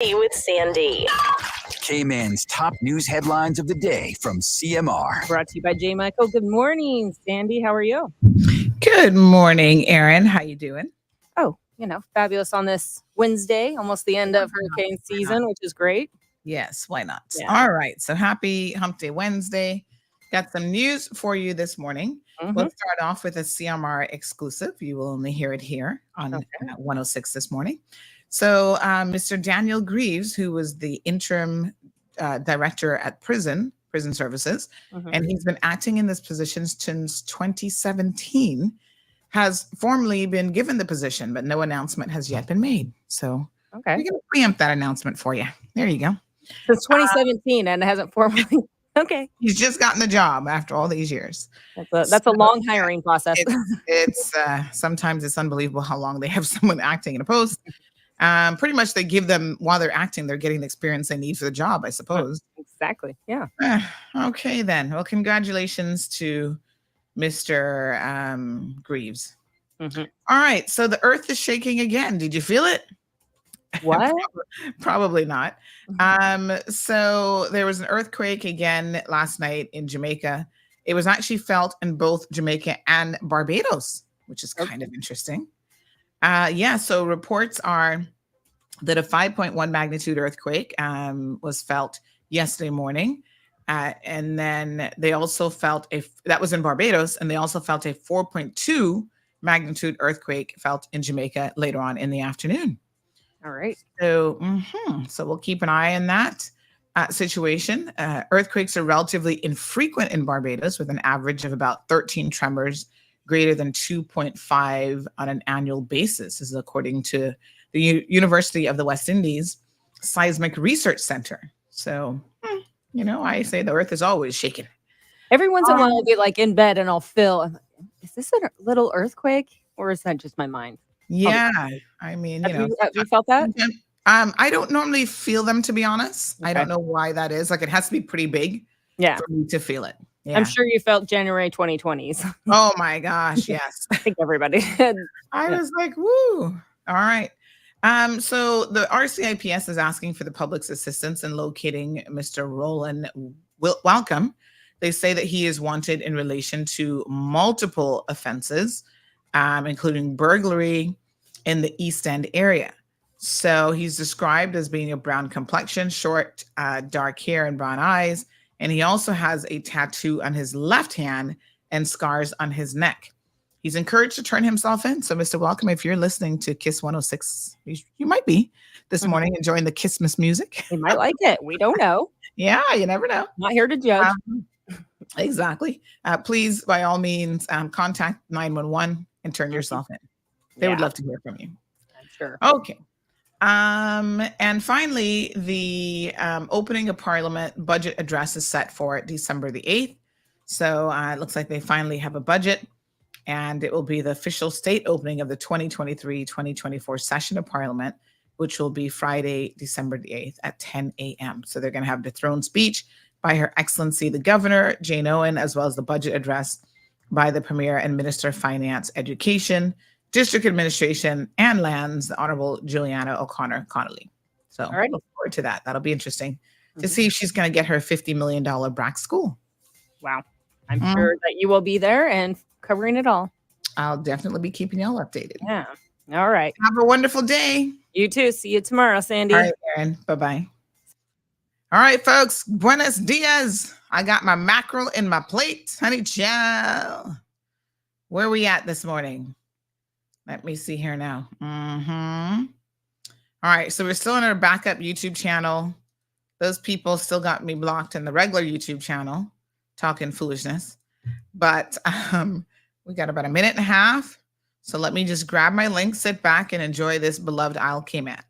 With Sandy. K-Man's top news headlines of the day from CMR. Brought to you by J. Michael. Good morning, Sandy. How are you? Good morning, Erin. How you doing? Oh, fabulous on this Wednesday, almost the end of hurricane season, which is great. Yes, why not? Yeah. All right. So happy Hump Day Wednesday. Got some news for you this morning. We'll start off with a CMR exclusive. You will only hear it here on 106 this morning. So Mr. Daniel Greaves, who was the interim director at Prison Services, and he's been acting in this position since 2017, has formally been given the position, but no announcement has yet been made. So we're going to preempt that announcement for you. There you go. Since 2017 and it hasn't formally. Okay. He's just gotten the job after all these years. That's a long hiring process. It's sometimes it's unbelievable how long they have someone acting in a post. Pretty much they give them, while they're acting, they're getting the experience they need for the job, I suppose. Exactly. Yeah. Okay, then. Well, congratulations to Mr. Greaves. All right. So the earth is shaking again. Did you feel it? What? Probably not. So there was an earthquake again last night in Jamaica. It was actually felt in both Jamaica and Barbados, which is kind of interesting. So reports are that a 5.1 magnitude earthquake was felt yesterday morning. And then they also felt that was in Barbados, and they also felt a 4.2 magnitude earthquake felt in Jamaica later on in the afternoon. All right. So, so we'll keep an eye on that situation. Earthquakes are relatively infrequent in Barbados, with an average of about 13 tremors greater than 2.5 on an annual basis. This is according to the University of the West Indies Seismic Research Center. So, I say the earth is always shaking. Every once in a while I'll be like in bed and I'll feel, is this a little earthquake or is that just my mind? Yeah. I mean, have you felt that? I don't normally feel them, to be honest. Okay. I don't know why that is. Like, it has to be pretty big for me to feel it. Yeah. I'm sure you felt January 2020s. Oh my gosh, yes. I think everybody did. I was like, woo. All right. So the RCIPS is asking for the public's assistance in locating Mr. Roland Welcome. They say that he is wanted in relation to multiple offenses, including burglary in the East End area. So he's described as being a brown complexion, short, dark hair and brown eyes. And he also has a tattoo on his left hand and scars on his neck. He's encouraged to turn himself in. So, Mr. Welcome, if you're listening to Kiss 106, you might be this morning enjoying the Kissmas music. You might like it. We don't know. Yeah, you never know. Not here to judge. Exactly. Please, by all means, contact 911 and turn yourself in. They would love to hear from you. I'm sure. Okay. And finally, the opening of Parliament budget address is set for December the 8th. So it looks like they finally have a budget, and it will be the official state opening of the 2023-2024 session of Parliament, which will be Friday, December the 8th at 10 a.m. So they're going to have the throne speech by Her Excellency the Governor, Jane Owen, as well as the budget address by the Premier and Minister of Finance, Education, District Administration, and Lands, the Honorable Juliana O'Connor Connolly. So look forward to that. That'll be interesting to see if she's going to get her $50 million BRAC school. Wow. I'm sure that you will be there and covering it all. I'll definitely be keeping y'all updated. Yeah. All right. Have a wonderful day. You too. See you tomorrow, Sandy. All right, Erin. Bye-bye. All right, folks. Buenos dias. I got my mackerel in my plate. Honey chow. Where we at this morning? Let me see here now. All right. So we're still on our backup YouTube channel. Those people still got me blocked in the regular YouTube channel, talking foolishness. But we got about a minute and a half. So let me just grab my link, sit back, and enjoy this beloved Isle Cayman.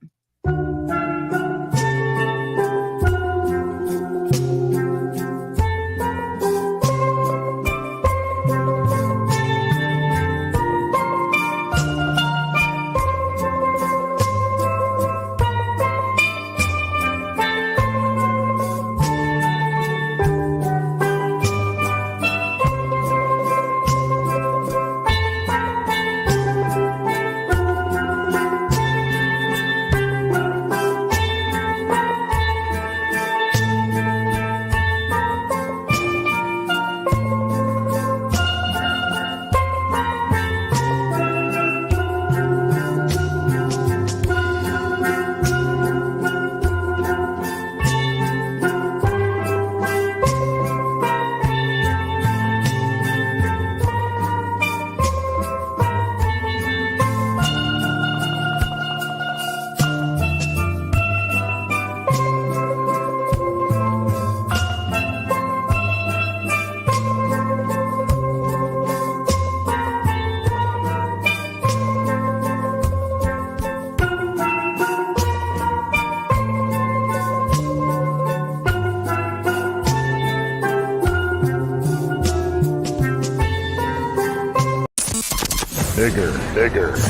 Bigger,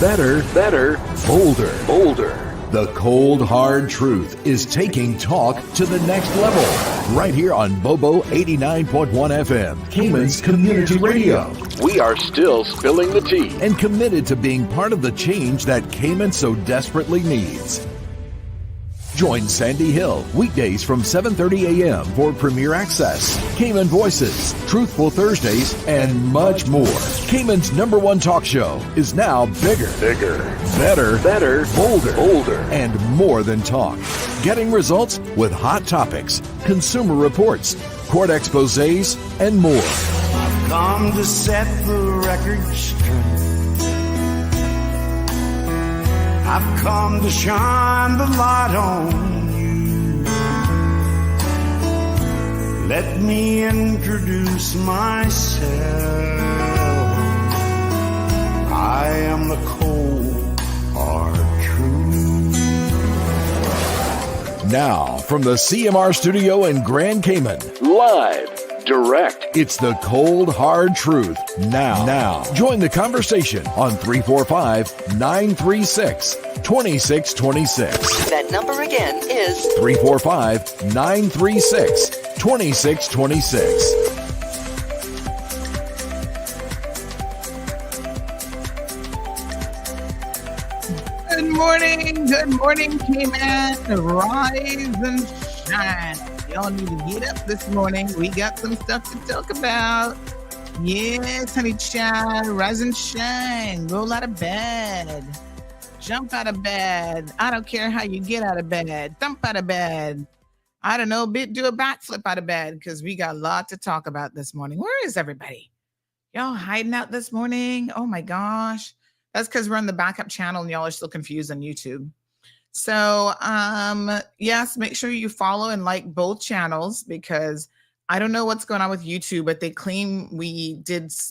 better, bolder. The cold, hard truth is taking talk to the next level. Right here on Bobo 89.1 FM, Cayman's Community Radio. We are still spilling the tea and committed to being part of the change that Cayman so desperately needs. Join Sandy Hill weekdays from 7:30 a.m. for Premier Access, Cayman Voices, Truthful Thursdays, and much more. Cayman's #1 talk show is now bigger, better, bolder, and more than talk. Getting results with hot topics, consumer reports, court exposés, and more. I've come to set the record straight. I've come to shine the light on you. Let me introduce myself. I am the cold, hard truth. Now, from the CMR studio in Grand Cayman, live, direct, it's the cold, hard truth. Now, join the conversation on 345-936-2626. That number again is 345-936-2626. Good morning, Cayman. Rise and shine. Y'all need to get up this morning. We got some stuff to talk about. Yes, honey child, rise and shine. Roll out of bed. Jump out of bed. I don't care how you get out of bed. Thump out of bed. I don't know, do a backflip out of bed because we got a lot to talk about this morning. Where is everybody? Y'all hiding out this morning? Oh my gosh. That's because we're on the backup channel and y'all are still confused on YouTube. So, yes, make sure you follow and like both channels because I don't know what's going on with YouTube, but they claim we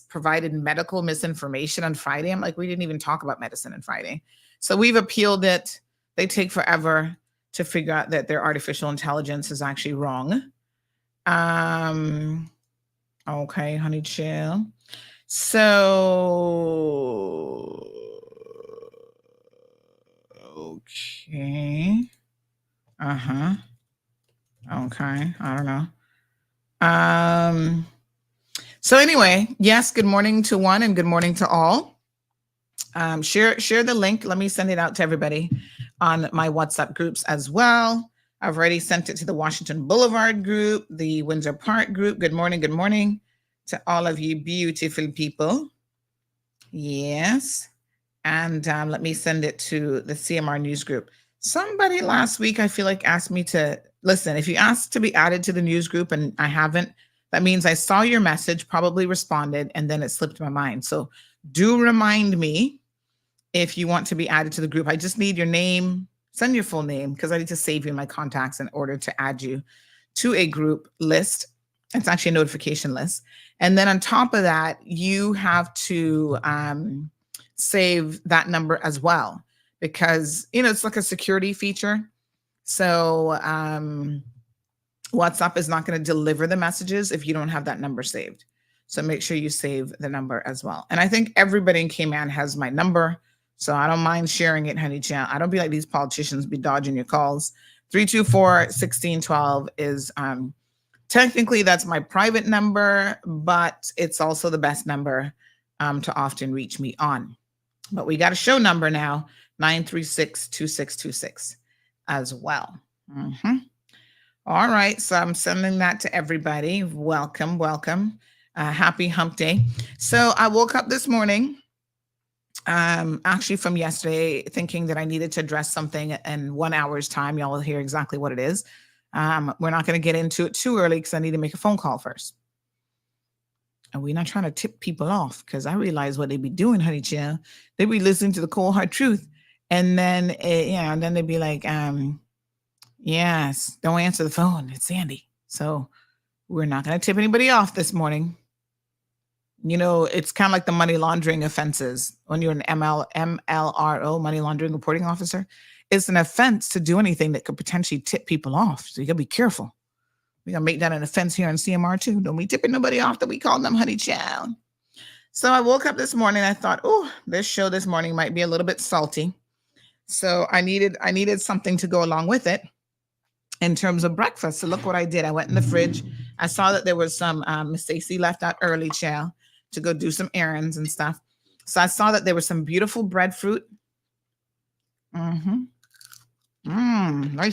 provided medical misinformation on Friday. I'm like, we didn't even talk about medicine on Friday. So we've appealed it. They take forever to figure out that their artificial intelligence is actually wrong. Okay, honey, chill. So, okay. Okay, I don't know. So anyway, yes, good morning to one and good morning to all. Share the link. Let me send it out to everybody on my WhatsApp groups as well. I've already sent it to the Washington Boulevard group, the Windsor Park group. Good morning to all of you beautiful people. Yes. And let me send it to the CMR news group. Somebody last week, I feel like asked me to listen. If you asked to be added to the news group and I haven't, that means I saw your message, probably responded, and then it slipped my mind. So do remind me if you want to be added to the group. I just need your name, send your full name because I need to save you in my contacts in order to add you to a group list. It's actually a notification list. And then on top of that, you have to save that number as well because, it's like a security feature. So WhatsApp is not going to deliver the messages if you don't have that number saved. So make sure you save the number as well. And I think everybody in Cayman has my number. So I don't mind sharing it, honey chan. I don't be like these politicians be dodging your calls. 324-1612 is technically that's my private number, but it's also the best number to often reach me on. But we got a show number now, 936-2626 as well. All right, so I'm sending that to everybody. Welcome. Happy hump day. So I woke up this morning, actually from yesterday, thinking that I needed to address something in 1 hour's time. Y'all will hear exactly what it is. We're not going to get into it too early because I need to make a phone call first. And we're not trying to tip people off because I realize what they be doing, honey chill. They be listening to the cold hard truth. And then, and then they'd be like, yes, don't answer the phone. It's Sandy. So we're not going to tip anybody off this morning. It's kind of like the money laundering offenses. When you're an MLRO, money laundering reporting officer, it's an offense to do anything that could potentially tip people off. So you got to be careful. We're going to make that an offense here in CMR too. Don't be tipping nobody off that we call them honey child. So I woke up this morning. I thought, oh, this show this morning might be a little bit salty. So I needed something to go along with it in terms of breakfast. So look what I did. I went in the fridge. I saw that there was some Miss Stacy left out early, child, to go do some errands and stuff. So I saw that there was some beautiful breadfruit. Nice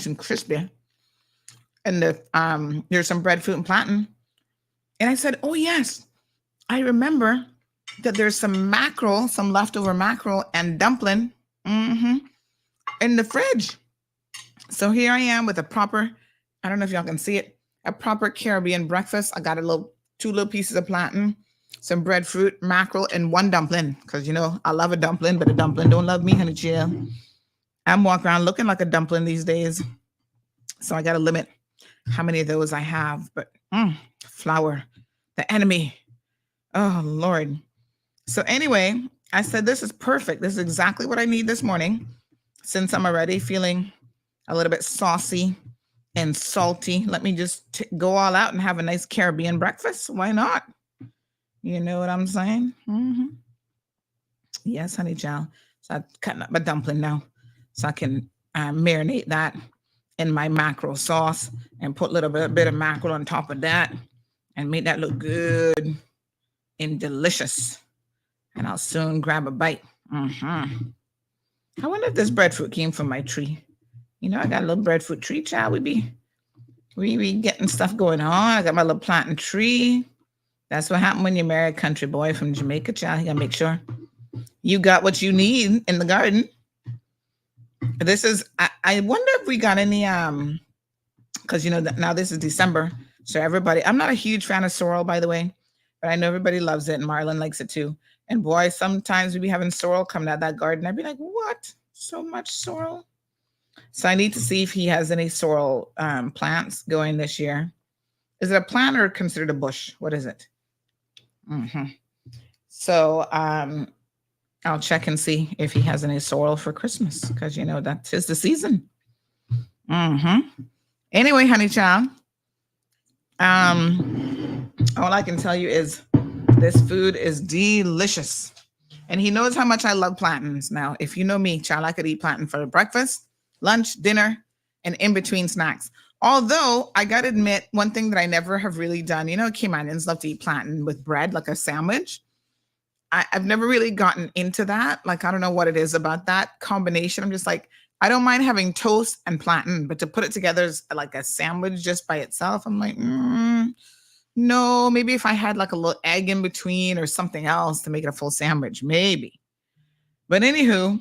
and crispy. And there's some breadfruit and plantain. And I said, oh yes, I remember that there's some mackerel, some leftover mackerel and dumpling in the fridge. So here I am with a proper, I don't know if y'all can see it, a proper Caribbean breakfast. I got two little pieces of plantain, some breadfruit, mackerel, and one dumpling. Because, I love a dumpling, but a dumpling don't love me, honey chill. I'm walking around looking like a dumpling these days. So I got to limit how many of those I have. But flour, the enemy. Oh, Lord. So anyway, I said, this is perfect. This is exactly what I need this morning, since I'm already feeling a little bit saucy and salty. Let me just go all out and have a nice Caribbean breakfast. Why not? You know what I'm saying? Yes, honey child. So I'm cutting up my dumpling now so I can marinate that in my mackerel sauce and put a little bit of mackerel on top of that and make that look good and delicious. And I'll soon grab a bite. I wonder if this breadfruit came from my tree. I got a little breadfruit tree, child. We be getting stuff going on. I got my little plantain tree. That's what happened when you marry a country boy from Jamaica, child. You gotta make sure you got what you need in the garden. This is, I wonder if we got any, because now this is December. So everybody, I'm not a huge fan of sorrel, by the way, but I know everybody loves it and Marlon likes it too. And boy, sometimes we be having sorrel coming out of that garden. I'd be like, what? So much sorrel? So I need to see if he has any sorrel plants going this year. Is it a plant or considered a bush? What is it? So I'll check and see if he has any sorrel for Christmas, because that is the season. Anyway, honey child, all I can tell you is this food is delicious. And he knows how much I love plantains. Now, if you know me, child, I could eat plantain for breakfast, lunch, dinner, and in between snacks. Although I got to admit, one thing that I never have really done, Caymanians love to eat plantain with bread, like a sandwich. I've never really gotten into that. Like, I don't know what it is about that combination. I'm just like, I don't mind having toast and plantain, but to put it together as like a sandwich just by itself, I'm like, no, maybe if I had like a little egg in between or something else to make it a full sandwich, maybe. But anywho,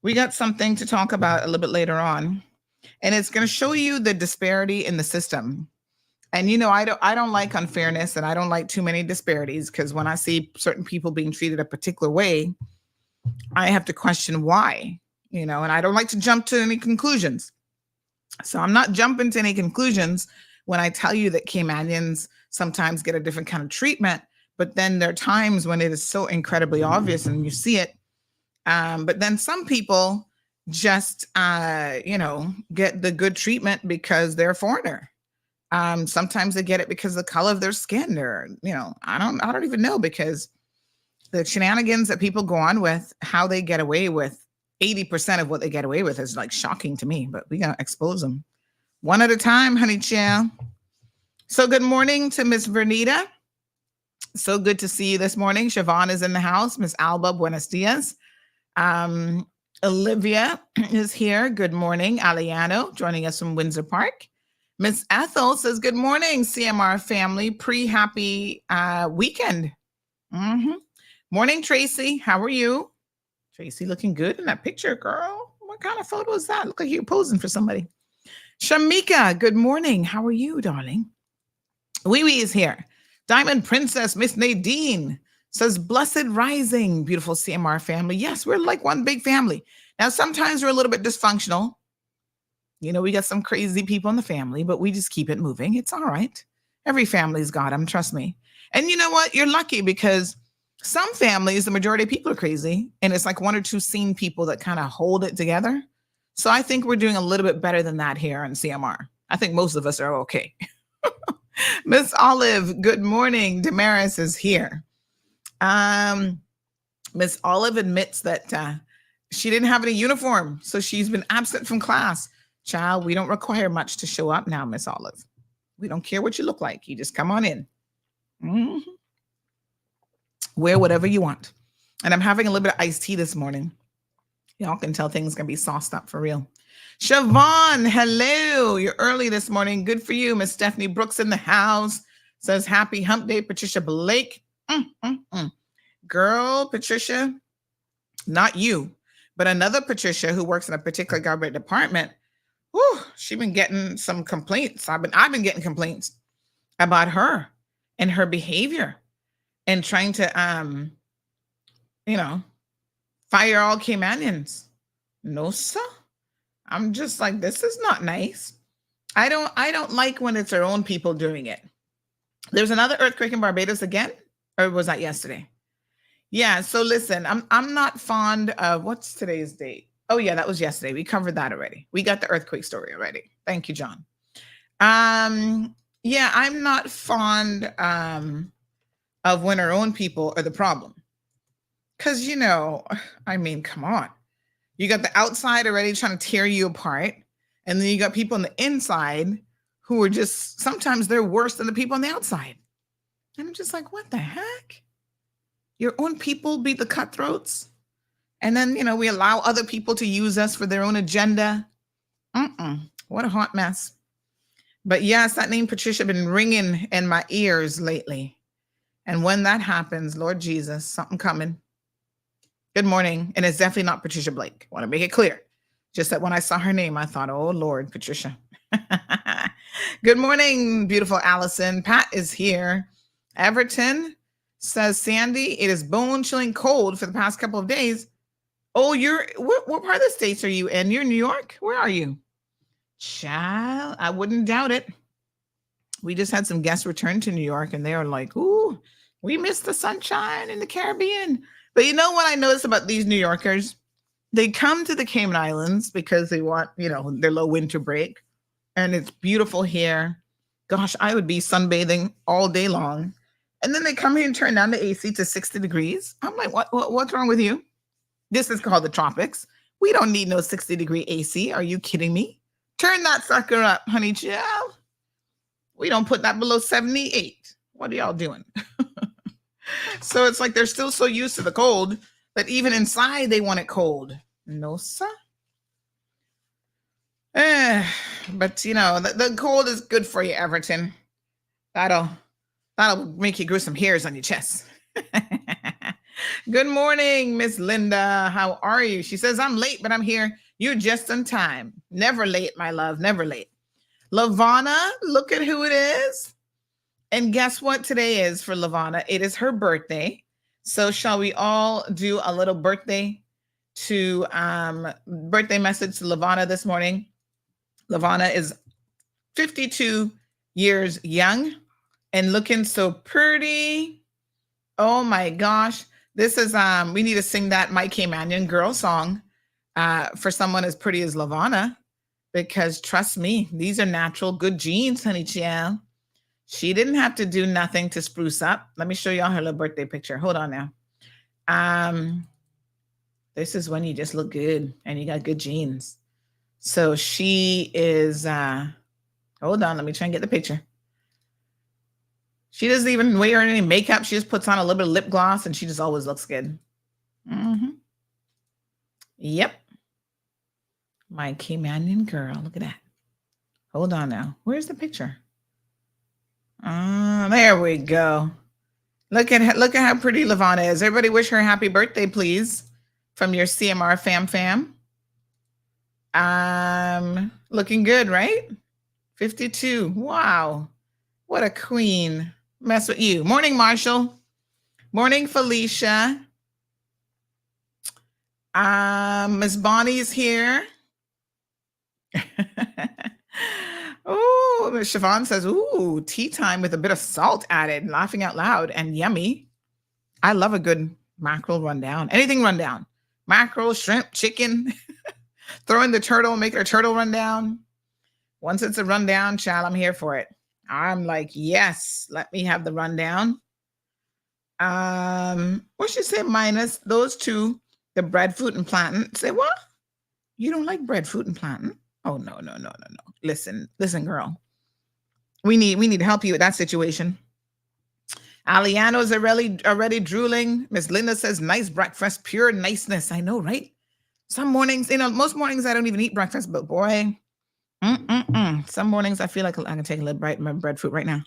we got something to talk about a little bit later on, and it's going to show you the disparity in the system. And I don't like unfairness, and I don't like too many disparities, because when I see certain people being treated a particular way, I have to question why, and I don't like to jump to any conclusions. So I'm not jumping to any conclusions when I tell you that Caymanians sometimes get a different kind of treatment, but then there are times when it is so incredibly obvious and you see it. But then some people just, get the good treatment because they're a foreigner. Sometimes they get it because of the color of their skin, or, I don't even know, because the shenanigans that people go on with, how they get away with 80% of what they get away with is like shocking to me, but we got to expose them one at a time, honey child. So good morning to Miss Vernita. So good to see you this morning. Siobhan is in the house. Miss Alba, buenos dias. Olivia is here. Good morning. Aliano joining us from Windsor Park. Miss Ethel says, good morning, CMR family. Pre-happy weekend. Morning, Tracy. How are you? Tracy looking good in that picture, girl. What kind of photo is that? Look like you're posing for somebody. Shamika, good morning. How are you, darling? Wee Wee is here. Diamond Princess, Miss Nadine says, blessed rising, beautiful CMR family. Yes, we're like one big family. Now, sometimes we're a little bit dysfunctional. We got some crazy people in the family, but we just keep it moving. It's all right. Every family's got them, trust me. And you know what? You're lucky, because some families, the majority of people are crazy, and it's like one or two sane people that kind of hold it together. So I think we're doing a little bit better than that here in CMR. I think most of us are okay. Miss Olive, good morning. Damaris is here. Miss Olive admits that she didn't have any uniform, so she's been absent from class. Child, we don't require much to show up now, Miss Olive. We don't care what you look like. You just come on in. Mhm. Wear whatever you want. And I'm having a little bit of iced tea this morning. Y'all can tell things gonna be sauced up for real. Siobhan, hello. You're early this morning. Good for you. Miss Stephanie Brooks in the house says happy hump day, Patricia Blake. Girl, Patricia, not you, but another Patricia who works in a particular government department. Whew, she's been getting some complaints. I've been getting complaints about her and her behavior and trying to fire all Caymanians. No, sir. I'm just like, this is not nice. I don't like when it's our own people doing it. There's another earthquake in Barbados again, or was that yesterday? Yeah. So listen, I'm not fond of, what's today's date? Oh yeah, that was yesterday. We covered that already. We got the earthquake story already. Thank you, John. Yeah, I'm not fond of when our own people are the problem. Because, come on. You got the outside already trying to tear you apart. And then you got people on the inside who are just, sometimes they're worse than the people on the outside. And I'm just like, what the heck? Your own people be the cutthroats. And then, we allow other people to use us for their own agenda. What a hot mess. But yes, that name Patricia been ringing in my ears lately. And when that happens, Lord Jesus, something coming. Good morning. And it's definitely not Patricia Blake. I want to make it clear. Just that when I saw her name, I thought, oh, Lord, Patricia. Good morning, beautiful Allison. Pat is here. Everton says, Sandy, it is bone-chilling cold for the past couple of days. Oh, what part of the States are you in? You're in New York? Where are you? Child, I wouldn't doubt it. We just had some guests return to New York, and they are like, ooh, we miss the sunshine in the Caribbean. But you know what I noticed about these New Yorkers? They come to the Cayman Islands because they want, their low winter break. And it's beautiful here. Gosh, I would be sunbathing all day long. And then they come here and turn down the AC to 60 degrees. I'm like, what's wrong with you? This is called the tropics. We don't need no 60-degree AC. Are you kidding me? Turn that sucker up, honey child. We don't put that below 78. What are y'all doing? So it's like they're still so used to the cold that even inside they want it cold. No, sir. But the cold is good for you, Everton. That'll make you grow some hairs on your chest. Good morning, Miss Linda. How are you? She says, I'm late, but I'm here. You're just on time. Never late, my love. Never late. Lavana, look at who it is. And guess what today is for Lavana? It is her birthday. So shall we all do a little birthday message to Lavana this morning? Lavana is 52 years young and looking so pretty. Oh my gosh. This is, we need to sing that My Caymanian Girl song for someone as pretty as Lavana, because trust me, these are natural good genes, honey child. She didn't have to do nothing to spruce up. Let me show y'all her little birthday picture. Hold on now. This is when you just look good and you got good genes. So she is, hold on, let me try and get the picture. She doesn't even wear any makeup. She just puts on a little bit of lip gloss and she just always looks good. Yep. My Caymanian girl. Look at that. Hold on now. Where's the picture? There we go. Look at how pretty Lavana is. Everybody wish her a happy birthday, please. From your CMR fam. Looking good, right? 52. Wow. What a queen. Mess with you. Morning, Marshall. Morning, Felicia. Miss Bonnie's here. Oh, Miss Siobhan says, ooh, tea time with a bit of salt added, laughing out loud, and yummy. I love a good mackerel rundown. Anything rundown. Mackerel, shrimp, chicken. Throw in the turtle, make our turtle rundown. Once it's a rundown, child, I'm here for it. I'm like, yes, let me have the rundown. What she say? Minus those two, the breadfruit and plantain. Say what? You don't like breadfruit and plantain? Oh no. Listen, girl. We need to help you with that situation. Aliano's already drooling. Miss Linda says, nice breakfast, pure niceness. I know, right? Some mornings, most mornings I don't even eat breakfast, but boy, some mornings I feel like I can take a little bite of my breadfruit right now.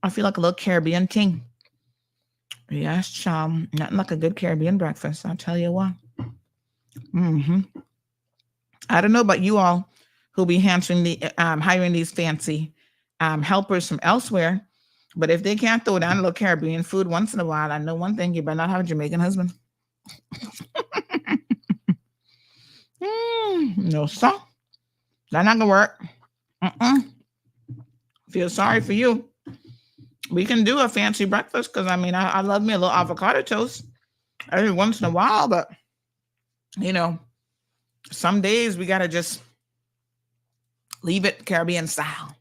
I feel like a little Caribbean king. Yes, child. Nothing like a good Caribbean breakfast. I'll tell you what. I don't know about you all who'll be hiring these fancy helpers from elsewhere, but if they can't throw down a little Caribbean food once in a while, I know one thing: you better not have a Jamaican husband. No, sir. That's not gonna work. Feel sorry for you. We can do a fancy breakfast because I love me a little avocado toast every once in a while, but some days we gotta just leave it Caribbean style.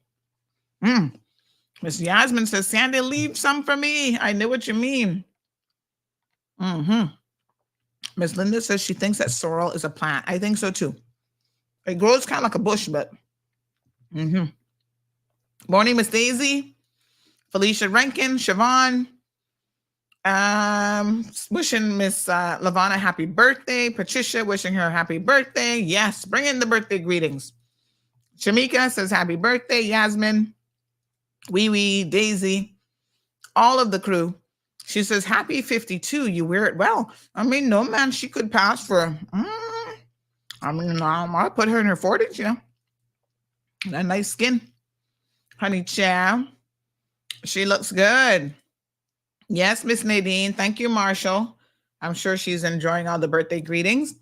Miss Yasmin says, Sandy, leave some for me. I know what you mean. Miss Linda says she thinks that sorrel is a plant. I think so too. It grows kind of like a bush, but Morning, Miss Daisy, Felicia Rankin, Siobhan, wishing Miss Lavana happy birthday. Patricia wishing her happy birthday. Yes, bring in the birthday greetings. Shamika says happy birthday. Yasmin, Wee, Daisy, all of the crew. She says happy 52. You wear it well. No man, she could pass for. I'll put her in her 40s. That nice skin. Honey Chow. She looks good. Yes, Miss Nadine. Thank you, Marshall. I'm sure she's enjoying all the birthday greetings.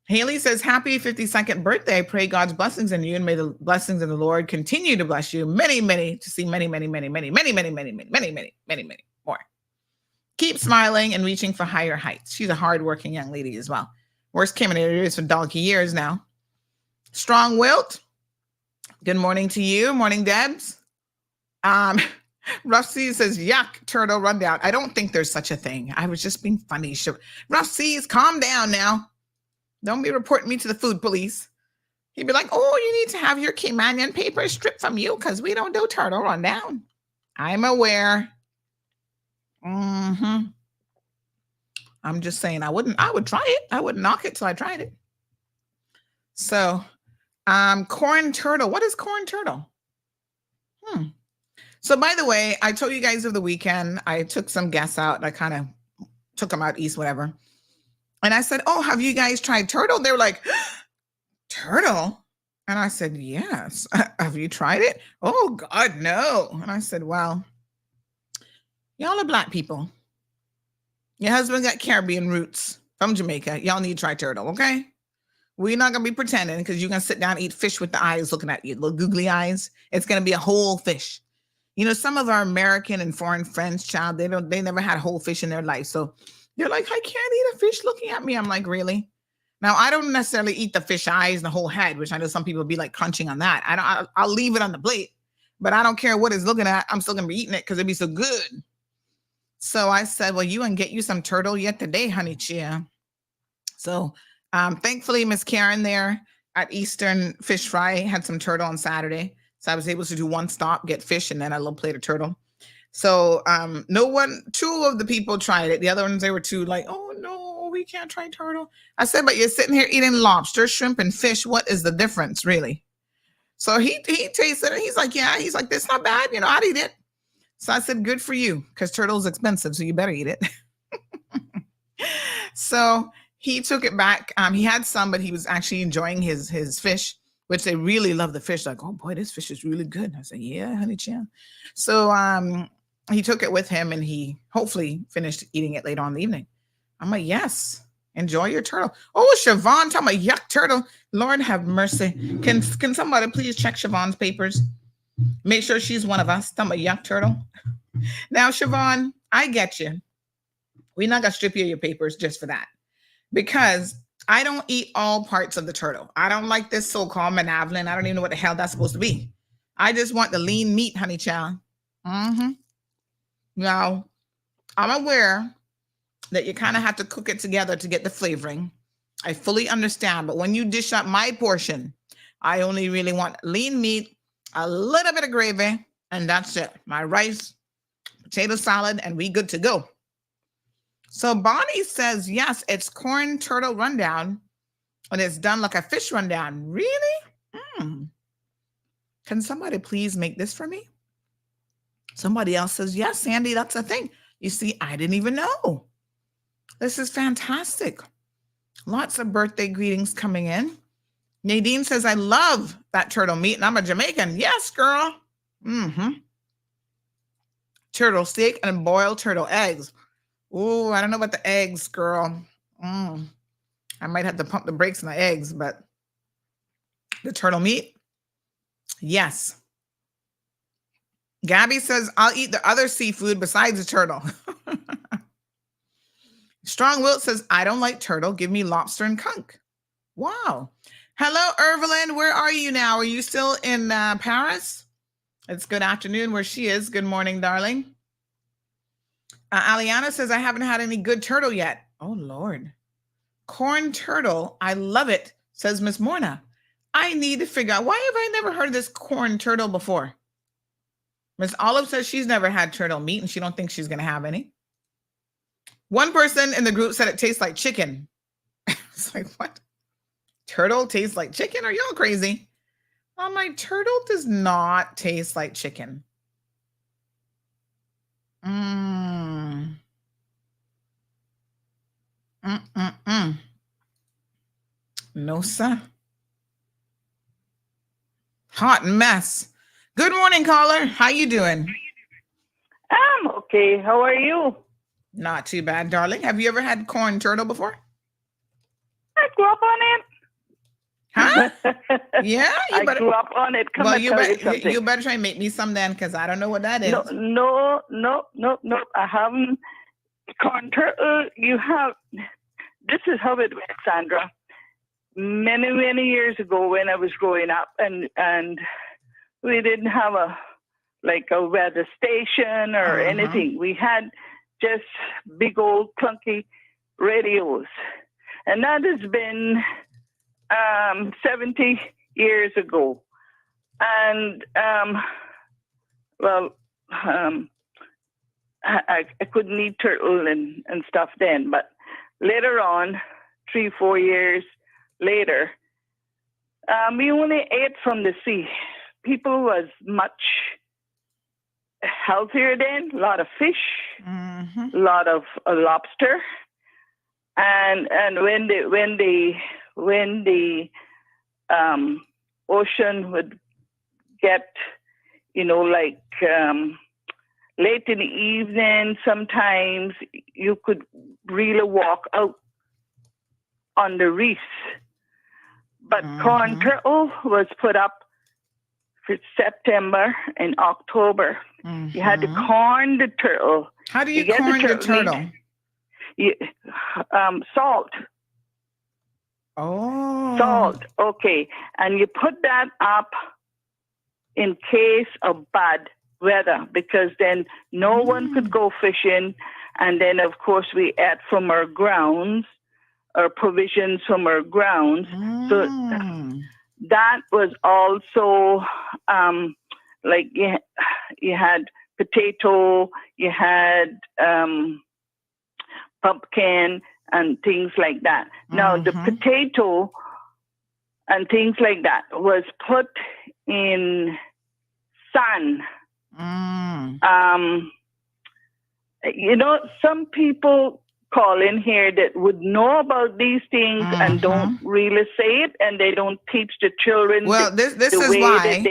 Haley says, happy 52nd birthday. I pray God's blessings on you, and may the blessings of the Lord continue to bless you many, to see many more. Keep smiling and reaching for higher heights. She's a hardworking young lady as well. Worst Caminator for donkey years now. Strong Wilt. Good morning to you. Morning, Debs. Rough Seas says, yuck, turtle rundown. I don't think there's such a thing. I was just being funny. Rough Seas, calm down now. Don't be reporting me to the food police. He'd be like, oh, you need to have your Caymanian papers stripped from you because we don't do turtle rundown. I'm aware. I'm just saying I would try it. I wouldn't knock it till I tried it. So, corn turtle. What is corn turtle? So by the way, I told you guys of the weekend, I took some guests out. I kind of took them out east, whatever. And I said, oh, have you guys tried turtle? They were like, turtle? And I said, yes. Have you tried it? Oh, God, no. And I said, well, y'all are Black people. Your husband got Caribbean roots from Jamaica. Y'all need to try turtle, okay? We're not going to be pretending because you're going to sit down and eat fish with the eyes looking at you, little googly eyes. It's going to be a whole fish. Some of our American and foreign friends, child, they never had whole fish in their life. So they're like, I can't eat a fish looking at me. I'm like, really? Now, I don't necessarily eat the fish eyes and the whole head, which I know some people be like crunching on that. I'll leave it on the plate, but I don't care what it's looking at. I'm still going to be eating it because it'd be so good. So I said, well, you can get you some turtle yet today, honey chia. So thankfully, Miss Karen there at Eastern Fish Fry had some turtle on Saturday. So I was able to do one stop, get fish, and then a little plate of turtle. So two of the people tried it. The other ones, they were too like, oh no, we can't try turtle. I said, but you're sitting here eating lobster, shrimp, and fish. What is the difference, really? So he tasted it. He's like, yeah. He's like, this not bad. I'd eat it. So I said, good for you, because turtle's expensive, so you better eat it. So he took it back. He had some, but he was actually enjoying his fish, which they really love the fish. Like, oh boy, this fish is really good. I said, yeah, honey chan. So he took it with him, and he hopefully finished eating it later on in the evening. I'm like, yes, enjoy your turtle. Oh, Siobhan, tell me, yuck, turtle. Lord have mercy. Can somebody please check Siobhan's papers? Make sure she's one of us. Tell me, yuck, turtle. Now, Siobhan, I get you. We're not going to strip you of your papers just for that, because I don't eat all parts of the turtle. I don't like this so-called manavelin. I don't even know what the hell that's supposed to be. I just want the lean meat, honey child. Mm-hmm. Now, I'm aware that you kind of have to cook it together to get the flavoring. I fully understand, but when you dish up my portion, I only really want lean meat, a little bit of gravy, and that's it. My rice, potato salad, and we good to go. So Bonnie says, yes, it's corn turtle rundown, and it's done like a fish rundown. Really? Can somebody please make this for me? Somebody else says, yes, Sandy, that's a thing. You see, I didn't even know. This is fantastic. Lots of birthday greetings coming in. Nadine says, I love that turtle meat, and I'm a Jamaican. Yes, girl. Mm-hmm. Turtle steak and boiled turtle eggs. Ooh, I don't know about the eggs, girl. I might have to pump the brakes on the eggs, but the turtle meat, yes. Gabby says, I'll eat the other seafood besides the turtle. Strong Wilt says, I don't like turtle. Give me lobster and conch. Wow. Hello, Evelyn. Where are you now? Are you still in Paris? It's good afternoon where she is. Good morning, darling. Aliana says, I haven't had any good turtle yet. Oh, Lord. Corn turtle. I love it, says Miss Morna. I need to figure out, why have I never heard of this corn turtle before? Miss Olive says she's never had turtle meat and she don't think she's going to have any. One person in the group said it tastes like chicken. It's like, what? Turtle tastes like chicken? Are y'all crazy? I'm like, turtle does not taste like chicken. No, sir. Hot mess. Good morning, caller. How you doing? I'm okay. How are you? Not too bad, darling. Have you ever had corn turtle before? I grew up on it. Huh? Yeah, I grew up on it. Come on, you better try and make me some then, because I don't know what that is. No. I haven't. Corn turtle. You have. This is how it went, Sandra. Many years ago, when I was growing up, and we didn't have a weather station or anything. We had just big old clunky radios, and that has been 70 years ago. And I couldn't eat turtle and stuff then, but later on, 3-4 years later, we only ate from the sea. People was much healthier then. A lot of fish, a lot of lobster, and when the ocean would get, late in the evening, sometimes you could really walk out on the reefs. But corn turtle was put up for September and October. You had to corn the turtle. How do you corn the turtle? Salt. Oh. Salt. Okay. And you put that up in case of bad weather, because then no one could go fishing. And then, of course, we ate from our grounds, or provisions from our grounds. So that was also you had potato, you had pumpkin and things like that. Now the potato and things like that was put in sun. Some people call in here that would know about these things and don't really say it, and they don't teach the children. Well, this is why,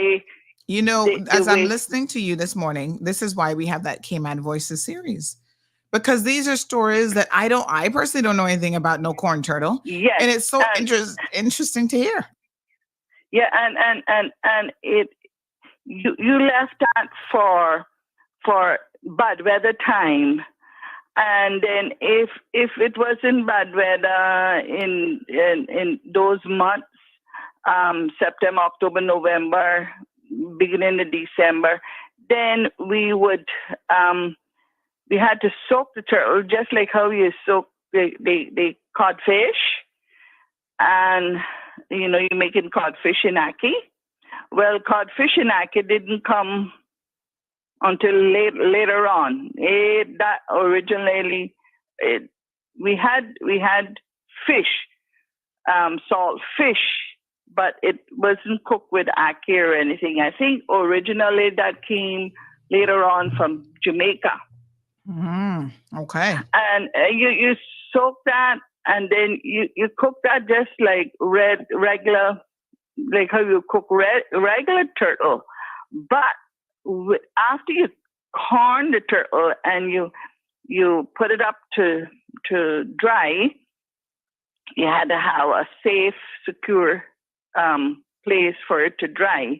as I'm listening to you this morning, this is why we have that Cayman Voices series. Because these are stories that I personally don't know anything about no corn turtle. Yes. And it's so interesting to hear. Yeah, and you left that for bad weather time. And then if it was in bad weather in those months, September, October, November, beginning of December, then we would we had to soak the turtle just like how you soak the codfish, and you're making codfish inaki. Well, codfish inaki didn't come until later on. We had fish, salt fish, but it wasn't cooked with ackee or anything. I think originally that came later on from Jamaica. Okay. And you soak that, and then you cook that just like regular, like how you cook regular turtle. But after you corn the turtle and you put it up to dry, you had to have a safe, secure place for it to dry.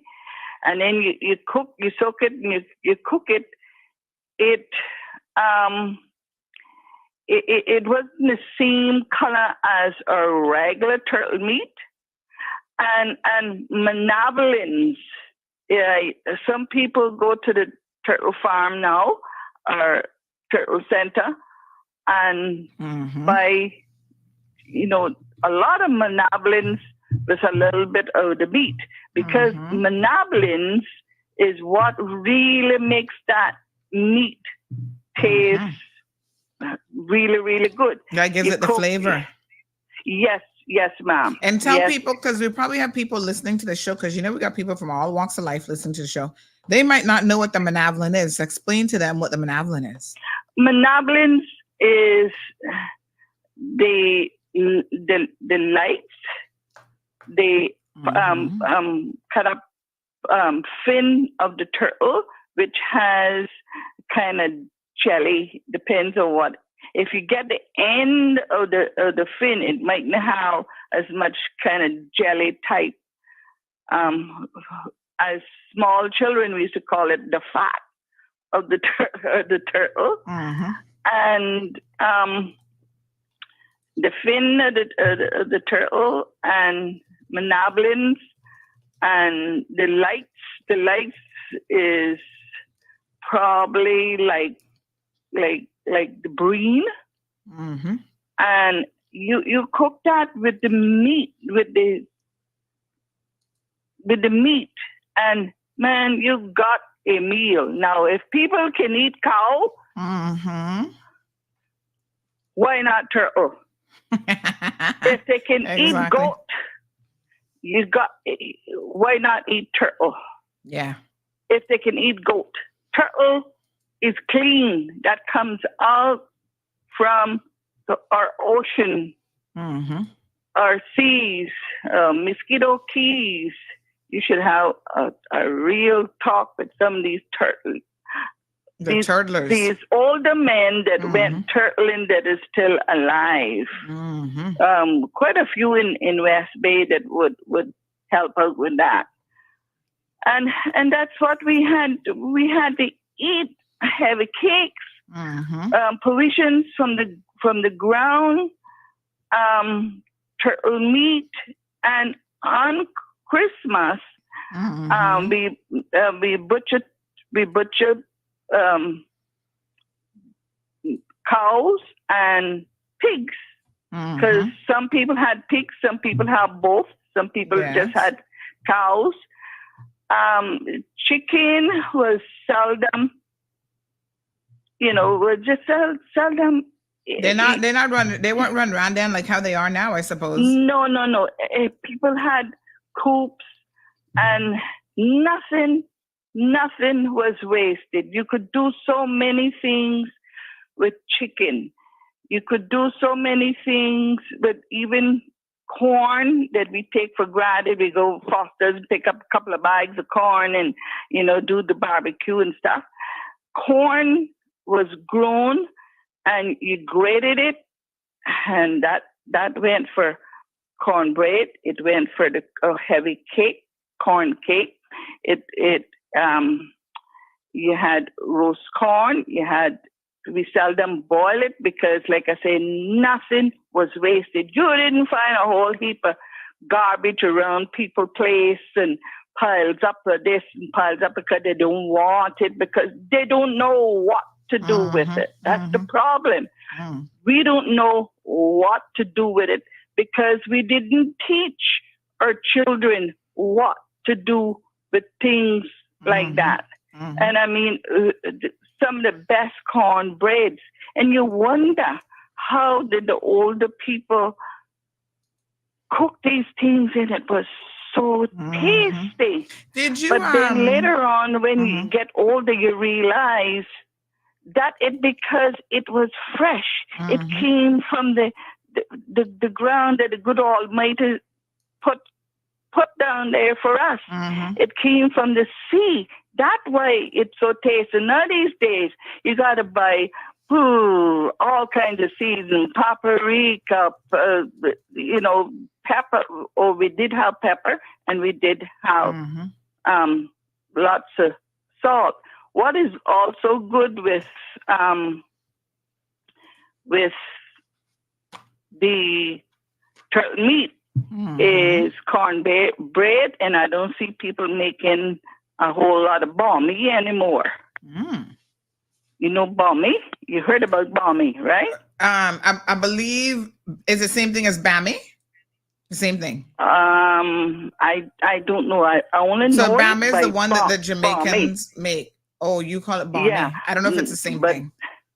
And then you soak it, and you cook it. It wasn't the same color as a regular turtle meat. And monabolins, some people go to the turtle farm now, or turtle center, and buy, a lot of monabolins with a little bit of the meat, because monabolins is what really makes that meat taste really, really good. That gives it the flavor. Yes, ma'am. And tell people, because we probably have people listening to the show, because we got people from all walks of life listening to the show. They might not know what the monabolin is. Explain to them what the monabolin is. Monabolins is the lights, the cut up fin of the turtle, which has kind of jelly, depends on what. If you get the end of the fin, it might not have as much kind of jelly type. As small children, we used to call it the fat of the turtle. And the fin of the turtle, and monabolins, and the lights. The lights is probably like the brine. And you cook that with the meat, with the meat, and man, you got a meal. Now, if people can eat cow, why not turtle? If they can eat goat, why not eat turtle? Yeah. If they can eat goat, turtle is clean. That comes out from our ocean, our seas, Mosquito Keys. You should have a real talk with some of these turtles. Turtlers. These older men that went turtling that is still alive. Quite a few in West Bay that would help out with that. And that's what we had. We had to eat heavy cakes, provisions from the ground, turtle meat, and on Christmas we butchered cows and pigs, because some people had pigs, some people have both, some people just had cows. Chicken was seldom, was just seldom. They weren't run around then like how they are now, I suppose. No. People had coops, and nothing was wasted. You could do so many things with chicken. You could do so many things with even corn that we take for granted. We go Foster's, pick up a couple of bags of corn and, do the barbecue and stuff. Corn was grown and you grated it, and that went for cornbread. It went for the heavy cake, corn cake. You had roast corn. We seldom boil it because, like I say, nothing was wasted. You didn't find a whole heap of garbage around people's place and piles up this and piles up because they don't want it, because they don't know what to do with it. That's the problem. We don't know what to do with it because we didn't teach our children what to do with things like that. And I mean, some of the best cornbreads. And you wonder, how did the older people cook these things? And it was so tasty. Did you? But then later on, when you get older, you realize that because it was fresh. It came from the ground that the good Almighty put down there for us. It came from the sea. That's why it's so tasty. Now these days, you got to buy all kinds of seasons, paprika, pepper. Oh, we did have pepper, and we did have lots of salt. What is also good with the meat is cornbread, and I don't see people making a whole lot of balmy anymore. You know balmy? You heard about balmy, right? I believe is the same thing as bammy. The same thing. I don't know. I only know. So bammy is the one that the Jamaicans make. Oh, you call it balmy. Yeah. I don't know if it's the same thing.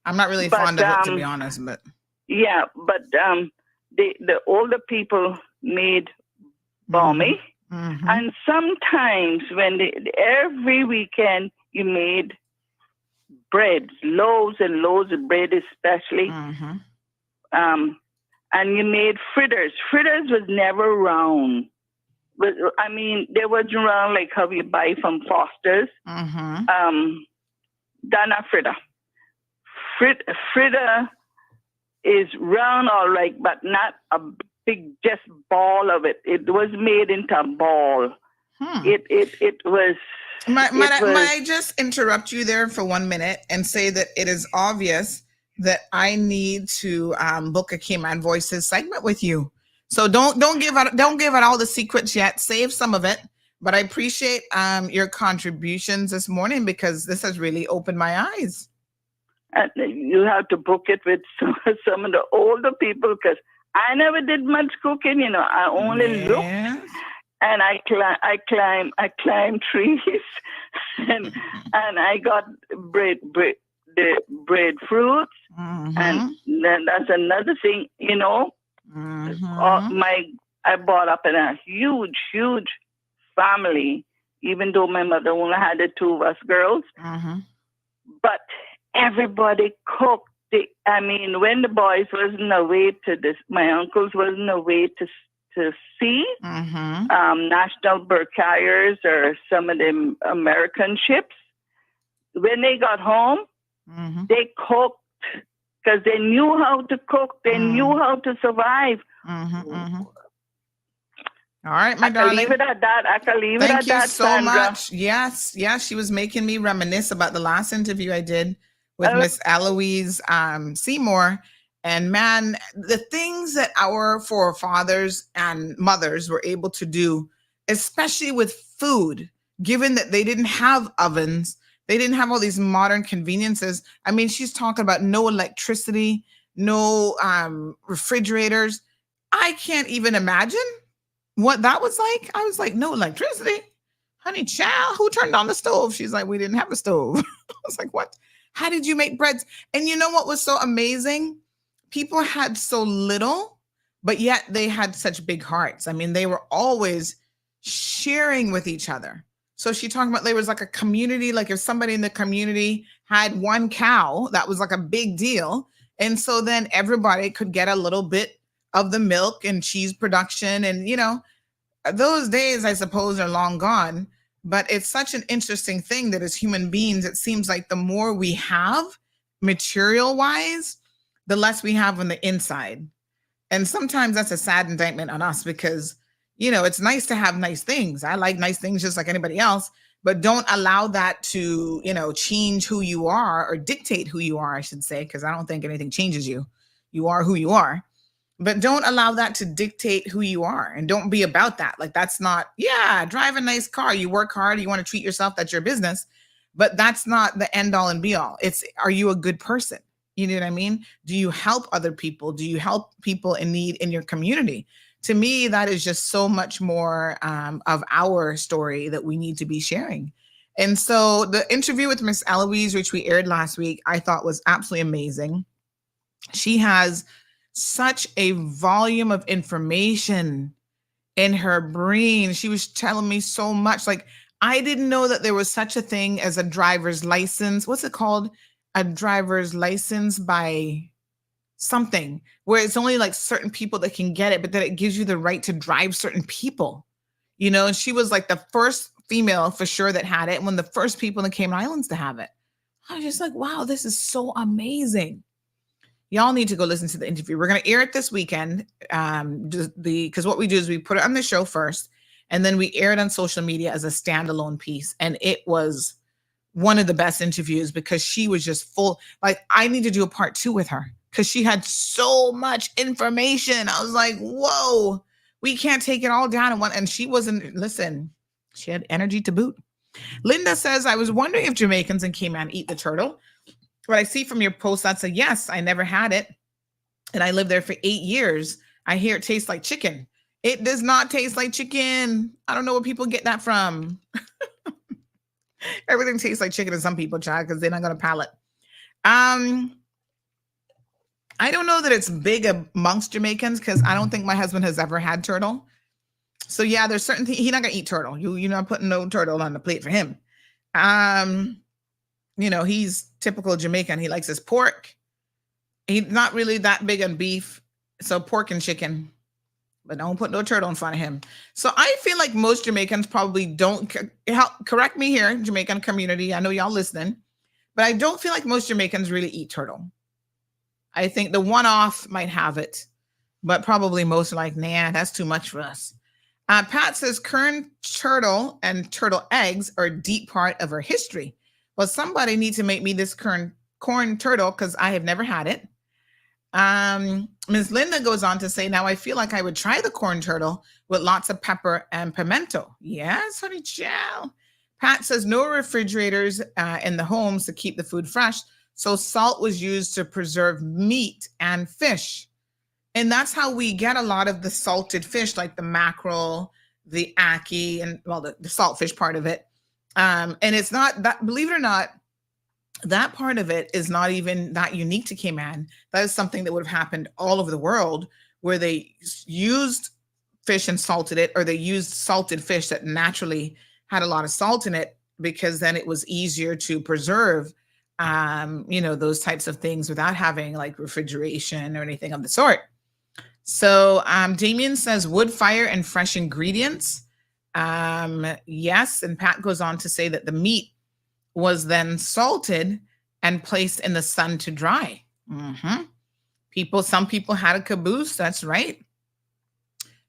I'm not really fond of it, to be honest. But yeah, but the older people made balmy, and sometimes every weekend you made bread, loaves and loaves of bread, especially. And you made fritters. Fritters was never round. But I mean, they wasn't round like how you buy from Foster's. They're not fritter. Fritter is round, all right, but not a big just ball of it. It was made into a ball. It was. Might I just interrupt you there for 1 minute and say that it is obvious that I need to book a Cayman Voices segment with you. So don't give out all the secrets yet. Save some of it. But I appreciate your contributions this morning, because this has really opened my eyes. You have to book it with some of the older people, because I never did much cooking. I only looked, and I climb trees, and I got the breadfruits, and then that's another thing. I brought up in a huge family, even though my mother only had the two of us girls. But everybody cooked. When the boys wasn't away to this, my uncles wasn't away to see national bird carriers or some of them American ships. When they got home, they cooked, because they knew how to cook. They knew how to survive. All right, my darling. I can leave it at that. Thank you so much. Yes, she was making me reminisce about the last interview I did with Miss Eloise Seymour. And man, the things that our forefathers and mothers were able to do, especially with food, given that they didn't have ovens, they didn't have all these modern conveniences. I mean, she's talking about no electricity, no refrigerators. I can't even imagine what that was like. I was like, no electricity? Honey, child, who turned on the stove? She's like, we didn't have a stove. I was like, what? How did you make breads? And you know what was so amazing? People had so little, but yet they had such big hearts. I mean, they were always sharing with each other. So she talking about there was like a community, like if somebody in the community had one cow, that was like a big deal. And so then everybody could get a little bit of the milk and cheese production. And, those days, I suppose, are long gone. But it's such an interesting thing that as human beings, it seems like the more we have material wise, the less we have on the inside. And sometimes that's a sad indictment on us, because, it's nice to have nice things. I like nice things just like anybody else, but don't allow that to, change who you are, or dictate who you are, I should say, because I don't think anything changes you. You are who you are. But don't allow that to dictate who you are, and don't be about that. Like, that's not, yeah, drive a nice car. You work hard. You want to treat yourself. That's your business. But that's not the end all and be all. It's, are you a good person? You know what I mean? Do you help other people? Do you help people in need in your community? To me, that is just so much more of our story that we need to be sharing. And so the interview with Miss Eloise, which we aired last week, I thought was absolutely amazing. She has such a volume of information in her brain. She was telling me so much. Like, I didn't know that there was such a thing as a driver's license. What's it called? A driver's license by something, where it's only like certain people that can get it, but that it gives you the right to drive certain people, you know? And she was like the first female for sure that had it, and one of the first people in the Cayman Islands to have it. I was just like, wow, this is so amazing. Y'all need to go listen to the interview. We're going to air it this weekend. Because what we do is we put it on the show first, and then we air it on social media as a standalone piece. And it was one of the best interviews because she was just full. Like, I need to do a part 2 with her because she had so much information. I was like, whoa, we can't take it all down in one. And she wasn't, listen, she had energy to boot. Linda says, I was wondering if Jamaicans and Cayman eat the turtle. What I see from your post, that's a yes. I never had it. And I lived there for 8 years. I hear it tastes like chicken. It does not taste like chicken. I don't know where people get that from. Everything tastes like chicken to some people, child, because they're not going to palate. I don't know that it's big amongst Jamaicans because I don't think my husband has ever had turtle. So yeah, there's certain things. He's not going to eat turtle. You're not putting no turtle on the plate for him. You know, he's typical Jamaican. He likes his pork. He's not really that big on beef. So pork and chicken, but don't put no turtle in front of him. So I feel like most Jamaicans probably don't correct me here, Jamaican community. I know y'all listening, but I don't feel like most Jamaicans really eat turtle. I think the one-off might have it, but probably most are like, nah, that's too much for us. Pat says current turtle and turtle eggs are a deep part of our history. Well, somebody needs to make me this corn turtle because I have never had it. Ms. Linda goes on to say, now I feel like I would try the corn turtle with lots of pepper and pimento. Yes, honey child. Pat says no refrigerators in the homes to keep the food fresh. So salt was used to preserve meat and fish. And that's how we get a lot of the salted fish, like the mackerel, the ackee, and well, the saltfish part of it. And it's not that, believe it or not, that part of it is not even that unique to Cayman. That is something that would have happened all over the world where they used fish and salted it, or they used salted fish that naturally had a lot of salt in it because then it was easier to preserve, you know, those types of things without having like refrigeration or anything of the sort. So Damien says wood fire and fresh ingredients. Yes. And Pat goes on to say that the meat was then salted and placed in the sun to dry. Some people had a caboose. That's right.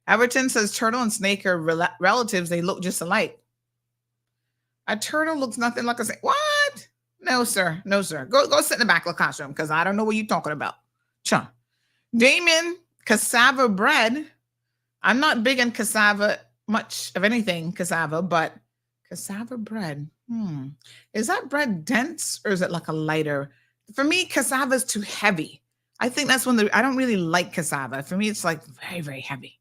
Everton says turtle and snake are relatives. They look just alike. A turtle looks nothing like a snake. What? No, sir. No, sir. Go sit in the back of the classroom because I don't know what you're talking about. Chum. Damon, cassava bread. I'm not big on cassava, much of anything cassava, but cassava bread. Is that bread dense or is it like a lighter? For me, cassava is too heavy. I think that's when I don't really like cassava. For me, it's like very, very heavy.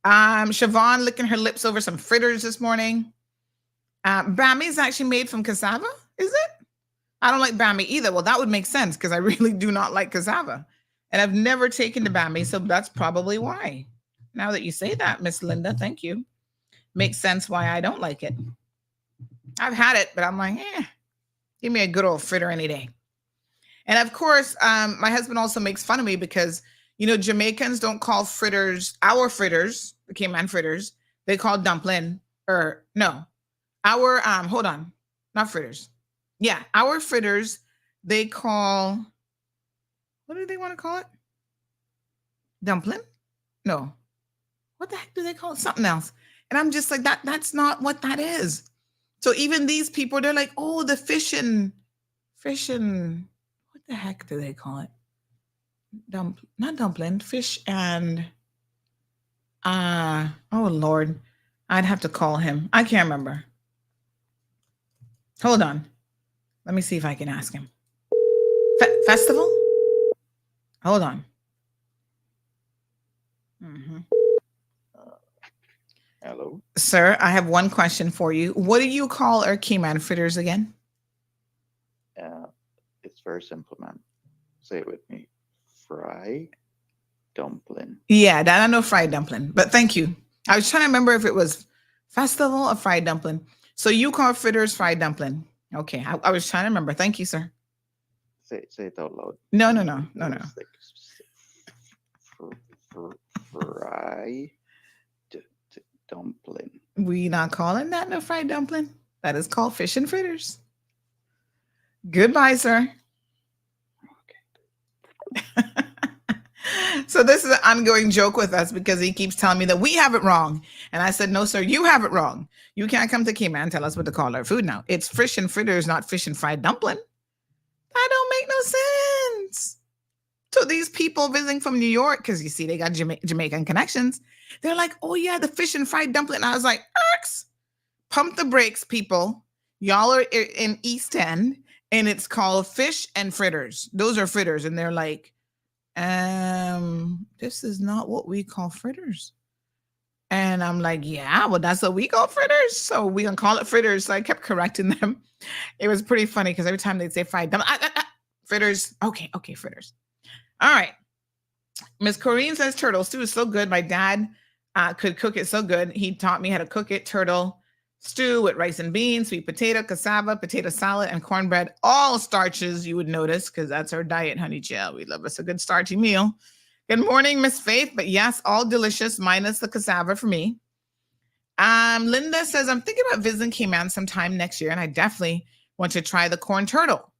Siobhan licking her lips over some fritters this morning. Bami is actually made from cassava, is it? I don't like bami either. Well, that would make sense because I really do not like cassava. And I've never taken to bami, so that's probably why. Now that you say that, Miss Linda, thank you. Makes sense why I don't like it. I've had it, but I'm like, give me a good old fritter any day. And of course, my husband also makes fun of me because, you know, Jamaicans don't call fritters, our fritters, the Cayman fritters, they call dumpling, or no, our, hold on, not fritters. Yeah, our fritters, they call, what do they want to call it? Dumpling? No. What the heck do they call it? Something else. And I'm just like, that's not what that is. So even these people, they're like, oh, the fish and, what the heck do they call it? not dumpling, fish and oh Lord, I'd have to call him. I can't remember. Hold on. Let me see if I can ask him. Festival? Hold on. Hello. Sir, I have one question for you. What do you call our Keyman fritters again? It's very simple, man. Say it with me. Fry dumpling. Yeah, that I know fried dumpling, but thank you. I was trying to remember if it was festival or fried dumpling. So you call fritters fried dumpling. Okay, I was trying to remember. Thank you, sir. Say it out loud. No. Fry dumpling. We not calling that no fried dumpling. That is called fish and fritters. Goodbye, sir. Okay. So this is an ongoing joke with us because he keeps telling me that we have it wrong. And I said, no, sir, you have it wrong. You can't come to Keyman and tell us what to call our food now. It's fish and fritters, not fish and fried dumpling. That don't make no sense. So these people visiting from New York, because you see they got Jamaican connections, they're like, oh yeah, the fish and fried dumpling. And I was like, pump the brakes, people. Y'all are in East End, and it's called fish and fritters. Those are fritters. And they're like, this is not what we call fritters. And I'm like, yeah, well, that's what we call fritters. So we gonna call it fritters. So I kept correcting them. It was pretty funny because every time they'd say fried fritters. Okay, fritters. All right. Miss Corrine says turtle stew is so good. My dad could cook it so good. He taught me how to cook it. Turtle stew with rice and beans, sweet potato, cassava, potato salad, and cornbread. All starches, you would notice, because that's our diet, honey chill. We love us a good starchy meal. Good morning, Miss Faith. But yes, all delicious, minus the cassava for me. Linda says, I'm thinking about visiting Cayman sometime next year, and I definitely want to try the corn turtle.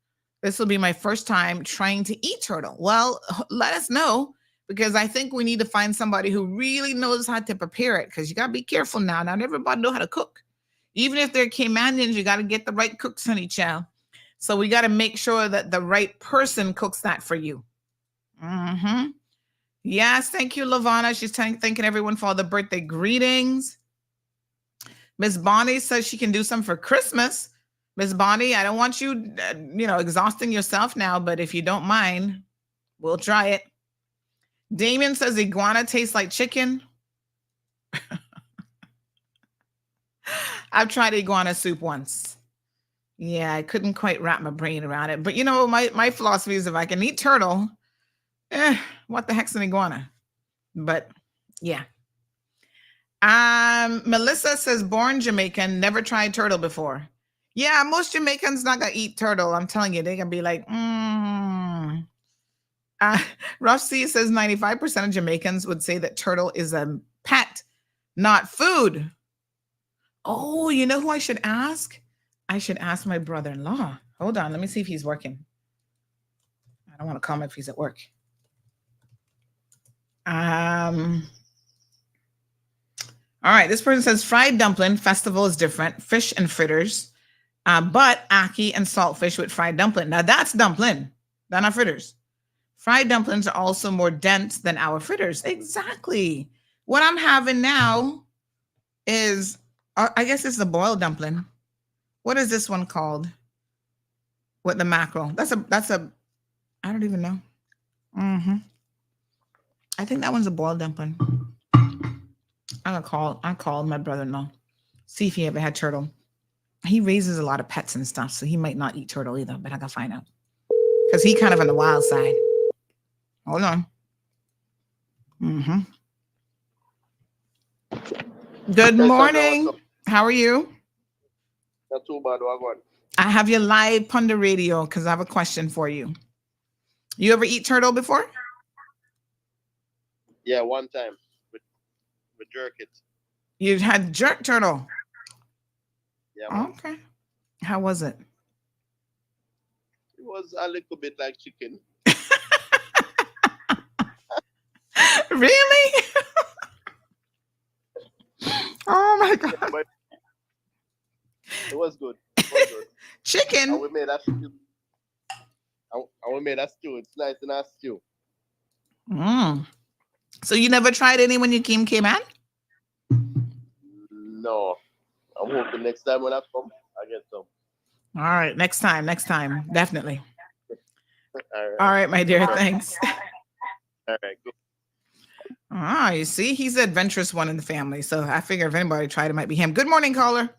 This will be my first time trying to eat turtle. Well, let us know, because I think we need to find somebody who really knows how to prepare it, because you got to be careful now. Not everybody know how to cook. Even if they're Caymanians, you got to get the right cooks, honey child. So we got to make sure that the right person cooks that for you. Mm-hmm. Yes, thank you, Lavana. She's thanking everyone for all the birthday greetings. Miss Bonnie says she can do some for Christmas. Miss Bonnie, I don't want you, exhausting yourself now, but if you don't mind, we'll try it. Damien says iguana tastes like chicken. I've tried iguana soup once. Yeah, I couldn't quite wrap my brain around it. But my philosophy is if I can eat turtle, what the heck's an iguana? But yeah. Melissa says born Jamaican, never tried turtle before. Yeah, most Jamaicans not gonna eat turtle. I'm telling you, they're gonna be like, Rough C says 95% of Jamaicans would say that turtle is a pet, not food. Oh, you know who I should ask? I should ask my brother-in-law. Hold on, let me see if he's working. I don't want to comment if he's at work. All right, this person says fried dumpling festival is different. Fish and fritters, but ackee and saltfish with fried dumpling. Now that's dumpling, they're not fritters. Fried dumplings are also more dense than our fritters. Exactly. What I'm having now is, I guess it's the boiled dumpling. What is this one called? With the mackerel. That's a, I don't even know. I think that one's a boiled dumpling. I'll call my brother-in-law. See if he ever had turtle. He raises a lot of pets and stuff, so he might not eat turtle either, but I gotta find out. Because he kind of on the wild side. Hold on. Good morning. How are you? Not too bad. I have you live on the radio because I have a question for you. You ever eat turtle before? Yeah, one time with jerk it. You had jerk turtle? Yeah. Man. Okay. How was it? It was a little bit like chicken. Really? Oh my God. Yeah, it was good. It was good. Chicken? And we made a stew. It's nice in a stew. Mm. So you never tried any when you came Cayman? No. I'm hoping next time when I come, I get some. All right, next time, definitely. All right. All right, my dear, thanks. All right. Good. You see, he's the adventurous one in the family. So I figure if anybody tried, it might be him. Good morning, caller.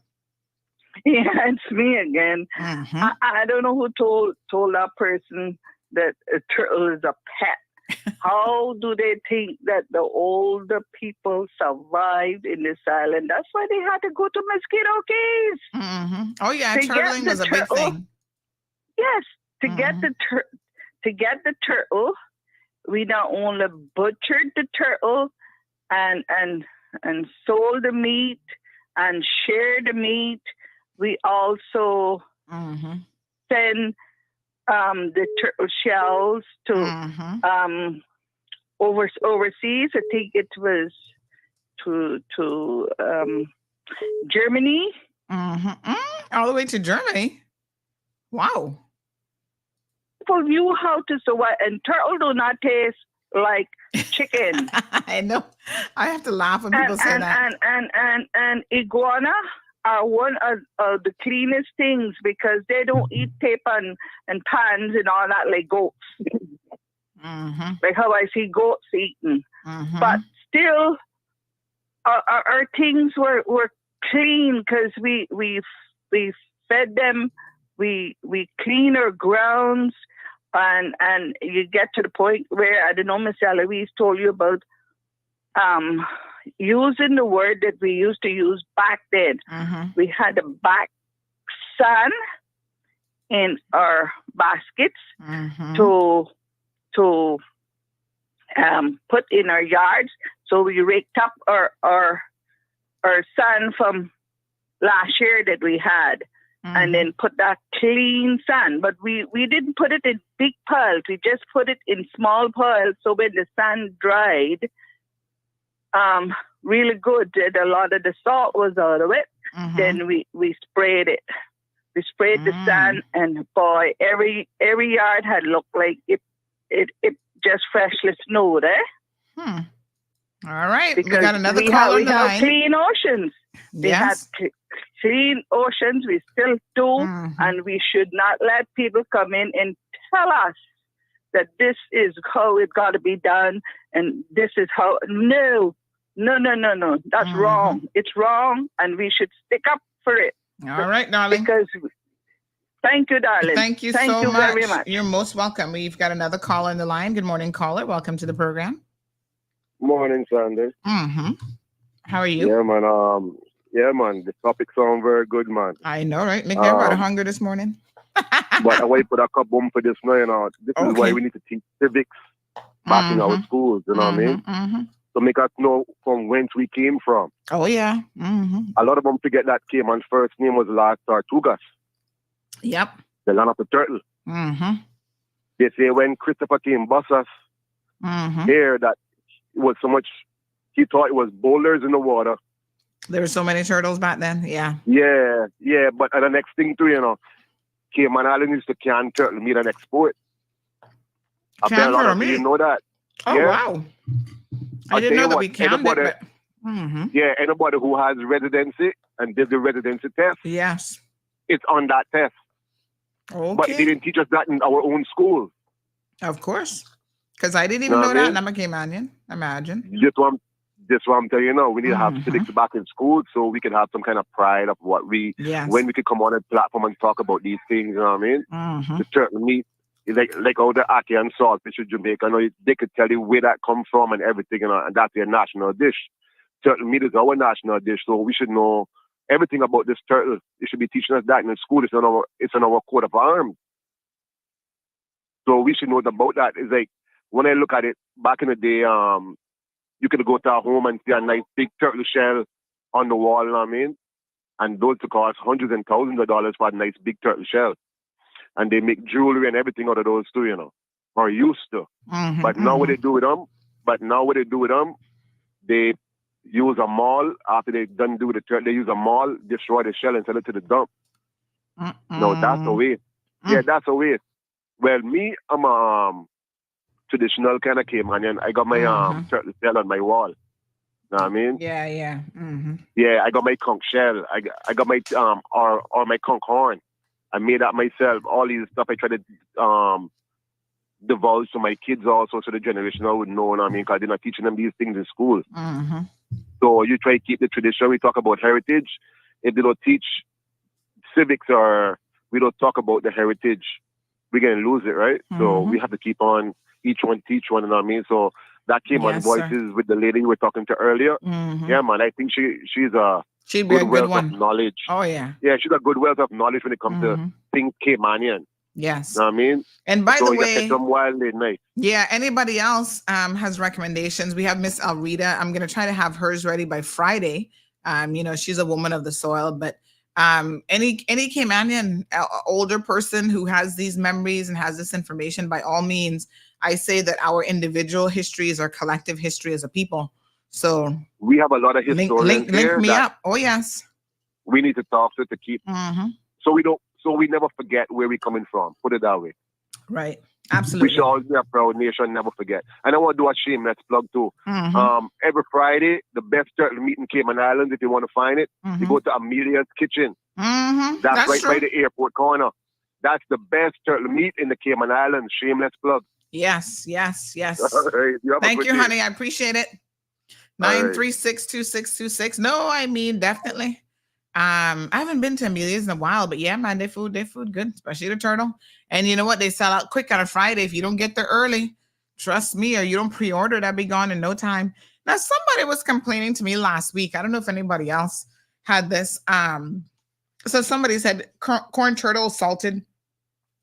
Yeah, it's me again. Mhm. I don't know who told that person that a turtle is a pet. How do they think that the older people survived in this island? That's why they had to go to Mosquito Caves. Mhm. Oh yeah, To get turtling the was a big turtle. thing. Yes, to get the turtle, we not only butchered the turtle and sold the meat and shared the meat. We also send the turtle shells to overseas. I think it was to Germany. All the way to Germany. Wow. People knew how to survive, and turtle do not taste like chicken. I know. I have to laugh when people say that. And iguana are one of the cleanest things because they don't eat paper and pans and all that like goats. Like how I see goats eating. But still, our things were clean because we fed them. We clean our grounds. And you get to the point where, I don't know, Miss Eloise told you about using the word that we used to use back then. We had a back sun in our baskets to put in our yards. So we raked up our sun from last year that we had. And then put that clean sand. But we didn't put it in big piles. We just put it in small piles. So when the sand dried, really good, that a lot of the salt was out of it. Then we sprayed it. We sprayed the sand, and boy, every yard had looked like it just freshly snowed, All right, because we got another call on the line. We have clean oceans. We had clean oceans. We still do, and we should not let people come in and tell us that this is how it got to be done, and this is how. No. That's wrong. It's wrong, and we should stick up for it. All right, darling. Because thank you, darling. Thank you very much. You're most welcome. We've got another caller on the line. Good morning, caller. Welcome to the program. Morning, Sanders. How are you? Yeah, man. The topic sound very good, man. I know, right? Make everybody hungry this morning. But I wait for that cup boom for this now, you know. This is why we need to teach civics back in our schools, you know what I mean? To make us know from whence we came from. Oh, yeah. A lot of them forget that Cayman's first name was Las Tortugas. Yep. The land of the turtle. They say when Christopher came bust us here, that it was so much, he thought it was boulders in the water. There were so many turtles back then, yeah. Yeah, but the next thing too, you know, Cayman Island used to can turtle meat and export. I bet a lot of people know that. Oh, yeah. Wow. I didn't know that we canned it, but... Yeah, anybody who has residency and did the residency test, yes, it's on that test. Okay. But they didn't teach us that in our own school. Of course. Because I didn't even know that, and I'm a Caymanian. Imagine. Just what I'm telling you now. We need to have civics back in school so we can have some kind of pride of what when we could come on a platform and talk about these things, you know what I mean? The turtle meat, like all the ackee and saltfish in Jamaica, you know, they could tell you where that comes from and everything, you know, and that's their national dish. Turtle meat is our national dish, so we should know everything about this turtle. They should be teaching us that in the school. It's on our coat of arms. So we should know about that. It's like, when I look at it, back in the day, you could go to a home and see a nice big turtle shell on the wall, you know what I mean? And those to cost hundreds and thousands of dollars for a nice big turtle shell. And they make jewelry and everything out of those too, you know, or used to. But now what they do with them, they use a maul. After they done do the turtle, they use a maul, destroy the shell and sell it to the dump. No, that's a waste. Yeah, that's a waste. Well, me, I'm traditional kind of Caymanian. I got my turtle shell on my wall. Know what I mean? Yeah. Yeah, I got my conch shell. I got my or my conch horn. I made that myself. All these stuff I try to divulge to my kids also, so the generational would know. What I mean, because they're not teaching them these things in school. So you try to keep the tradition. We talk about heritage. If they don't teach civics or we don't talk about the heritage, we're gonna lose it, right? So we have to keep on each one teach one. You know what I mean? So that came on Voices with the lady you were talking to earlier. Yeah, man. I think she's a She'd be a good one. Of knowledge. Oh yeah. Yeah, she's a good wealth of knowledge when it comes to things Caymanian. Yes. Know what I mean? And by the way, catch them while they night. Yeah, anybody else has recommendations? We have Miss Alrita. I'm gonna try to have hers ready by Friday. She's a woman of the soil, but any Caymanian older person who has these memories and has this information, by all means, I say that our individual history is our collective history as a people. So we have a lot of historians link me up. Oh yes. We need to talk to keep so we never forget where we're coming from. Put it that way. Right. Absolutely. We should always be a proud nation, never forget. And I want to do a shameless plug too. Every Friday, the best turtle meat in Cayman Islands, if you want to find it, you go to Amelia's Kitchen. That's right by the airport corner. That's the best turtle meat in the Cayman Islands. Shameless plug. Yes. All right. Thank you, honey. I appreciate it. 936-2626. No, I mean, definitely. I haven't been to Amelia's in a while, but yeah, man, their food good, especially the turtle. And you know what? They sell out quick on a Friday. If you don't get there early, trust me, or you don't pre-order, that'll be gone in no time. Now, somebody was complaining to me last week. I don't know if anybody else had this. So somebody said corn turtle salted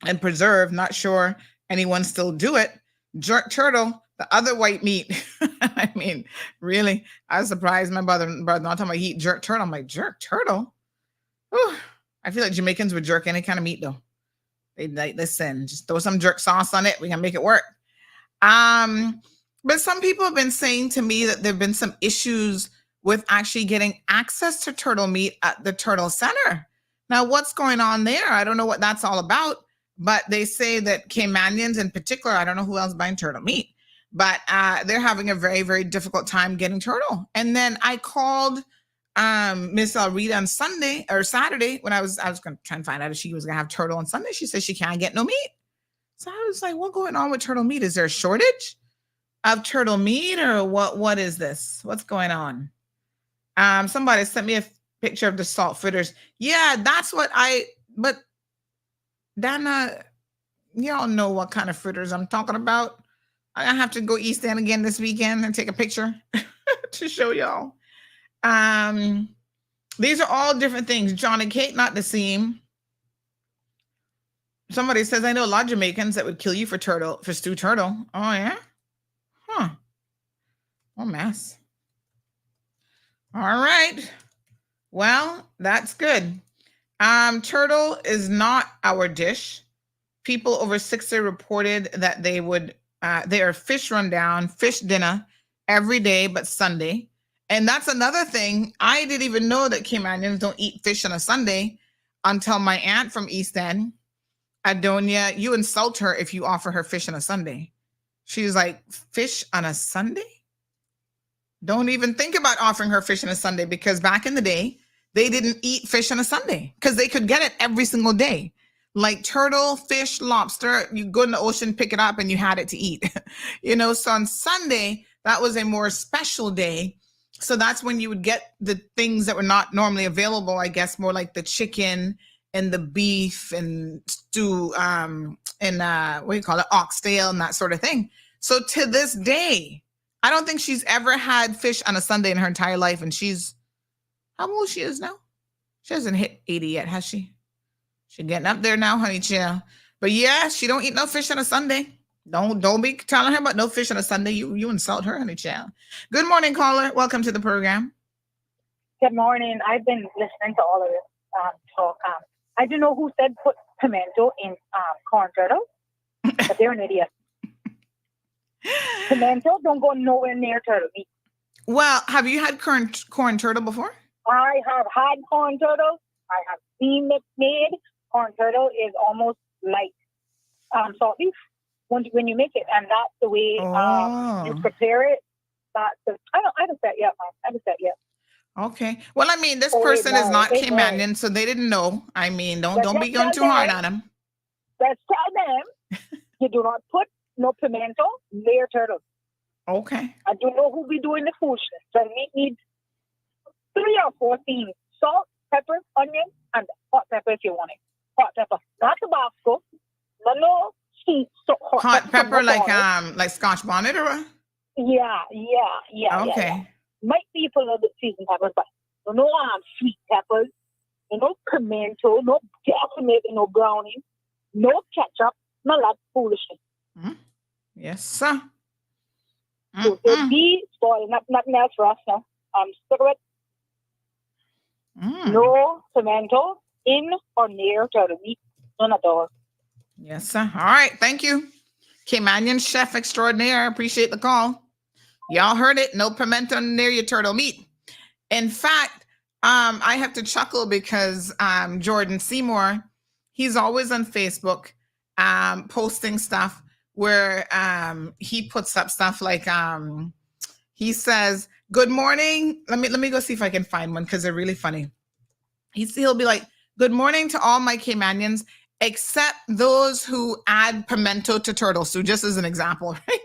and preserved. Not sure anyone still do it. Jerk turtle, the other white meat. I mean, really, I was surprised. My brother not talking about eat jerk turtle. I'm like, jerk turtle? Whew. I feel like Jamaicans would jerk any kind of meat though. They like, listen, just throw some jerk sauce on it. We can make it work. But some people have been saying to me that there've been some issues with actually getting access to turtle meat at the Turtle Center. Now, what's going on there? I don't know what that's all about, but they say that Caymanians in particular, I don't know who else buying turtle meat, but they're having a very, very difficult time getting turtle. And then I called Miss Alrita on Sunday or Saturday when I was going to try and find out if she was going to have turtle on Sunday. She said she can't get no meat. So I was like, what's going on with turtle meat? Is there a shortage of turtle meat or what is this? What's going on? Somebody sent me a picture of the salt fritters. Yeah, that's what but Dana, y'all know what kind of fritters I'm talking about. I have to go East End again this weekend and take a picture to show y'all. These are all different things. John and Kate, not the same. Somebody says, I know a lot of Jamaicans that would kill you for stewed turtle. Oh, yeah? Huh. Oh, mess. All right. Well, that's good. Turtle is not our dish. People over 60 reported that they are fish rundown, fish dinner every day but Sunday. And that's another thing. I didn't even know that Caymanians don't eat fish on a Sunday until my aunt from East End, Adonia, you insult her if you offer her fish on a Sunday. She's like, fish on a Sunday? Don't even think about offering her fish on a Sunday, because back in the day, they didn't eat fish on a Sunday because they could get it every single day. Like turtle, fish, lobster, you go in the ocean, pick it up, and you had it to eat. So on Sunday, that was a more special day. So that's when you would get the things that were not normally available, I guess, more like the chicken and the beef and stew, oxtail and that sort of thing. So to this day, I don't think she's ever had fish on a Sunday in her entire life. And she's, how old she is now? She hasn't hit 80 yet, has she? She's getting up there now, honey chill. But yeah, she don't eat no fish on a Sunday. Don't be telling her about no fish on a Sunday. You insult her, honey child. Good morning, caller. Welcome to the program. Good morning. I've been listening to all of this talk. I don't know who said put pimento in corn turtle, but they're an idiot. Pimento don't go nowhere near turtle meat. Well, have you had corn turtle before? I have had corn turtle. I have seen it made. Corn turtle is almost like salt beef. when you make it, and that's the way you prepare it. That's I haven't said yet, man. I haven't said yet. Okay. Well, I mean, this person is not Caymanian, so they didn't know. I mean, don't be going too hard on them. Let's tell them you do not put no pimento near turtle. Okay. I don't know who be doing the foolishness. So we need 3 or 4 things: salt, pepper, onion, and hot pepper if you want it. Hot pepper, not Tabasco. No sweet hot pepper like Scotch bonnet or what? Yeah. Okay. Yeah. Might be for a little bit seasoned peppers, but no sweet peppers, no pimento, no definitely no brownie, no ketchup, no that foolishness. Yes, sir. So it'll be spoiled, nothing else for us now. Stick with no pimento in or near turtle meat, none at all. Yes, sir. All right, thank you. Caymanian chef extraordinaire. I appreciate the call. Y'all heard it. No pimento near your turtle meat. In fact, I have to chuckle because Jordan Seymour, he's always on Facebook posting stuff where he puts up stuff like he says, "Good morning." Let me go see if I can find one because they're really funny. He'll be like, "Good morning to all my Caymanians, except those who add pimento to turtle soup," just as an example, right?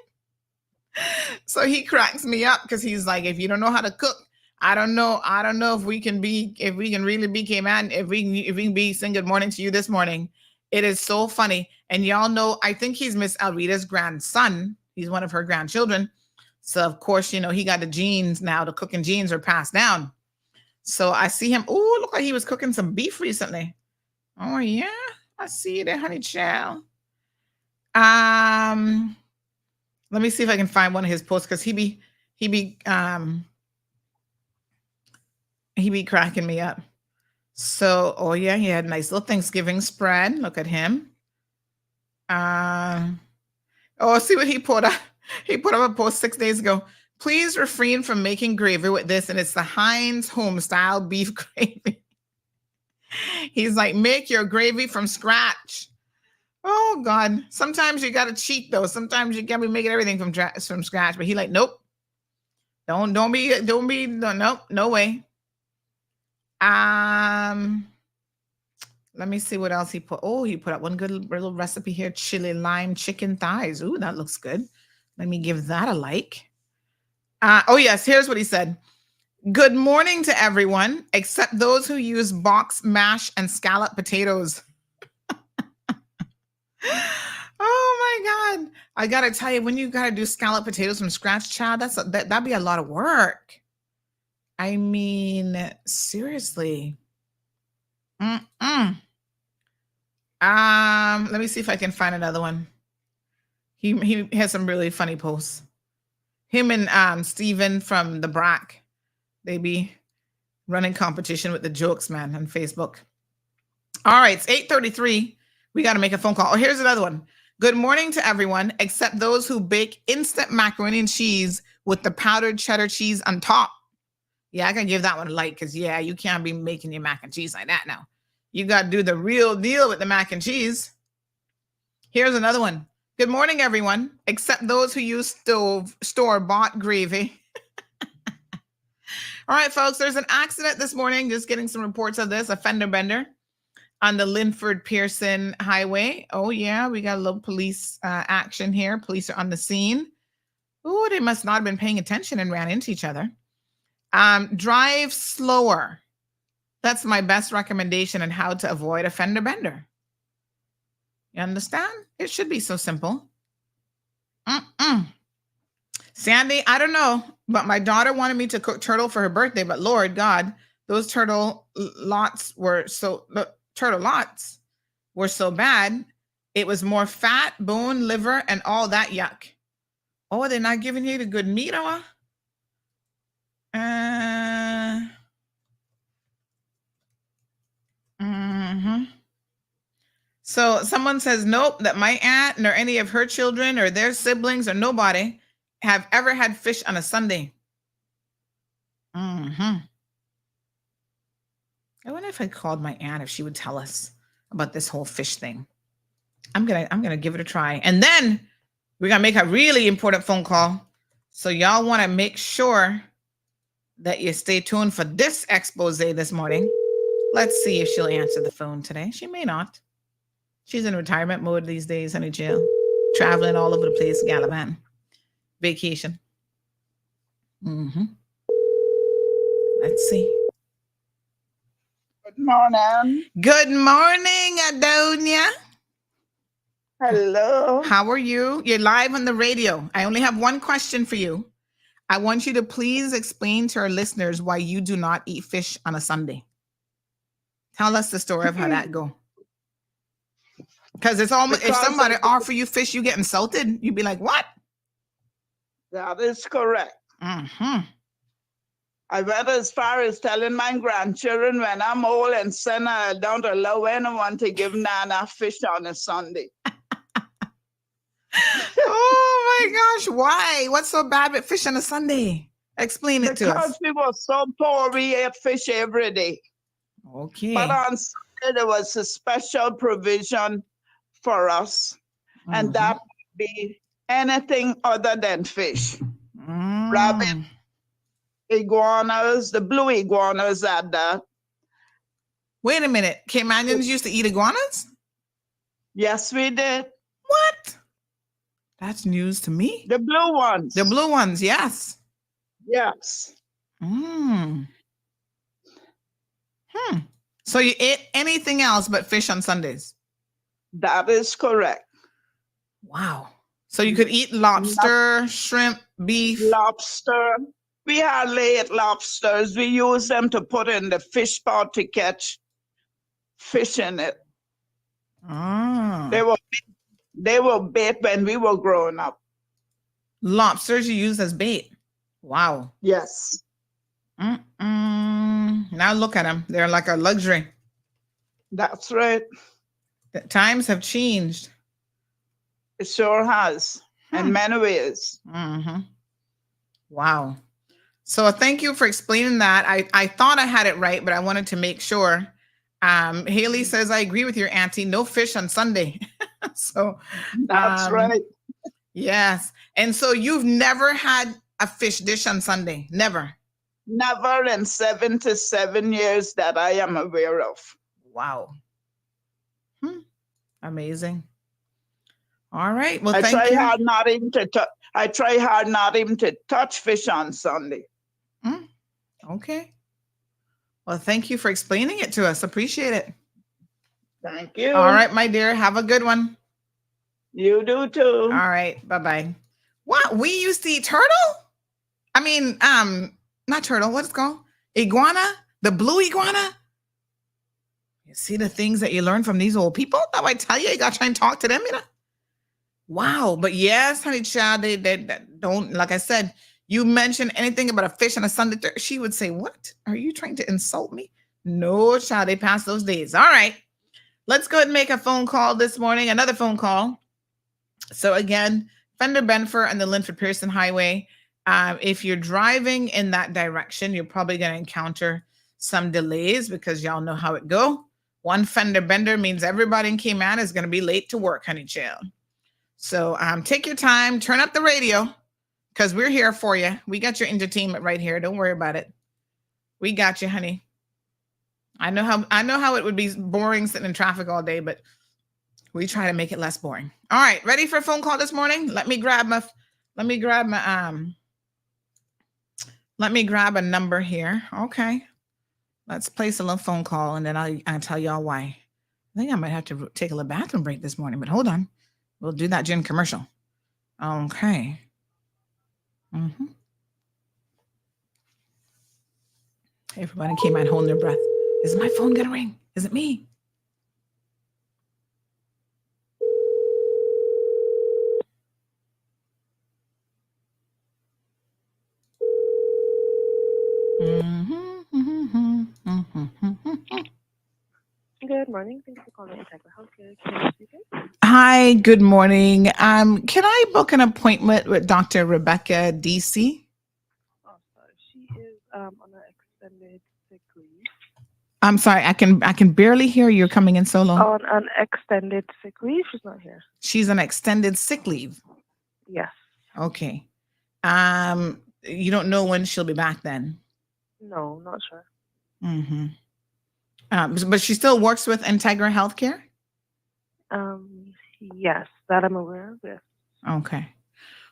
So he cracks me up because he's like, if you don't know how to cook, I don't know if we can really be Cayman, if we can be saying good morning to you this morning. It is so funny. And y'all know, I think he's Miss Alrita's grandson. He's one of her grandchildren. So of course, he got the genes now. The cooking genes are passed down. So I see him. Oh, look like he was cooking some beef recently. Oh yeah, I see you there, honey child. Let me see if I can find one of his posts because he be cracking me up. So, oh yeah, he had a nice little Thanksgiving spread. Look at him. See what he put up. He put up a post 6 days ago. Please refrain from making gravy with this, and it's the Heinz home style beef gravy. He's like, make your gravy from scratch. Oh God! Sometimes you gotta cheat though. Sometimes you gotta be making everything from scratch. But he like, nope. Don't be. Nope. No way. Let me see what else he put. Oh, he put up one good little recipe here: chili lime chicken thighs. Ooh, that looks good. Let me give that a like. Oh yes, here's what he said. Good morning to everyone, except those who use box mash and scallop potatoes. Oh my God. I gotta tell you, when you gotta do scallop potatoes from scratch, child, that'd be a lot of work. I mean, seriously. Let me see if I can find another one. He has some really funny posts. Him and Steven from the Brack, they be running competition with the jokes, man, on Facebook. All right, it's 8:33. We got to make a phone call. Oh, here's another one. Good morning to everyone, except those who bake instant macaroni and cheese with the powdered cheddar cheese on top. Yeah, I can give that one a like because, yeah, you can't be making your mac and cheese like that now. You got to do the real deal with the mac and cheese. Here's another one. Good morning, everyone, except those who use store-bought gravy. All right, folks, there's an accident this morning. Just getting some reports of this, a fender bender on the Linford-Pearson Highway. Oh, yeah, we got a little police action here. Police are on the scene. Oh, they must not have been paying attention and ran into each other. Drive slower. That's my best recommendation on how to avoid a fender bender. You understand? It should be so simple. Sandy, I don't know, but my daughter wanted me to cook turtle for her birthday, but Lord God, those turtle lots were so bad. It was more fat, bone, liver, and all that yuck. Oh, they're not giving you the good meat, or? So someone says, nope, that my aunt nor any of her children or their siblings or nobody have ever had fish on a Sunday. I wonder if I called my aunt, if she would tell us about this whole fish thing. I'm gonna give it a try. And then We're going to make a really important phone call. So y'all want to make sure that you stay tuned for this expose this morning. Let's see if she'll answer the phone today. She may not. She's in retirement mode these days, honey Jill. Traveling all over the place, gallivanting. Vacation. Mm-hmm. Let's see. Good morning. Good morning, Adonia. Hello. How are you? You're live on the radio. I only have one question for you. I want you to please explain to our listeners why you do not eat fish on a Sunday. Tell us the story of how that go. Because it's almost, if somebody offer you fish, you get insulted. You'd be like, what? That is correct. Mm-hmm. I went as far as telling my grandchildren when I'm old and send don't allow anyone to give Nana fish on a Sunday. Oh my gosh, why? What's so bad with fish on a Sunday? Explain it to us. Because we were so poor, we ate fish every day. Okay. But on Sunday, there was a special provision for us, and that would be anything other than fish. Rabbit, iguanas, the blue iguanas at that. Wait a minute. Caymanians used to eat iguanas? Yes, we did. What? That's news to me. The blue ones. The blue ones, yes. Yes. So you ate anything else but fish on Sundays? That is correct. Wow. So you could eat lobster, shrimp, beef. Lobster. We hardly ate lobsters. We use them to put in the fish pot to catch fish in it. They were bait when we were growing up. Lobsters you use as bait. Wow. Yes. Now look at them. They're like a luxury. That's right. The times have changed. It sure has. In many ways. Wow. So thank you for explaining that. I thought I had it right, but I wanted to make sure. Haley says, I agree with your auntie. No fish on Sunday. So that's right. Yes. And so you've never had a fish dish on Sunday? Never? Never in 77 years that I am aware of. Wow. Amazing. All right. Well, I thank you. I try hard not even to touch fish on Sunday. Okay. Well, thank you for explaining it to us. Appreciate it. Thank you. All right, my dear. Have a good one. You do too. All right. Bye-bye. What? We used to eat turtle? I mean, not turtle. What's it called? Iguana? The blue iguana? You see the things that you learn from these old people? That I tell you, you got to try and talk to them, you know? Wow. But yes, honey child, they don't, like I said, you mention anything about a fish on a Sunday, she would say, what? Are you trying to insult me? No, child, they passed those days. All right. Let's go ahead and make a phone call this morning. Another phone call. So again, Fender Benford and the Linford Pearson Highway. If you're driving in that direction, you're probably going to encounter some delays because y'all know how it go. One fender bender means everybody in Cayman is going to be late to work, honey child. So take your time, turn up the radio because we're here for you. We got your entertainment right here. Don't worry about it. We got you, honey. I know how it would be boring sitting in traffic all day, but we try to make it less boring. All right, ready for a phone call this morning? Let me grab a number here. Okay. Let's place a little phone call and then I'll tell y'all why. I think I might have to take a little bathroom break this morning, but hold on. We'll do that during commercial. Okay. Everybody came out holding their breath. Is my phone gonna ring? Is it me? Good morning. Thank you for calling Integra Healthcare. Can I speak in? Hi, good morning. Can I book an appointment with Dr. Rebecca DC? Oh, sorry. She is on an extended sick leave. I'm sorry, I can barely hear you. You're coming in so low. On an extended sick leave. She's not here. She's on extended sick leave. Yes. Okay. You don't know when she'll be back then? No, not sure. Mm-hmm. But she still works with Integra Healthcare? Yes, that I'm aware of. Yes. Okay.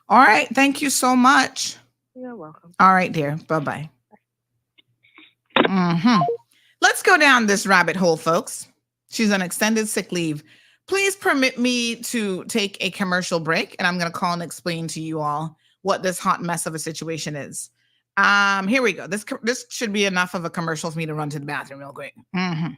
All right. Thank you so much. You're welcome. All right, dear. Bye-bye. Mm-hmm. Let's go down this rabbit hole, folks. She's on extended sick leave. Please permit me to take a commercial break, and I'm going to call and explain to you all what this hot mess of a situation is. Here we go. This should be enough of a commercial for me to run to the bathroom real quick. Mm-hmm.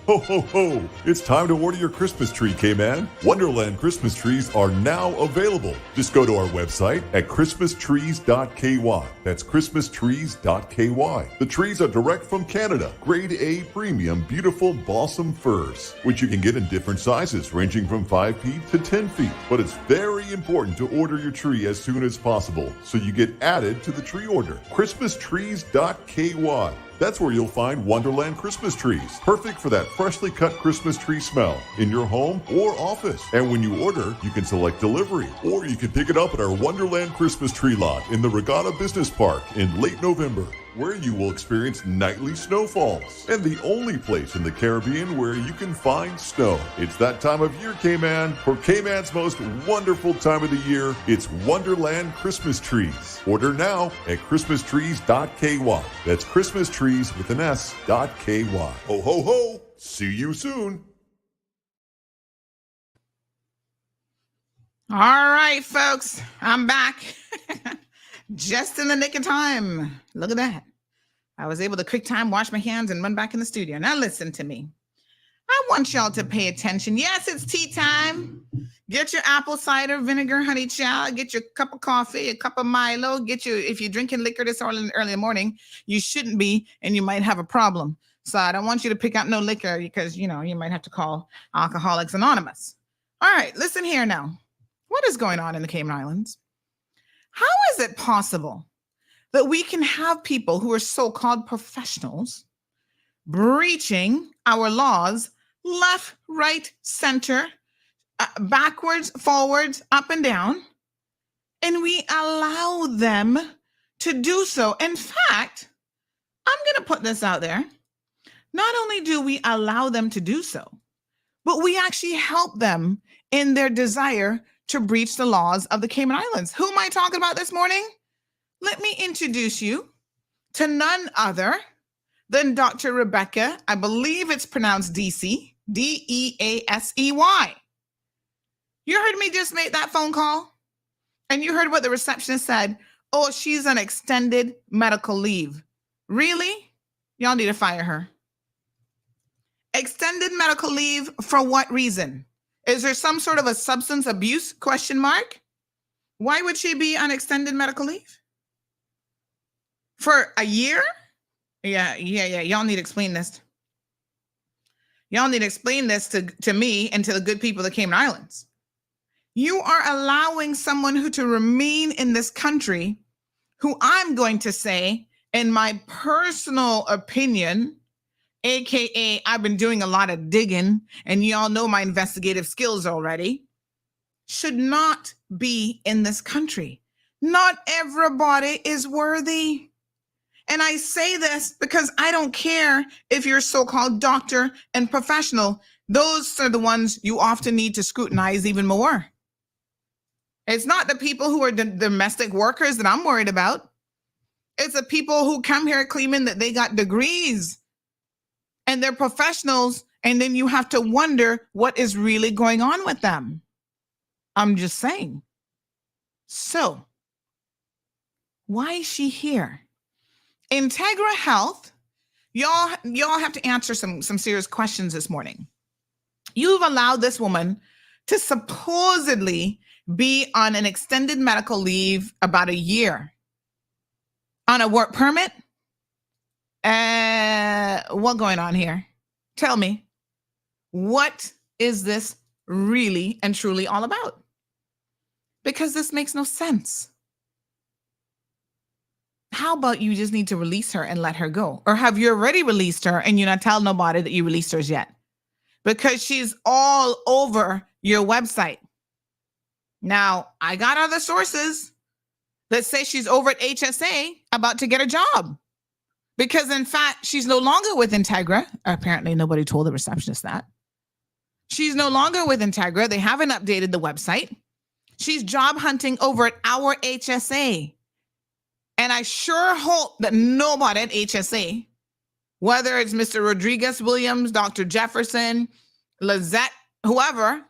Ho, ho, ho! It's time to order your Christmas tree, K-Man. Wonderland Christmas trees are now available. Just go to our website at christmastrees.ky. That's christmastrees.ky. The trees are direct from Canada. Grade A premium, beautiful balsam firs, which you can get in different sizes, ranging from 5 feet to 10 feet. But it's very important to order your tree as soon as possible, so you get added to the tree order. christmastrees.ky. That's where you'll find Wonderland Christmas trees, perfect for that freshly cut Christmas tree smell in your home or office. And when you order, you can select delivery, or you can pick it up at our Wonderland Christmas tree lot in the Regatta Business Park in late November, where you will experience nightly snowfalls, and the only place in the Caribbean where you can find snow. It's that time of year, K-Man. For K-Man's most wonderful time of the year, it's Wonderland Christmas trees. Order now at christmastrees.ky. That's Christmas trees with an S.ky. Ho, ho, ho! See you soon! All right, folks, I'm back. Just in the nick of time. Look at that. I was able to quick time wash my hands and run back in the studio. Now listen to me. I want y'all to pay attention. Yes, it's tea time. Get your apple cider vinegar, honey child. Get your cup of coffee, a cup of Milo. If you're drinking liquor this early in the morning, you shouldn't be, and you might have a problem. So I don't want you to pick up no liquor because, you might have to call Alcoholics Anonymous. All right, listen here now. What is going on in the Cayman Islands? How is it possible that we can have people who are so-called professionals breaching our laws left, right, center, backwards, forwards, up and down, and we allow them to do so? In fact, I'm going to put this out there. Not only do we allow them to do so, but we actually help them in their desire to breach the laws of the Cayman Islands. Who am I talking about this morning? Let me introduce you to none other than Dr. Rebecca. I believe it's pronounced Deasy, Deasey. You heard me just make that phone call? And you heard what the receptionist said. Oh, she's on extended medical leave. Really? Y'all need to fire her. Extended medical leave for what reason? Is there some sort of a substance abuse ? Why would she be on extended medical leave? For a year? Yeah. Y'all need to explain this. Y'all need to explain this to me and to the good people of the Cayman Islands. You are allowing someone to remain in this country who I'm going to say, in my personal opinion, AKA, I've been doing a lot of digging, and y'all know my investigative skills already, should not be in this country. Not everybody is worthy. And I say this because I don't care if you're a so-called doctor and professional. Those are the ones you often need to scrutinize even more. It's not the people who are the domestic workers that I'm worried about. It's the people who come here claiming that they got degrees and they're professionals, and then you have to wonder what is really going on with them. I'm just saying. So, why is she here? Integra Health, y'all have to answer some serious questions this morning. You've allowed this woman to supposedly be on an extended medical leave about a year on a work permit. What's going on here? Tell me, what is this really and truly all about? Because this makes no sense. How about you just need to release her and let her go? Or have you already released her and you're not telling nobody that you released her yet? Because she's all over your website. Now, I got other sources that say she's over at HSA about to get a job. Because in fact, she's no longer with Integra. Apparently, nobody told the receptionist that. She's no longer with Integra. They haven't updated the website. She's job hunting over at our HSA. And I sure hope that nobody at HSA, whether it's Mr. Rodriguez Williams, Dr. Jefferson, Lizette, whoever,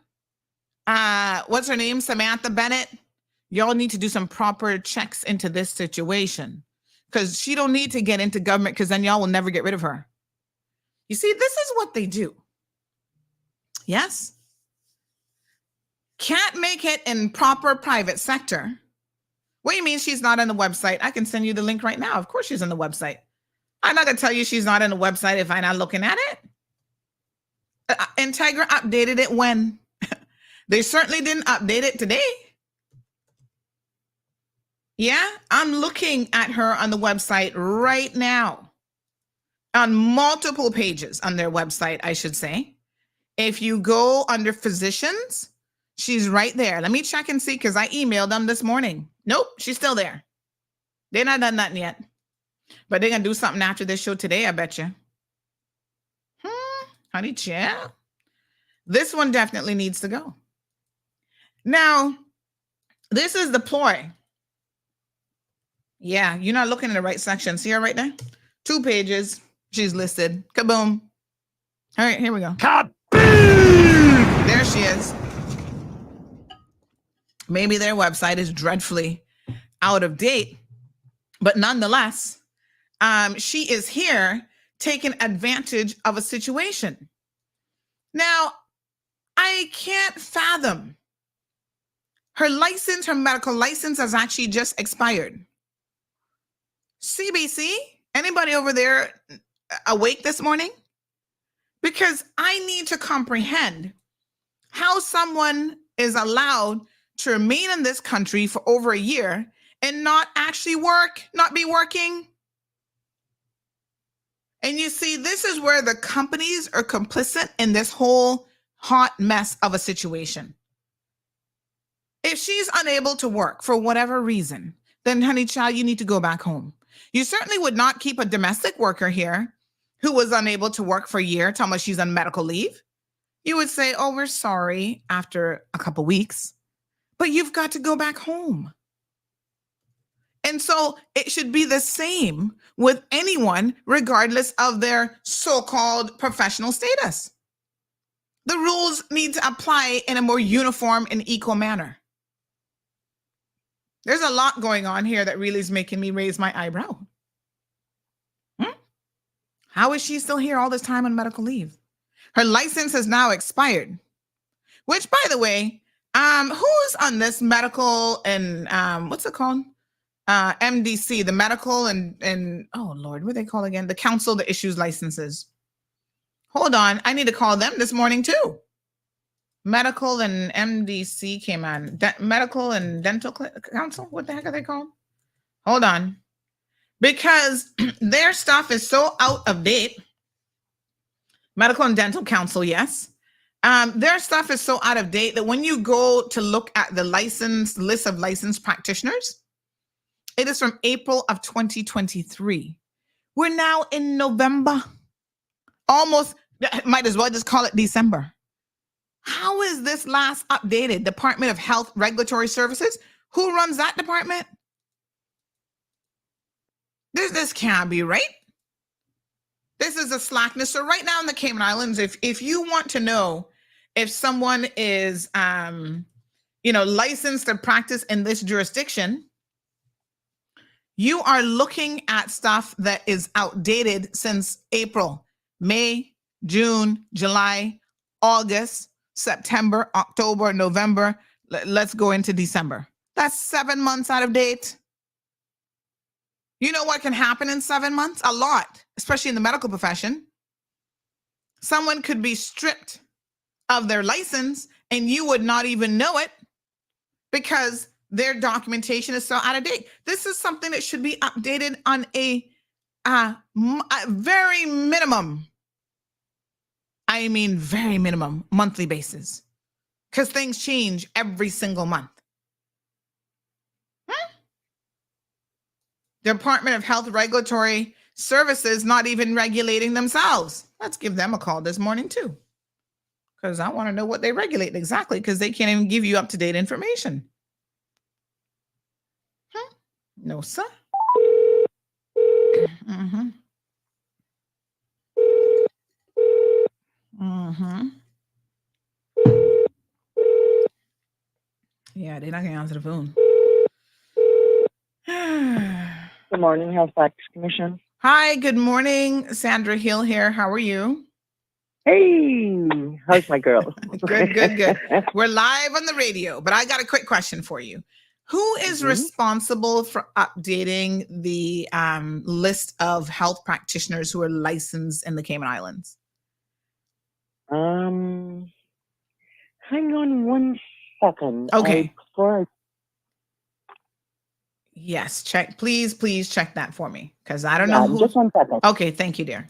what's her name? Samantha Bennett. Y'all need to do some proper checks into this situation because she don't need to get into government because then y'all will never get rid of her. You see, this is what they do. Yes. Can't make it in proper private sector. What do you mean she's not on the website? I can send you the link right now. Of course she's on the website. I'm not going to tell you she's not on the website if I'm not looking at it. Integra updated it when? They certainly didn't update it today. Yeah, I'm looking at her on the website right now. On multiple pages on their website, I should say. If you go under physicians, she's right there. Let me check and see because I emailed them this morning. Nope, she's still there. They're not done nothing yet. But they're going to do something after this show today, I bet you. Honey, chill. This one definitely needs to go. Now, this is the ploy. Yeah, you're not looking in the right section. See her right there? 2 pages. She's listed. Kaboom. All right, here we go. Kaboom! There she is. Maybe their website is dreadfully out of date, but nonetheless, she is here taking advantage of a situation. Now, I can't fathom. Her license, her medical license has actually just expired. CBC, anybody over there awake this morning? Because I need to comprehend how someone is allowed to remain in this country for over a year and not actually work, not be working. And you see, this is where the companies are complicit in this whole hot mess of a situation. If she's unable to work for whatever reason, then honey child, you need to go back home. You certainly would not keep a domestic worker here who was unable to work for a year, tell me she's on medical leave. You would say, oh, we're sorry after a couple weeks, but you've got to go back home. And so it should be the same with anyone, regardless of their so-called professional status. The rules need to apply in a more uniform and equal manner. There's a lot going on here that really is making me raise my eyebrow. How is she still here all this time on medical leave? Her license has now expired, which, by the way, who's on this medical and what's it called? MDC, the medical and oh Lord, what do they call again? The council that issues licenses. Hold on, I need to call them this morning too. Medical and MDC came on. Medical and Dental Council, what the heck are they called? Hold on. Because their stuff is so out of date. Medical and Dental Council, yes. Their stuff is so out of date that when you go to look at the list of licensed practitioners, it is from April of 2023. We're now in November. Almost, might as well just call it December. How is this last updated? Department of Health Regulatory Services? Who runs that department? This can't be right. This is a slackness. So right now in the Cayman Islands, if you want to know if someone is, licensed to practice in this jurisdiction, you are looking at stuff that is outdated since April, May, June, July, August, September, October, November. Let's go into December. That's 7 months out of date. You know what can happen in 7 months? A lot, especially in the medical profession. Someone could be stripped of their license and you would not even know it because their documentation is so out of date. This is something that should be updated on a very minimum, very minimum monthly basis because things change every single month. Department of Health Regulatory Services not even regulating themselves. Let's give them a call this morning too, because I want to know what they regulate exactly, because they can't even give you up-to-date information. No, sir. Mm-hmm. Mm-hmm. Yeah, they're not going to answer the phone. Good morning, Health Practice Commission. Hi, good morning. Sandra Hill here. How are you? Hey, how's my girl? Good. We're live on the radio, but I got a quick question for you. Who is responsible for updating the list of health practitioners who are licensed in the Cayman Islands? Hang on one second. Okay. Yes, check. Please check that for me, because I don't know who. Just 1 second. Okay, thank you, dear.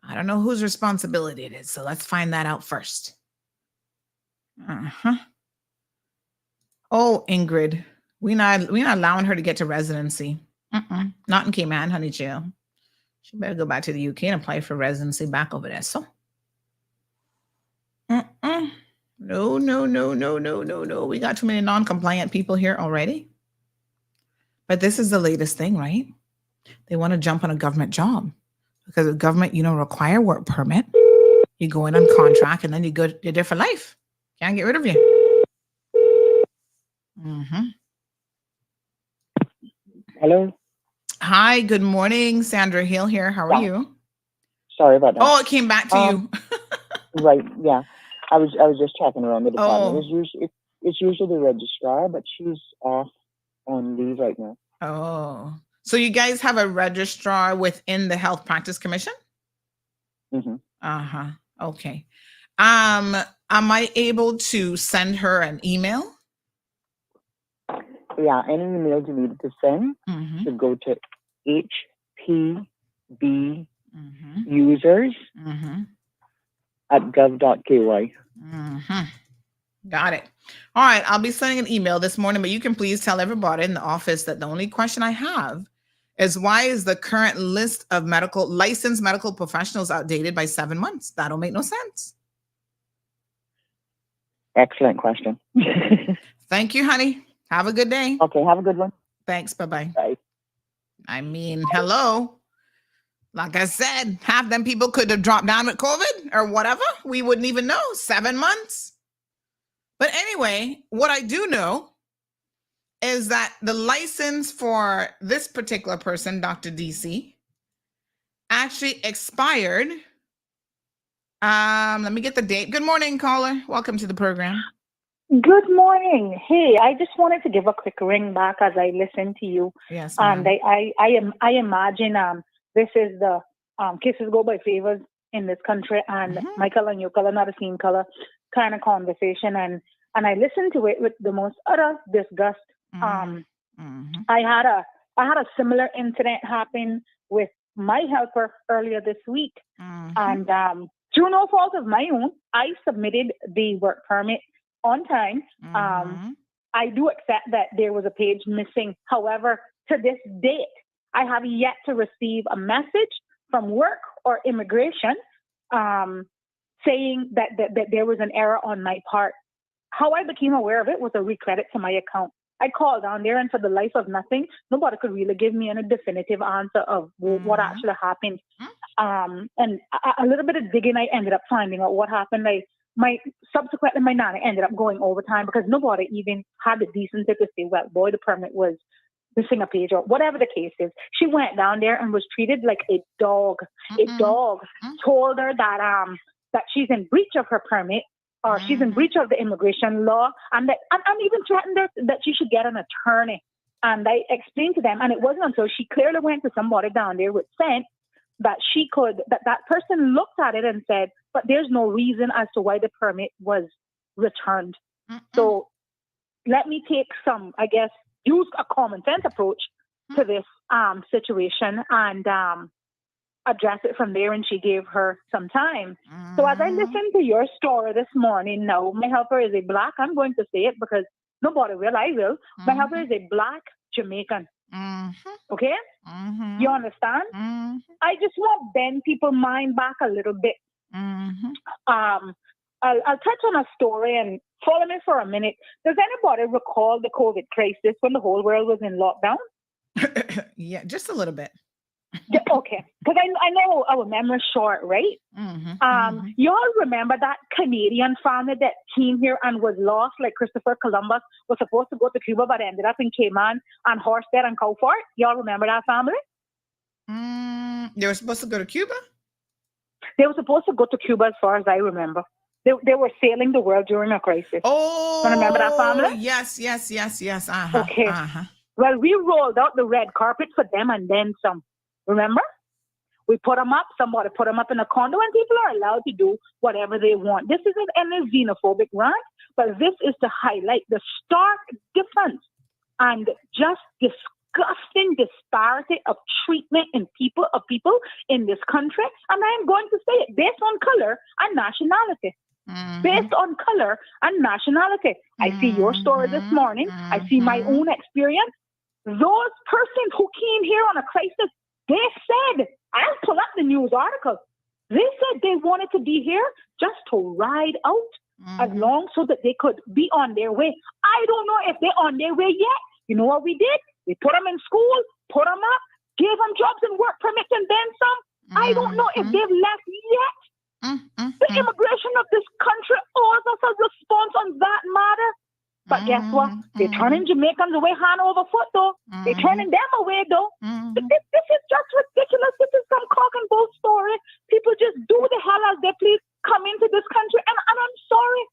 I don't know whose responsibility it is, so let's find that out first. Oh, Ingrid, we're not allowing her to get to residency. Not in Cayman, honey chill. She better go back to the UK and apply for residency back over there. So, no. We got too many non-compliant people here already. But this is the latest thing, right? They want to jump on a government job because the government, require work permit. You go in on contract and then you're there for life. Can't get rid of you. Hello. Hi, good morning. Sandra Hill here. How are you? Sorry about that. Oh, it came back to you. Right. Yeah. I was just checking around the department. It's usually the registrar, but she's off on leave right now. Oh, so you guys have a registrar within the Health Practice Commission? Okay. Am I able to send her an email? Yeah, any emails you needed to send should go to HPB users at gov.ky. Got it. All right. I'll be sending an email this morning, but you can please tell everybody in the office that the only question I have is, why is the current list of licensed medical professionals outdated by 7 months? That'll make no sense. Excellent question. Thank you, honey. Have a good day. Okay. Have a good one. Thanks. Bye-bye. Bye. I mean, hello. Like I said, half them people could have dropped down with COVID or whatever. We wouldn't even know. 7 months. But anyway, what I do know is that the license for this particular person, Dr. DC, actually expired. Let me get the date. Good morning, caller. Welcome to the program. Good morning. Hey, I just wanted to give a quick ring back as I listened to you. Yes, and I imagine this is the cases go by favors in this country, and my color and your color not the same color kind of conversation, and I listened to it with the most utter disgust. I had a similar incident happen with my helper earlier this week, and through no fault of my own, I submitted the work permit on time. I do accept that there was a page missing. However, to this date, I have yet to receive a message from work or immigration saying that there was an error on my part. How I became aware of it was a recredit to my account. I called down there, and for the life of nothing, nobody could really give me any definitive answer of what actually happened. And a little bit of digging, I ended up finding out what happened. Subsequently, my nana ended up going overtime because nobody even had the decency to say, well, boy, the permit was missing a page or whatever the case is. She went down there and was treated like a dog. A dog told her that she's in breach of her permit, or she's in breach of the immigration law, and even threatened her that she should get an attorney. And I explained to them, and it wasn't until she clearly went to somebody down there with sense that that person looked at it and said, but there's no reason as to why the permit was returned. So let me take use a common sense approach to this situation and address it from there. And she gave her some time. So as I listened to your story this morning, now my helper is a black, I'm going to say it because nobody will, I will. My helper is a black Jamaican Okay? You understand? I just want to bend people's mind back a little bit. I'll touch on a story and follow me for a minute. Does anybody recall the COVID crisis when the whole world was in lockdown? Yeah, just a little bit. Yeah, okay, because I know our memory's short, right? Y'all remember that Canadian family that came here and was lost, like Christopher Columbus was supposed to go to Cuba but ended up in Cayman and Horsehead and Cowfort? Y'all remember that family? They were supposed to go to Cuba? They were supposed to go to Cuba as far as I remember. They were sailing the world during a crisis. Oh, you remember that family? Yes. Okay. Well, we rolled out the red carpet for them and then some. Remember? We put them up. Somebody put them up in a condo, and people are allowed to do whatever they want. This isn't any xenophobic rant, but this is to highlight the stark difference and just disgusting disparity of treatment in people in this country. And I am going to say it based on color and nationality. Based on color and nationality. I see your story this morning. I see my own experience. Those persons who came here on a crisis, they said, I'll pull up the news article. They said they wanted to be here just to ride out as long so that they could be on their way. I don't know if they're on their way yet. You know what we did? We put them in school, put them up, gave them jobs and work permits and then some. I don't know if they've left yet. The immigration of this country owes us a response on that matter. But guess what? They're turning Jamaicans away hand over foot, though. They're turning them away, though. This is just ridiculous. This is some cock and bull story. People just do the hell as they please, come into this country. And I'm sorry.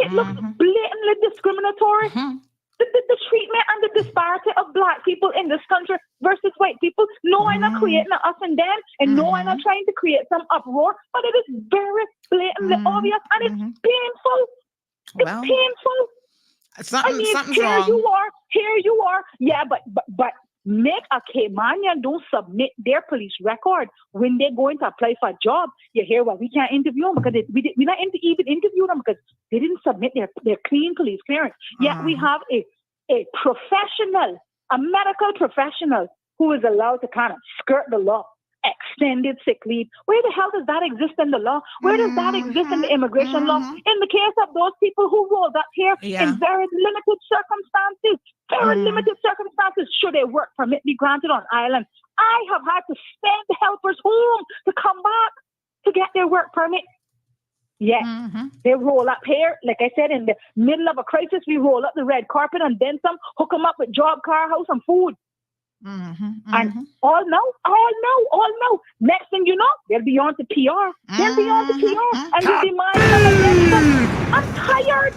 It looks blatantly discriminatory. The treatment and the disparity of black people in this country versus white people. No, I'm not creating an us and them. And no, I'm not trying to create some uproar. But it is very blatantly obvious. And it's painful. It's painful. Something's here wrong. Here you are. Yeah, but make a Caymanian don't submit their police record when they're going to apply for a job. You hear what? We can't interview them because we not even interview them because they didn't submit their clean police clearance. Yet we have a professional, a medical professional who is allowed to kind of skirt the law. Extended sick leave. Where the hell does that exist in the law? Where does that exist in the immigration law? In the case of those people who rolled up here in very limited circumstances, should a work permit be granted on island? I have had to send helpers home to come back to get their work permit. Yes, they roll up here. Like I said, in the middle of a crisis, we roll up the red carpet and then some, hook them up with job, car, house, and food. And all no. Next thing you know, they'll be on to PR. They'll be on to PR. And they'll be minding them. I'm tired.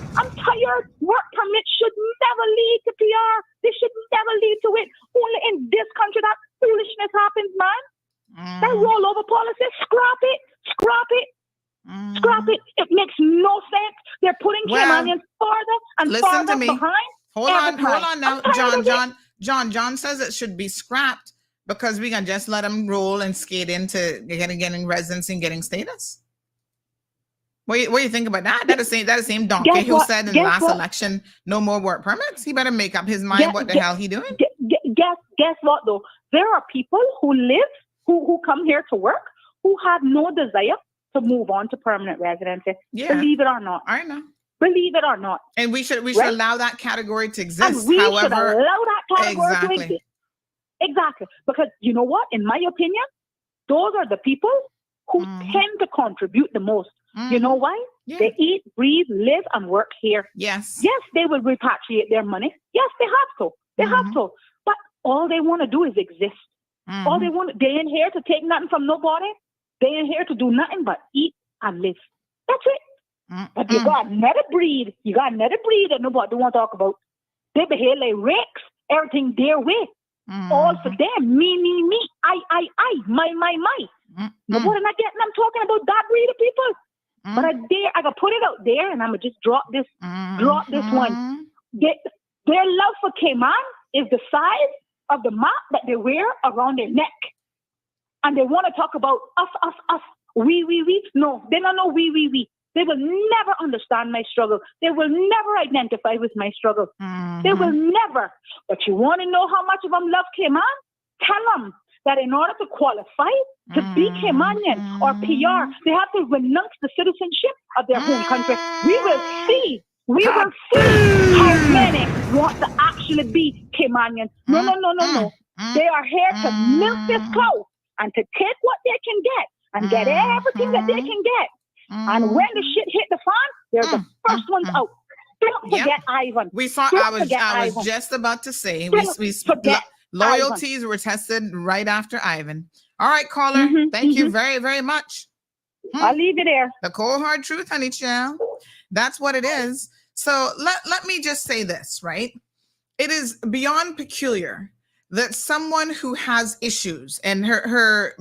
Work permits should never lead to PR. They should never lead to it. Only in this country that foolishness happens, man. That rollover policy, scrap it. It makes no sense. They're putting Caymanians farther and farther behind. Hold on now, John says it should be scrapped because we can just let them roll and skate into getting residency and getting status. What do you think about that? That is the same donkey who said in the last election, no more work permits. He better make up his mind what the hell he doing. Guess what though? There are people who come here to work who have no desire to move on to permanent residency. Believe it or not. I know. Believe it or not. And we should allow that categorry to exist. And we should allow that category to exist. Exactly. Because you know what? In my opinion, those are the people who tend to contribute the most. You know why? They eat, breathe, live, and work here. Yes, they will repatriate their money. Yes, they have to. But all they want to do is exist. All they ain't here to take nothing from nobody. They ain't here to do nothing but eat and live. That's it. But you got another breed. That nobody don't want to talk about. They behave like rakes. Everything their way. All for them. Me. I. My. Nobody not getting. I'm talking about that breed of people. But I gotta put it out there, and I'm gonna just drop this one. Their love for Cayman is the size of the map that they wear around their neck, and they want to talk about us. We. No, they don't know we. They will never understand my struggle. They will never identify with my struggle. They will never. But you want to know how much of them love Cayman? Tell them that in order to qualify to be Caymanian or PR, they have to renounce the citizenship of their home country. We will see. We will see how many want to actually be Caymanian. No. They are here to milk this cow and to take what they can get and get everything that they can get. And when the shit hit the fan, they're the first ones out. Don't forget Ivan. We saw. I was just about to say loyalties were tested right after Ivan. All right, caller. Thank you very, very much. I'll leave you there. The cold hard truth, honey child. That's what it is. So let me just say this, right? It is beyond peculiar that someone who has issues and her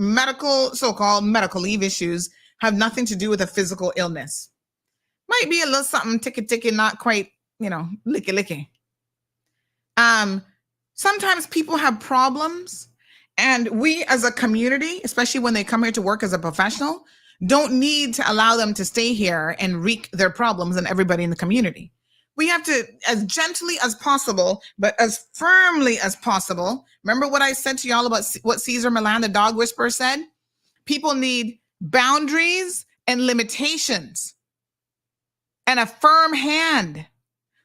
so-called medical leave issues have nothing to do with a physical illness. Might be a little something ticky, not quite, licky. Sometimes people have problems, and we as a community, especially when they come here to work as a professional, don't need to allow them to stay here and wreak their problems on everybody in the community. We have to, as gently as possible, but as firmly as possible. Remember what I said to y'all about what Caesar Milan, the dog whisperer, said? People need boundaries and limitations and a firm hand.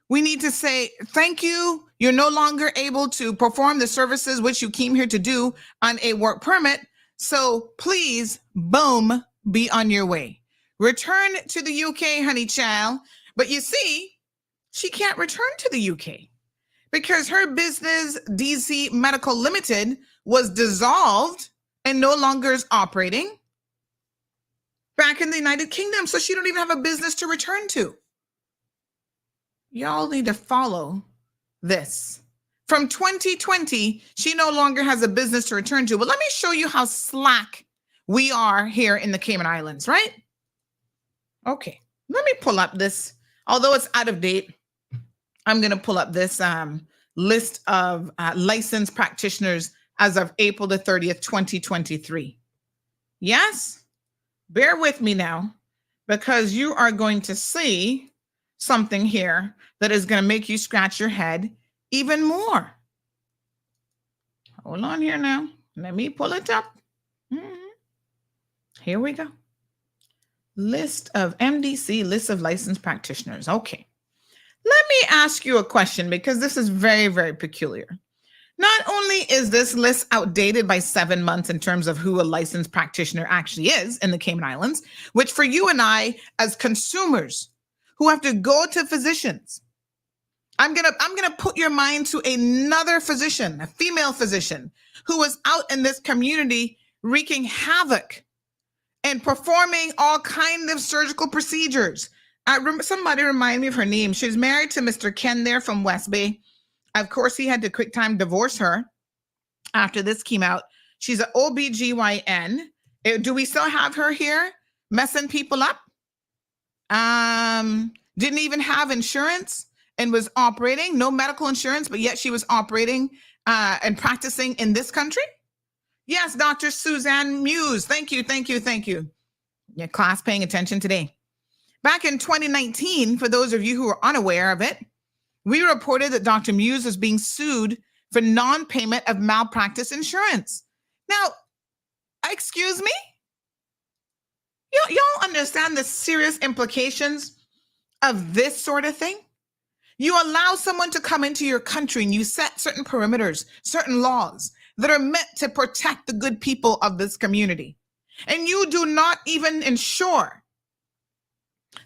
We need to say, thank you. You're no longer able to perform the services which you came here to do on a work permit. So please, boom, be on your way. Return to the UK, honey child. But you see, she can't return to the UK because her business, DC Medical Limited, was dissolved and no longer is operating back in the United Kingdom. So she don't even have a business to return to. Y'all need to follow this. From 2020, she no longer has a business to return to. But let me show you how slack we are here in the Cayman Islands, right? Okay, let me pull up this. Although it's out of date, I'm going to pull up this list of licensed practitioners as of April the 30th, 2023. Yes? Bear with me now, because you are going to see something here that is going to make you scratch your head even more. Hold on here now. Let me pull it up. Here we go. List of MDC, list of licensed practitioners. Okay. Let me ask you a question, because this is very, very peculiar. Not only is this list outdated by 7 months in terms of who a licensed practitioner actually is in the Cayman Islands, which for you and I as consumers who have to go to physicians, I'm gonna put your mind to another physician, a female physician, who was out in this community wreaking havoc and performing all kinds of surgical procedures. Somebody remind me of her name. She's married to Mr. Ken there from West Bay. Of course, he had to quick time divorce her after this came out. She's an OBGYN. Do we still have her here messing people up? Didn't even have insurance and was operating, no medical insurance, but yet she was operating and practicing in this country. Yes, Dr. Suzanne Muse. Thank you. Your class paying attention today. Back in 2019, for those of you who are unaware of it, we reported that Dr. Muse was being sued for non-payment of malpractice insurance. Now, excuse me? Y'all understand the serious implications of this sort of thing? You allow someone to come into your country and you set certain perimeters, certain laws that are meant to protect the good people of this community. And you do not even ensure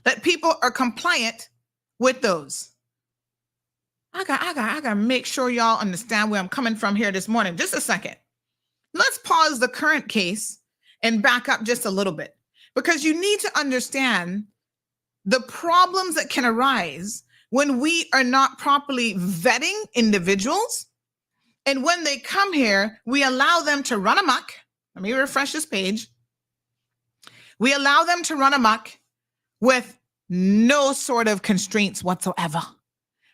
that people are compliant with those. I gotta make sure y'all understand where I'm coming from here this morning. Just a second. Let's pause the current case and back up just a little bit, because you need to understand the problems that can arise when we are not properly vetting individuals. And when they come here, we allow them to run amok. Let me refresh this page. We allow them to run amok with no sort of constraints whatsoever.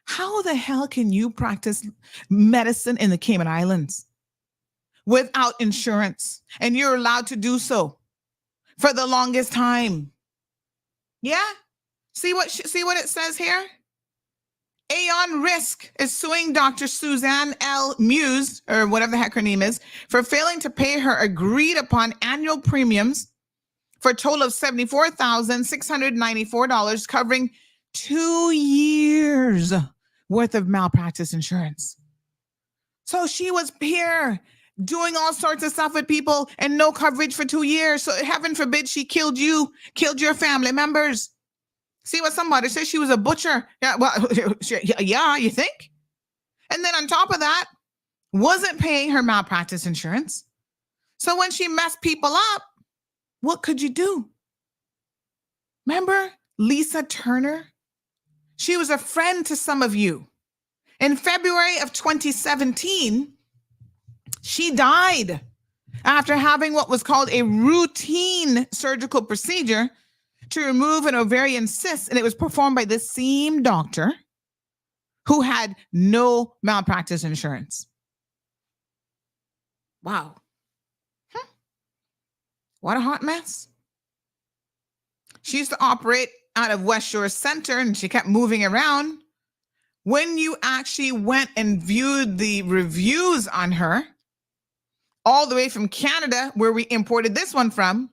How the hell can you practice medicine in the Cayman Islands without insurance? And you're allowed to do so for the longest time. Yeah. See what it says here? Aon Risk is suing Dr. Suzanne L. Muse, or whatever the heck her name is, for failing to pay her agreed upon annual premiums for a total of $74,694, covering 2 years worth of malpractice insurance. So she was here doing all sorts of stuff with people and no coverage for 2 years. So heaven forbid she killed you, killed your family members. See what somebody says, she was a butcher. Yeah, well, yeah, you think? And then on top of that, wasn't paying her malpractice insurance. So when she messed people up, what could you do? Remember Lisa Turner? She was a friend to some of you. In February of 2017, she died after having what was called a routine surgical procedure to remove an ovarian cyst, and it was performed by the same doctor who had no malpractice insurance. Wow. What a hot mess. She used to operate out of West Shore Center, and she kept moving around. When you actually went and viewed the reviews on her, all the way from Canada, where we imported this one from,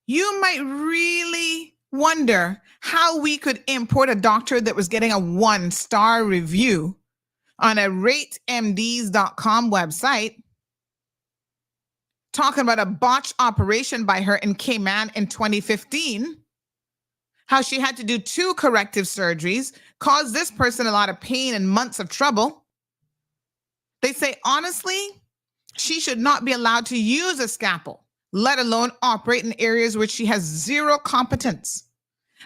you might really wonder how we could import a doctor that was getting a 1-star review on a ratemds.com website, talking about a botched operation by her in Cayman in 2015, how she had to do 2 corrective surgeries, caused this person a lot of pain and months of trouble. They say, honestly, she should not be allowed to use a scalpel, let alone operate in areas where she has zero competence.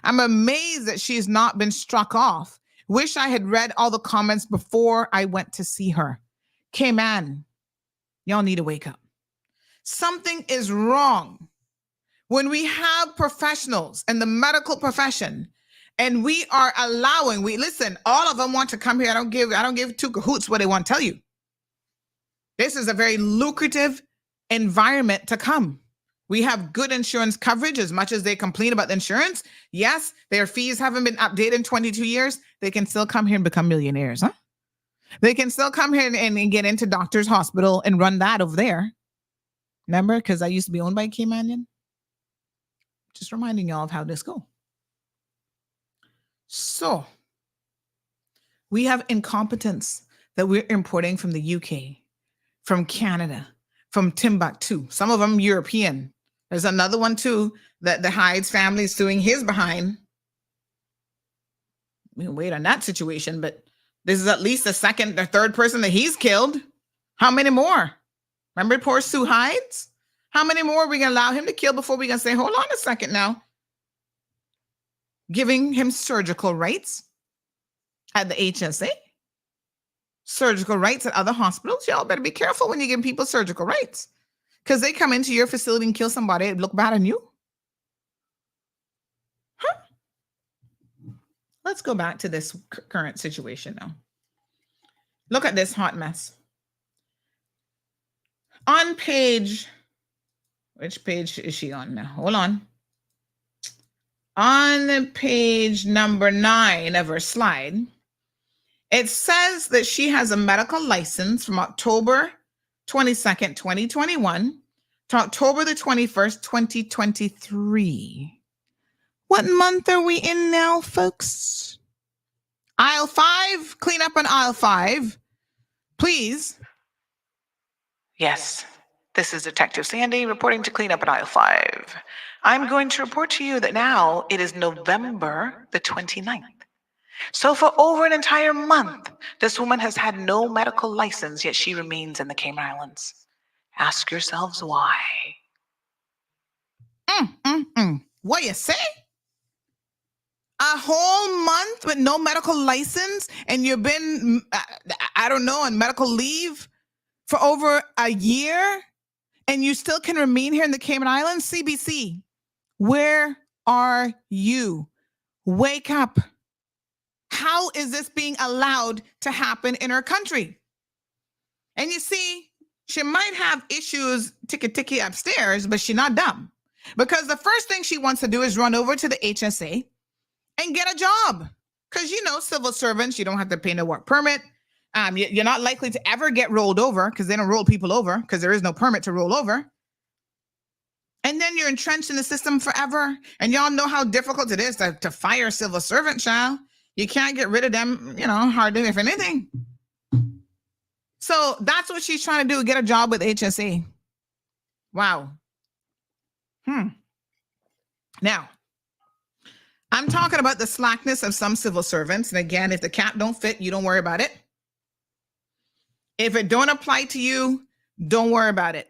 I'm amazed that she's not been struck off. Wish I had read all the comments before I went to see her. Cayman, y'all need to wake up. Something is wrong when we have professionals in the medical profession and we are allowing, listen, all of them want to come here. I don't give 2 cahoots what they want to tell you. This is a very lucrative environment to come. We have good insurance coverage as much as they complain about the insurance. Yes, their fees haven't been updated in 22 years. They can still come here and become millionaires, huh? They can still come here and get into Doctor's Hospital and run that over there. Remember, because I used to be owned by Caymanian. Just reminding y'all of how this goes. So, we have incompetence that we're importing from the UK, from Canada, from Timbuktu, some of them European. There's another one too that the Hyde's family is suing his behind. We can wait on that situation, but this is at least the second or third person that he's killed. How many more? Remember poor Sue Hyde's? How many more are we going to allow him to kill before we going to say, hold on a second now? Giving him surgical rights at the HSA. Surgical rights at other hospitals. Y'all better be careful when you give people surgical rights, because they come into your facility and kill somebody and look bad on you. Huh? Let's go back to this current situation now. Look at this hot mess. On page, which page is she on now? Hold on. On page number 9 of her slide, it says that she has a medical license from October 22nd, 2021 to October the 21st, 2023. What month are we in now, folks? Aisle 5, clean up on aisle 5, please. Yes, this is Detective Sandy reporting to clean up at aisle 5. I'm going to report to you that now it is November the 29th. So for over an entire month, this woman has had no medical license, yet she remains in the Cayman Islands. Ask yourselves why. What you say? A whole month with no medical license, and you've been, I don't know, on medical leave for over a year, and you still can remain here in the Cayman Islands? CBC, where are you? Wake up. How is this being allowed to happen in our country? And you see, she might have issues ticky-ticky upstairs, but she's not dumb. Because the first thing she wants to do is run over to the HSA and get a job. Because, civil servants, you don't have to pay no work permit. You're not likely to ever get rolled over because they don't roll people over because there is no permit to roll over. And then you're entrenched in the system forever. And y'all know how difficult it is to fire a civil servant, child. You can't get rid of them, hardly if anything. So that's what she's trying to do, get a job with HSA. Wow. Now, I'm talking about the slackness of some civil servants. And again, if the cap don't fit, you don't worry about it. If it don't apply to you, don't worry about it.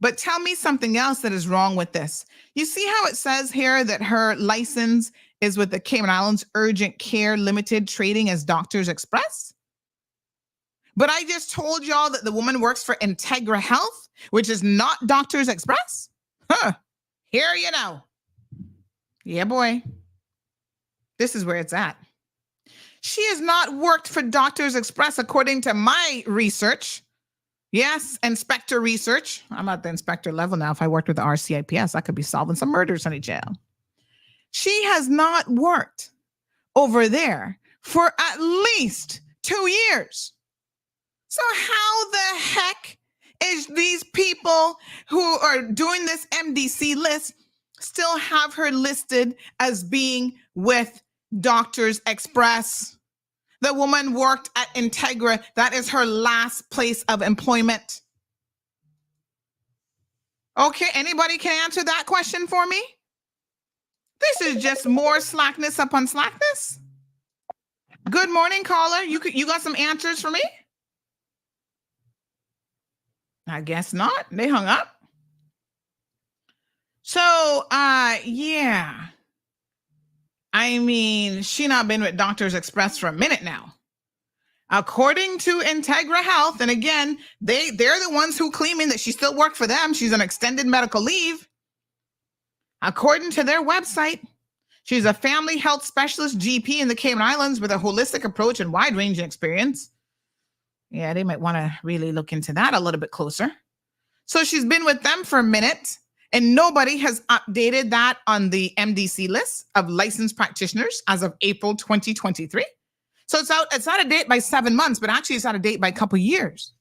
But tell me something else that is wrong with this. You see how it says here that her license is with the Cayman Islands Urgent Care Limited, trading as Doctors Express? But I just told y'all that the woman works for Integra Health, which is not Doctors Express? Here you know. Yeah, boy. This is where it's at. She has not worked for Doctors Express according to my research. Yes, inspector research. I'm at the inspector level now. If I worked with the RCIPS, I could be solving some murders in a jail. She has not worked over there for at least 2 years. So how the heck is these people who are doing this MDC list still have her listed as being with Doctors Express? The woman worked at Integra. That is her last place of employment. Okay, anybody can answer that question for me? This is just more slackness upon slackness. Good morning, caller. You got some answers for me? I guess not. They hung up. So, yeah. I mean, she not been with Doctors Express for a minute now. According to Integra Health, and again, they're the ones who claiming that she still worked for them. She's on extended medical leave. According to their website, she's a family health specialist GP in the Cayman Islands with a holistic approach and wide-ranging experience. Yeah, they might want to really look into that a little bit closer. So she's been with them for a minute, and nobody has updated that on the MDC list of licensed practitioners as of April 2023. So it's out of date by 7 months, but actually it's out of date by a couple years.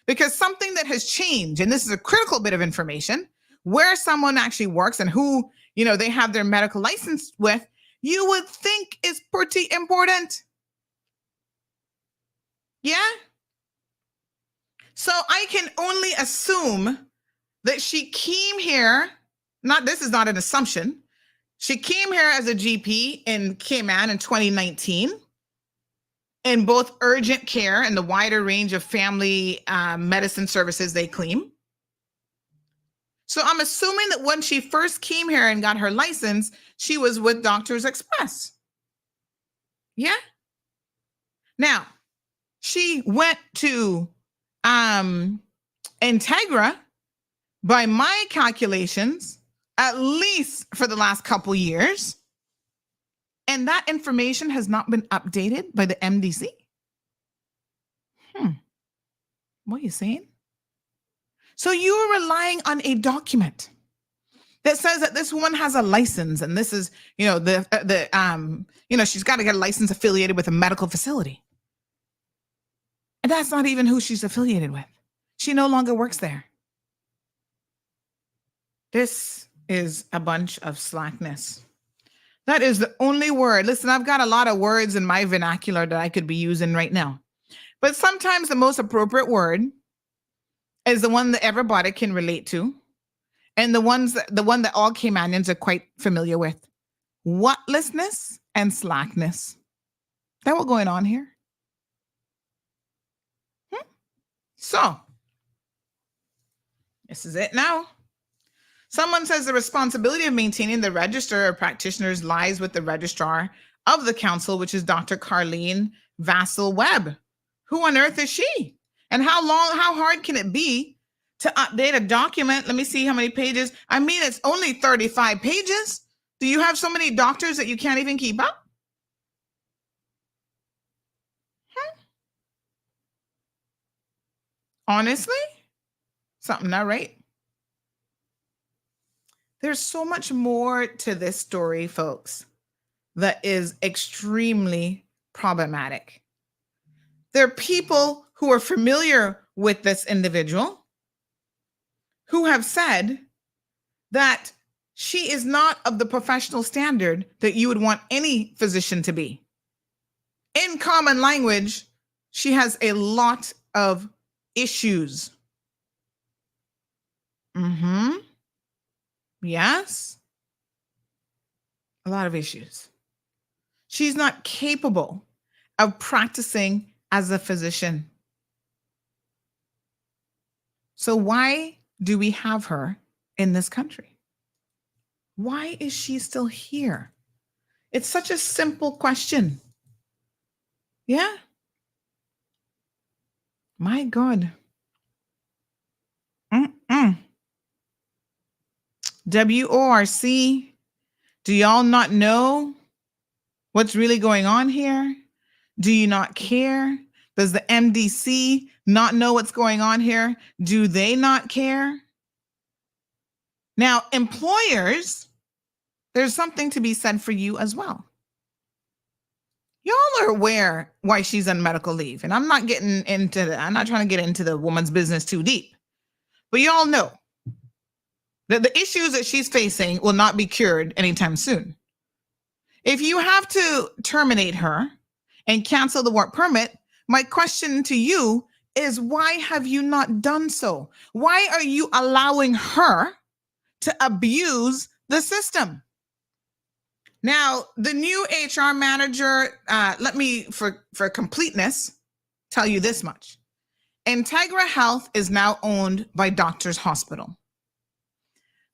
Because something that has changed, and this is a critical bit of information, where someone actually works and who, they have their medical license with, you would think is pretty important. Yeah? So I can only assume that she came here, this is not an assumption. She came here as a GP in Cayman in 2019 in both urgent care and the wider range of family medicine services they claim. So I'm assuming that when she first came here and got her license, she was with Doctors Express. Yeah? Now, she went to Integra, by my calculations, at least for the last couple years. And that information has not been updated by the MDC. What are you saying? So you are relying on a document that says that this woman has a license, and this is, she's got to get a license affiliated with a medical facility. And that's not even who she's affiliated with. She no longer works there. This is a bunch of slackness. That is the only word. Listen, I've got a lot of words in my vernacular that I could be using right now. But sometimes the most appropriate word is the one that everybody can relate to. And the one that all Caymanians are quite familiar with. Whatlessness and slackness. That what's going on here? So, this is it now. Someone says the responsibility of maintaining the register of practitioners lies with the registrar of the council, which is Dr. Carlene Vassell-Webb. Who on earth is she? And how hard can it be to update a document? Let me see how many pages. I mean, it's only 35 pages. Do you have so many doctors that you can't even keep up? Honestly, something not right. There's so much more to this story, folks, that is extremely problematic. There are people who are familiar with this individual who have said that she is not of the professional standard that you would want any physician to be. In common language, she has a lot of issues. Yes. A lot of issues. She's not capable of practicing as a physician. So why do we have her in this country? Why is she still here? It's such a simple question. Yeah. My God. WORC, do y'all not know what's really going on here? Do you not care? Does the MDC not know what's going on here? Do they not care? Now, employers, there's something to be said for you as well. Y'all are aware why she's on medical leave. And I'm not trying to get into the woman's business too deep. But y'all know that the issues that she's facing will not be cured anytime soon. If you have to terminate her and cancel the work permit, my question to you is, why have you not done so? Why are you allowing her to abuse the system? Now, the new HR manager, let me, for completeness, tell you this much. Integra Health is now owned by Doctors Hospital.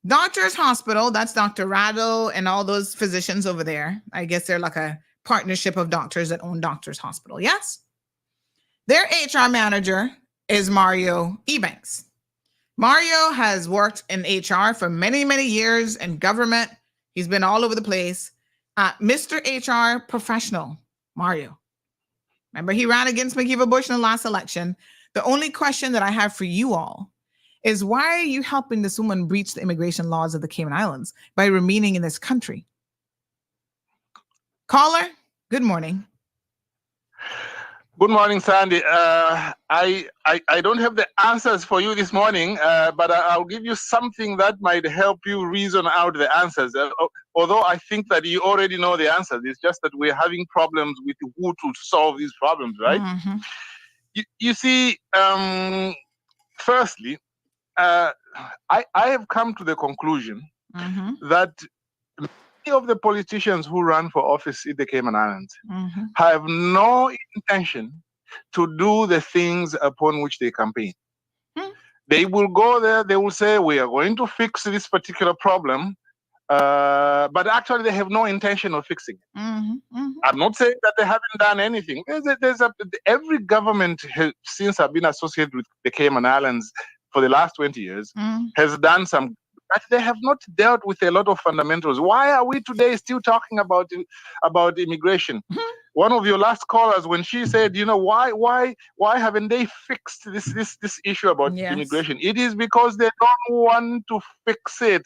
Doctors Hospital, that's Dr. Rado and all those physicians over there. I guess they're like a partnership of doctors that own Doctors Hospital, yes? Their HR manager is Mario Ebanks. Mario has worked in HR for many, many years in government. He's been all over the place. Mr. HR professional, Mario. Remember, he ran against McKeever Bush in the last election. The only question that I have for you all is, why are you helping this woman breach the immigration laws of the Cayman Islands by remaining in this country? Caller, good morning. Good morning, Sandy. I don't have the answers for you this morning, but I'll give you something that might help you reason out the answers. Although I think that you already know the answers, it's just that we're having problems with who to solve these problems, right? Mm-hmm. You see, firstly, I have come to the conclusion that many of the politicians who run for office in the Cayman Islands have no intention to do the things upon which they campaign. They will go there, they will say, we are going to fix this particular problem, but actually they have no intention of fixing it. I'm not saying that they haven't done anything. Every government since I've been associated with the Cayman Islands for the last 20 years has done some, but they have not dealt with a lot of fundamentals. Why are we today still talking about immigration? One of your last callers, when she said, you know, why haven't they fixed this issue about immigration? It is because they don't want to fix it,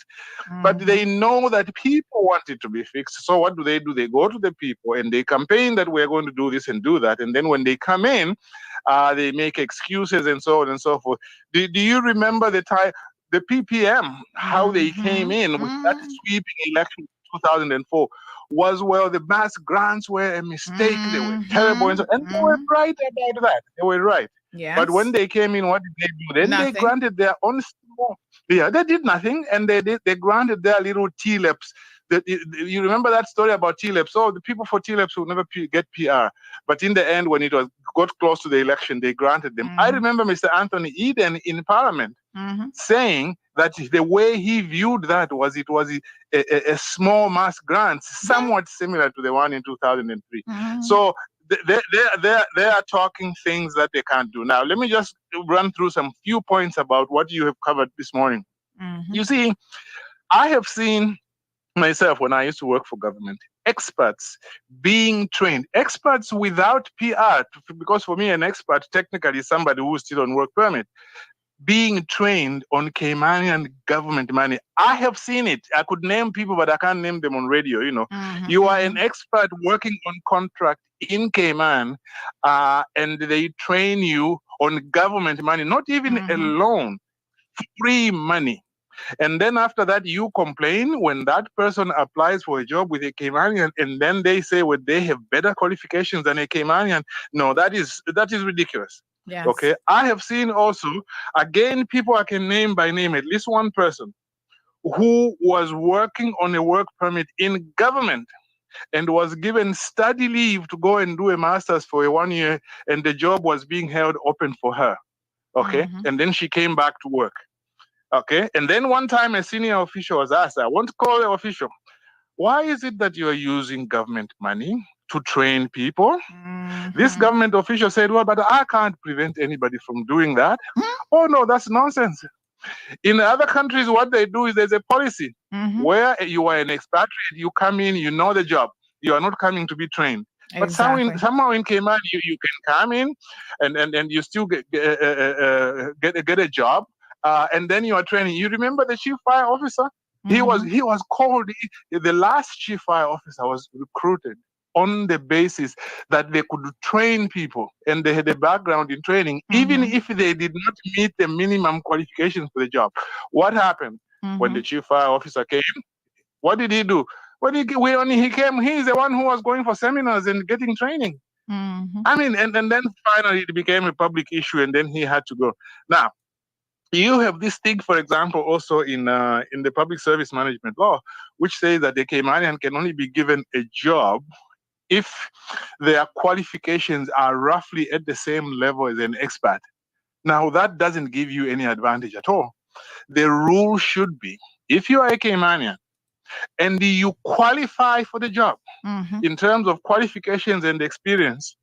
but they know that people want it to be fixed. So what do? They go to the people and they campaign that we're going to do this and do that. And then when they come in, they make excuses and so on and so forth. Do you remember the time, the PPM, how they came in with that sweeping election in 2004? Was, well, the mass grants were a mistake. They were terrible. And they were right about that. They were right. Yes. But when they came in, what did they do? Then nothing. They granted their own small. Yeah, they did nothing. And they granted their little TLEPs. You remember that story about TLEPs? Oh, the people for TLEPs will never get PR. But in the end, when it got close to the election, they granted them. I remember Mr. Anthony Eden in Parliament saying that the way he viewed that was it was a small mass grant, somewhat similar to the one in 2003. So they are talking things that they can't do. Now, let me just run through some few points about what you have covered this morning. You see, I have seen myself, when I used to work for government, experts being trained, experts without PR, because for me, an expert technically is somebody who's still on work permit, being trained on Caymanian government money. I have seen it. I could name people, but I can't name them on radio. You are an expert working on contract in Cayman, and they train you on government money, not even a loan, free money. And then after that, you complain when that person applies for a job with a Caymanian, and then they say, well, they have better qualifications than a Caymanian. No, that is ridiculous. Yes. Okay. I have seen also, again, people I can name by name, at least one person who was working on a work permit in government and was given study leave to go and do a master's for a 1 year, and the job was being held open for her. Okay. And then she came back to work. Okay. And then one time a senior official was asked, I want to call the official, why is it that you are using government money to train people? This government official said, well, but I can't prevent anybody from doing that. Oh, no, that's nonsense. In other countries, what they do is there's a policy where you are an expatriate, you come in, you know the job. You are not coming to be trained. But somehow in Cayman, you can come in and you still get a job. And then you are training. You remember the chief fire officer? He was called. The last chief fire officer was recruited on the basis that they could train people and they had a background in training, even if they did not meet the minimum qualifications for the job. What happened when the chief fire officer came? What did he do? When he came, he's the one who was going for seminars and getting training. I mean, and then finally it became a public issue, and then he had to go. Now, you have this thing, for example, also in the public service management law, which says that the Caymanian can only be given a job if their qualifications are roughly at the same level as an expat. Now, that doesn't give you any advantage at all. The rule should be, if you are a Caymanian and you qualify for the job in terms of qualifications and experience,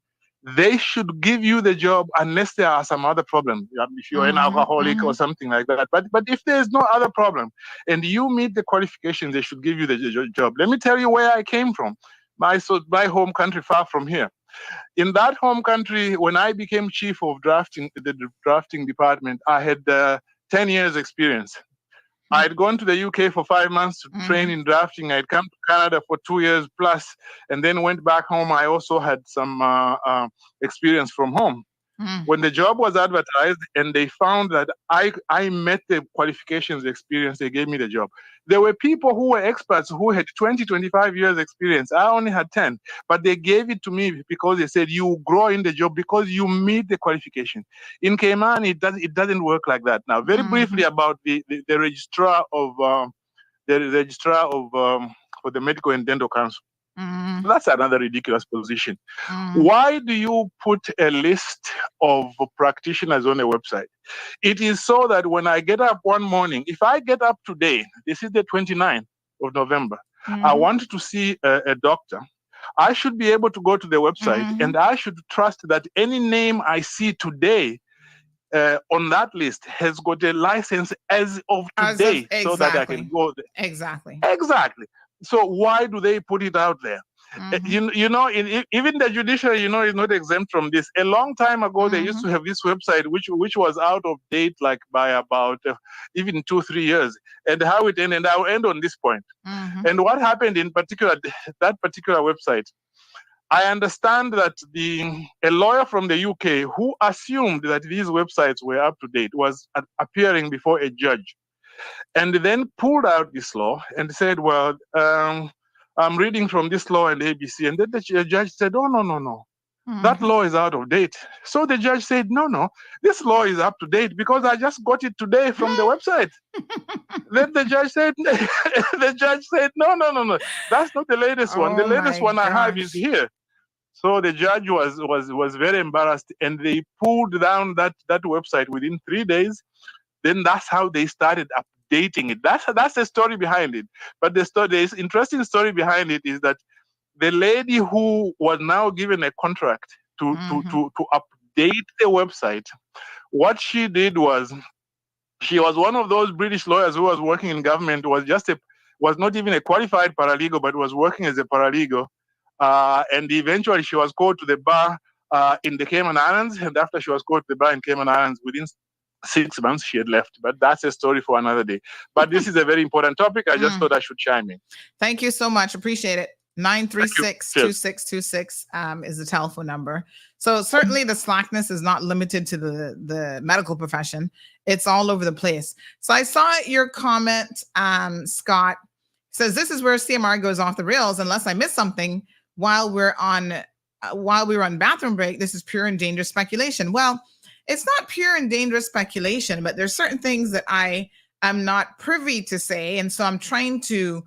they should give you the job unless there are some other problems. If you're an alcoholic or something like that. But if there's no other problem and you meet the qualifications, they should give you the job. Let me tell you where I came from. My home country, far from here. In that home country, when I became chief of the drafting department, I had 10 years experience. I had gone to the UK for 5 months to train in drafting. I'd come to Canada for 2 years plus, and then went back home. I also had some experience from home. When the job was advertised and they found that I met the qualifications experience, they gave me the job. There were people who were experts who had 20, 25 years experience. I only had 10, but they gave it to me because they said, you grow in the job because you meet the qualification. In Cayman, it doesn't work like that. Now, very briefly about the registrar of for the Medical and Dental Council. That's another ridiculous position. Why do you put a list of practitioners on a website? It is so that when I get up one morning, if I get up today, this is the 29th of November, I want to see a doctor, I should be able to go to the website and I should trust that any name I see today on that list has got a license as of today, so that I can go there. Exactly. So why do they put it out there? Even the judiciary, is not exempt from this. A long time ago, they used to have this website, which was out of date, like by about even 2-3 years. And how it ended, I'll end on this point. And what happened in particular, that particular website, I understand that a lawyer from the UK who assumed that these websites were up to date was appearing before a judge, and then pulled out this law and said, well, I'm reading from this law and ABC. And then the judge said, oh, no. That law is out of date. So the judge said, no, this law is up to date because I just got it today from the website. Then the judge said, no, that's not the latest one. The latest one I have is here. So the judge was very embarrassed, and they pulled down that website within 3 days. Then that's how they started updating it. That's the story behind it. But the interesting story behind it is that the lady who was now given a contract to update the website, what she did was, she was one of those British lawyers who was working in government, was not even a qualified paralegal, but was working as a paralegal. And eventually she was called to the bar in the Cayman Islands. And after she was called to the bar in Cayman Islands, within 6 months she had left. But that's a story for another day. But this is a very important topic. I just thought I should chime in. Thank you so much. Appreciate it. 936-2626 is the telephone number. So certainly the slackness is not limited to the medical profession. It's all over the place. So I saw your comment, Scott. Says this is where CMR goes off the rails unless I miss something while we were on bathroom break. This is pure and dangerous speculation. Well, it's not pure and dangerous speculation, but there's certain things that I am not privy to say, and so I'm trying to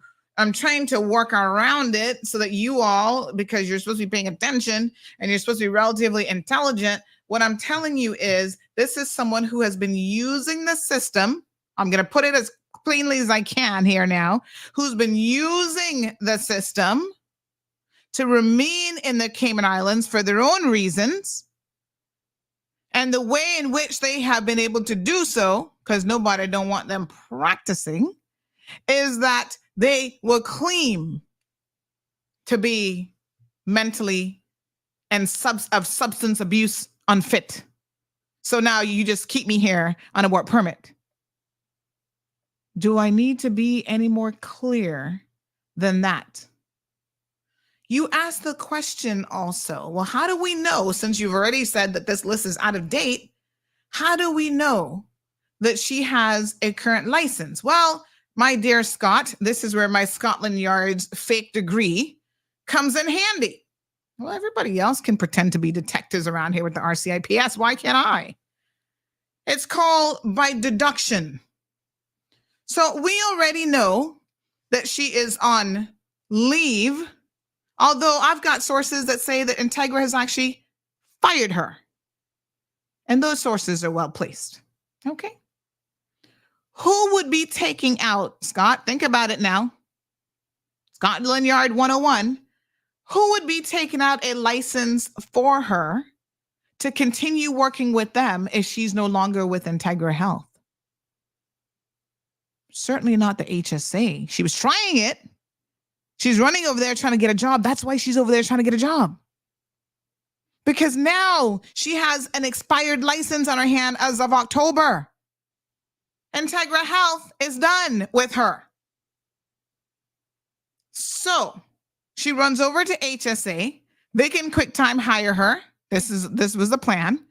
work around it so that you all, because you're supposed to be paying attention and you're supposed to be relatively intelligent. What I'm telling you is this is someone who has been using the system. I'm going to put it as plainly as I can here now, who's been using the system to remain in the Cayman Islands for their own reasons. And the way in which they have been able to do so, because nobody don't want them practicing, is that they will claim to be mentally and of substance abuse unfit. So now you just keep me here on a work permit. Do I need to be any more clear than that? You asked the question also, well, how do we know, since you've already said that this list is out of date, how do we know that she has a current license? Well, my dear Scott, this is where my Scotland Yard's fake degree comes in handy. Well, everybody else can pretend to be detectives around here with the RCIPS. Why can't I? It's called by deduction. So we already know that she is on leave, although I've got sources that say that Integra has actually fired her. And those sources are well placed. Okay. Who would be taking out, Scott, think about it now, Scotland Yard 101, who would be taking out a license for her to continue working with them if she's no longer with Integra Health? Certainly not the HSA. She was trying it. She's running over there trying to get a job. That's why she's over there trying to get a job. Because now she has an expired license on her hand as of October. Integra Health is done with her. So she runs over to HSA. They can quick time hire her. This was the plan.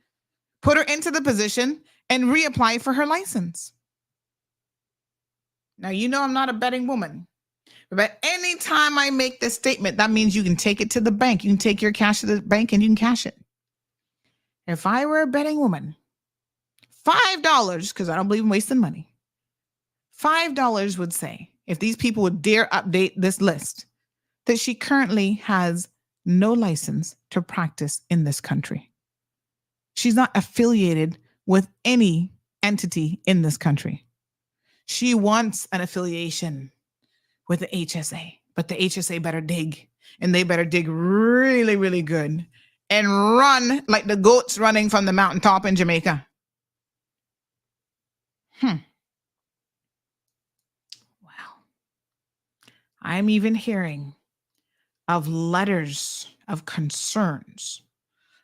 Put her into the position and reapply for her license. Now, you know I'm not a betting woman, but anytime I make this statement, that means you can take it to the bank. You can take your cash to the bank and you can cash it. If I were a betting woman, $5, because I don't believe in wasting money, $5 would say, if these people would dare update this list, that she currently has no license to practice in this country. She's not affiliated with any entity in this country. She wants an affiliation with the HSA, but the HSA better dig, and they better dig really, really good and run like the goats running from the mountaintop in Jamaica. Wow. I'm even hearing of letters of concerns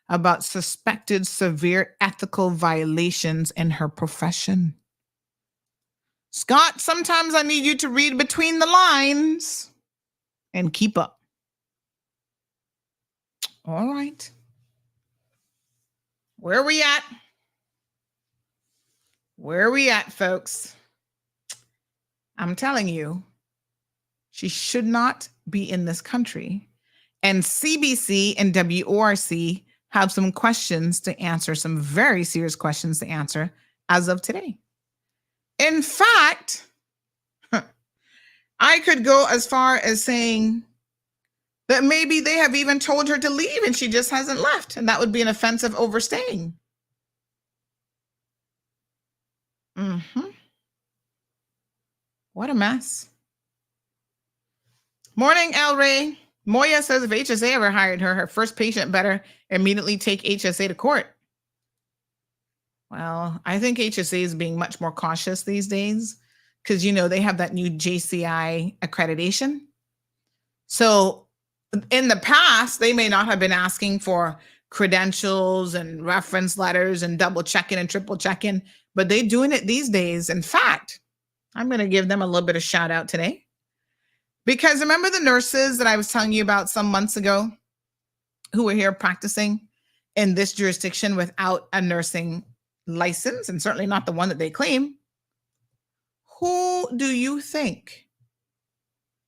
about suspected severe ethical violations in her profession. Scott, sometimes I need you to read between the lines and keep up. All right. Where are we at? Where are we at, folks? I'm telling you, she should not be in this country. And CBC and WORC have some questions to answer, some very serious questions to answer as of today. In fact, I could go as far as saying that maybe they have even told her to leave and she just hasn't left. And that would be an offense of overstaying. What a mess. Morning, El Ray. Moya says if HSA ever hired her, her first patient better immediately take HSA to court. Well, I think HSA is being much more cautious these days because, you know, they have that new JCI accreditation. So in the past, they may not have been asking for credentials and reference letters and double checking and triple checking. but they're doing it these days. In fact, I'm going to give them a little bit of shout out today. Because remember the nurses that I was telling you about some months ago who were here practicing in this jurisdiction without a nursing license, and certainly not the one that they claim? Who do you think?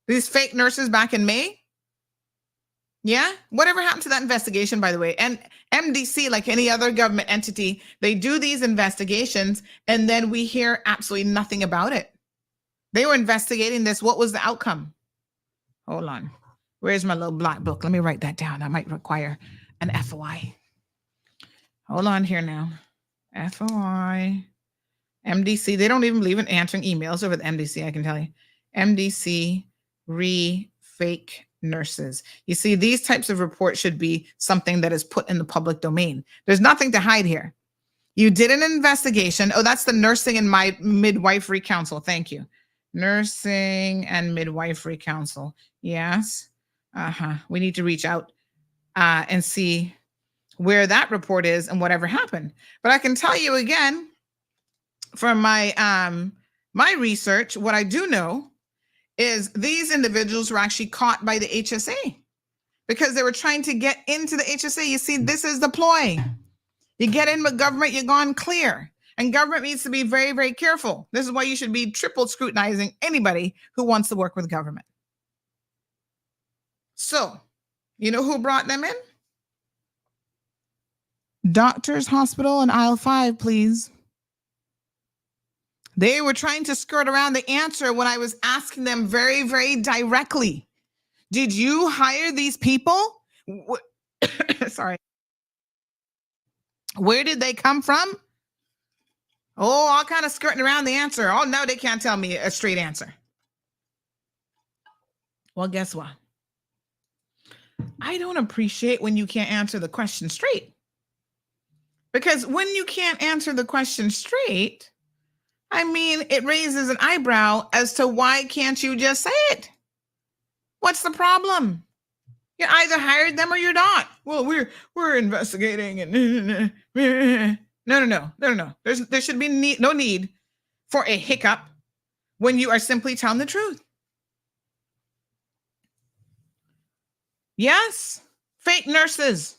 These fake nurses back in May? Yeah? Whatever happened to that investigation, by the way? And MDC, like any other government entity, they do these investigations and then we hear absolutely nothing about it. They were investigating this. What was the outcome? Hold on. Where's my little black book? Let me write that down. That might require an FOI. Hold on here now. FOI. MDC. They don't even believe in answering emails over the MDC, I can tell you. MDC fake nurses. You see, these types of reports should be something that is put in the public domain. There's nothing to hide here. You did an investigation. Oh, that's the Nursing and Midwifery Council. Thank you. Nursing and Midwifery Council. Yes. We need to reach out and see where that report is and whatever happened. But I can tell you again, from my my research, what I do know is these individuals were actually caught by the HSA because they were trying to get into the HSA. You see, this is the ploy. You get in with government, you're gone clear. And government needs to be very, very careful. This is why you should be triple scrutinizing anybody who wants to work with government. So, you know who brought them in? Doctors Hospital in aisle 5, please. They were trying to skirt around the answer when I was asking them very, very directly. Did you hire these people? Sorry. Where did they come from? Oh, all kind of skirting around the answer. Oh, no, they can't tell me a straight answer. Well, guess what? I don't appreciate when you can't answer the question straight. Because when you can't answer the question straight, I mean, it raises an eyebrow as to why can't you just say it? What's the problem? You either hired them or you're not. Well, we're investigating and no. There should be no need for a hiccup when you are simply telling the truth. Yes, fake nurses.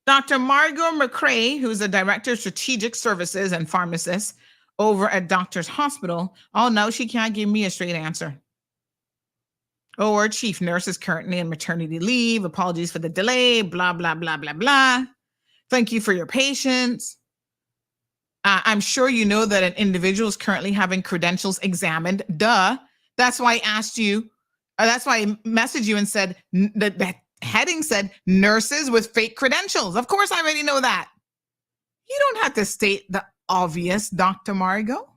Dr. Margot McCrae, who's the Director of Strategic Services and Pharmacist over at Doctors Hospital. Oh, no, she can't give me a straight answer. Oh, our chief nurse is currently on maternity leave. Apologies for the delay, blah, blah, blah, blah, blah. Thank you for your patience. I'm sure you know that an individual is currently having credentials examined. Duh. That's why I asked you, that's why I messaged you and said that the heading said nurses with fake credentials. Of course, I already know that. You don't have to state the obvious, Dr. Margot.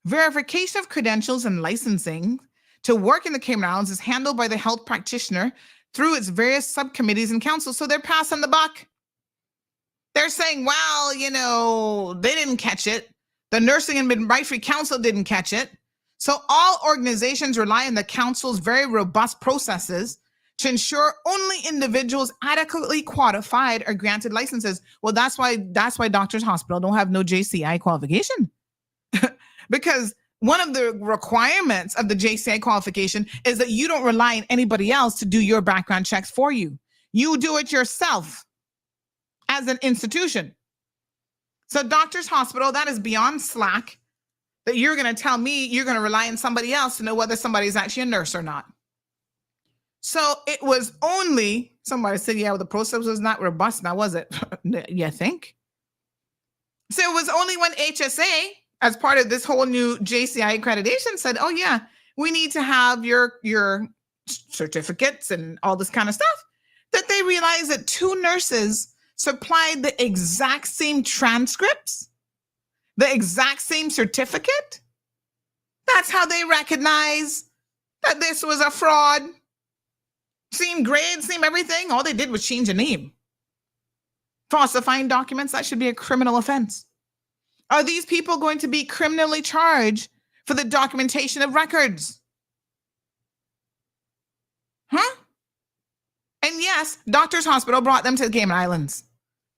Verification of credentials and licensing to work in the Cayman Islands is handled by the health practitioner through its various subcommittees and councils. So they're passing the buck. They're saying, well, you know, they didn't catch it. The Nursing and Midwifery Council didn't catch it. So all organizations rely on the council's very robust processes to ensure only individuals adequately qualified are granted licenses. Well, that's why Doctors Hospital don't have no JCI qualification. Because one of the requirements of the JCI qualification is that you don't rely on anybody else to do your background checks for you. You do it yourself as an institution. So Doctors Hospital, that is beyond slack that you're going to tell me you're going to rely on somebody else to know whether somebody's actually a nurse or not. So it was only, somebody said, yeah, well, the process was not robust. Now, was it? You think? So it was only when HSA, as part of this whole new JCI accreditation, said, oh, yeah, we need to have your certificates and all this kind of stuff, that they realized that 2 nurses supplied the exact same transcripts, the exact same certificate. That's how they recognize that this was a fraud. Same grade, same everything. All they did was change a name. Falsifying documents, that should be a criminal offense. Are these people going to be criminally charged for the documentation of records? Huh? And yes, Doctors Hospital brought them to the Cayman Islands.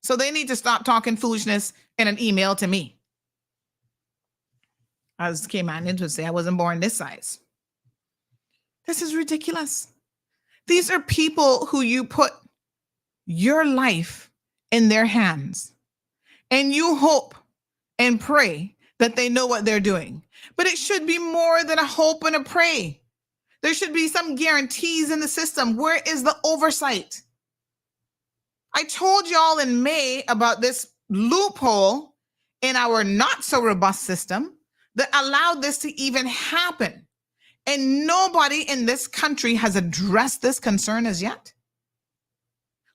So they need to stop talking foolishness in an email to me. As K-Man would say, I wasn't born this size. This is ridiculous. These are people who you put your life in their hands, and you hope and pray that they know what they're doing. But it should be more than a hope and a pray. There should be some guarantees in the system. Where is the oversight? I told y'all in May about this loophole in our not so robust system that allowed this to even happen. And nobody in this country has addressed this concern as yet.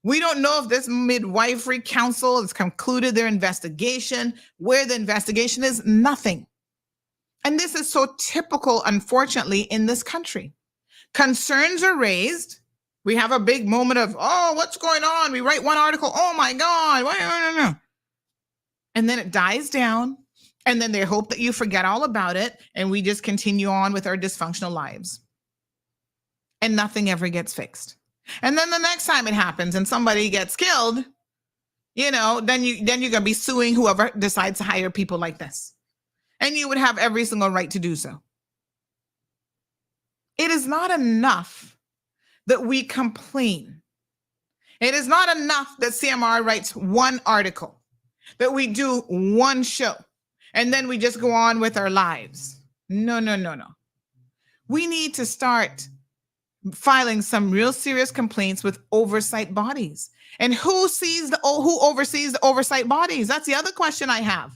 We don't know if this midwifery council has concluded their investigation, where the investigation is, nothing. And this is so typical, unfortunately, in this country. Concerns are raised. We have a big moment of, oh, what's going on? We write one article, oh my God. And then it dies down. And then they hope that you forget all about it. And we just continue on with our dysfunctional lives. And nothing ever gets fixed. And then the next time it happens and somebody gets killed, then you're going to be suing whoever decides to hire people like this. And you would have every single right to do so. It is not enough that we complain. It is not enough that CMR writes one article, that we do one show, and then we just go on with our lives. No. We need to start filing some real serious complaints with oversight bodies. And who oversees the oversight bodies? That's the other question I have.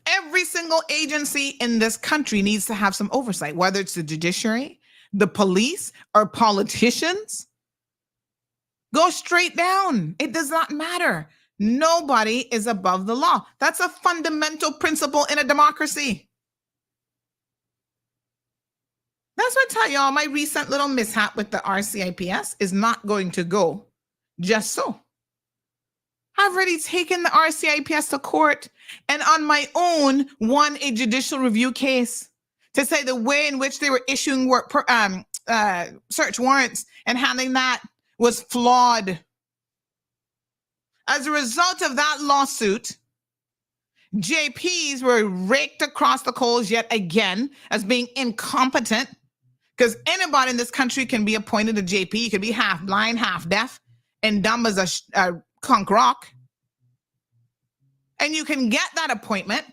Every single agency in this country needs to have some oversight, whether it's the judiciary, the police, or politicians. Go straight down. It does not matter. Nobody is above the law. That's a fundamental principle in a democracy. That's what I tell y'all, my recent little mishap with the RCIPS is not going to go just so. I've already taken the RCIPS to court and on my own won a judicial review case to say the way in which they were issuing search warrants and handling that was flawed. As a result of that lawsuit, JPs were raked across the coals yet again as being incompetent, because anybody in this country can be appointed a JP. You could be half blind, half deaf, and dumb as a conch rock. And you can get that appointment,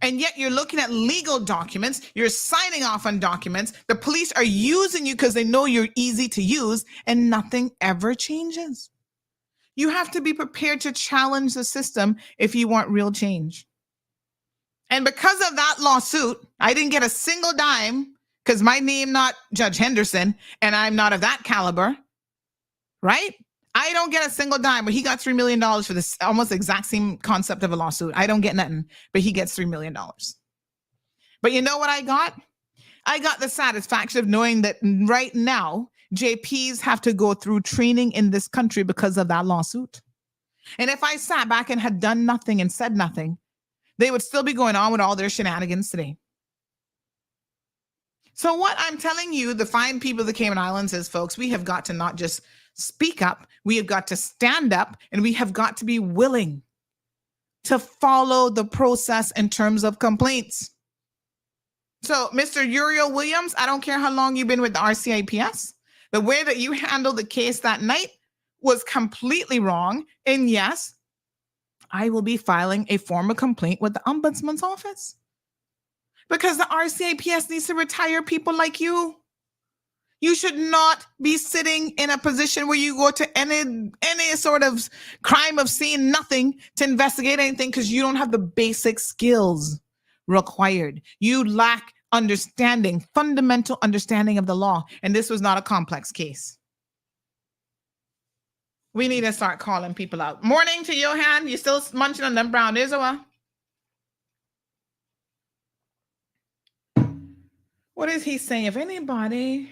and yet you're looking at legal documents. You're signing off on documents. The police are using you because they know you're easy to use, and nothing ever changes. You have to be prepared to challenge the system if you want real change. And because of that lawsuit, I didn't get a single dime because my name not Judge Henderson, and I'm not of that caliber, right? I don't get a single dime, but he got $3 million for this almost exact same concept of a lawsuit. I don't get nothing, but he gets $3 million. But you know what I got? I got the satisfaction of knowing that right now, JPs have to go through training in this country because of that lawsuit. And if I sat back and had done nothing and said nothing, they would still be going on with all their shenanigans today. So what I'm telling you, the fine people of the Cayman Islands is, folks, we have got to not just speak up, we have got to stand up, and we have got to be willing to follow the process in terms of complaints. So, Mr. Uriel Williams, I don't care how long you've been with the RCIPS, the way that you handled the case that night was completely wrong. And yes, I will be filing a formal complaint with the Ombudsman's office. Because the RCIPS needs to retire people like you. You should not be sitting in a position where you go to any sort of crime of seeing nothing to investigate anything because you don't have the basic skills required. You lack understanding, fundamental understanding of the law. And this was not a complex case. We need to start calling people out. Morning to Johan. You still munching on them brownies or what? What is he saying? If anybody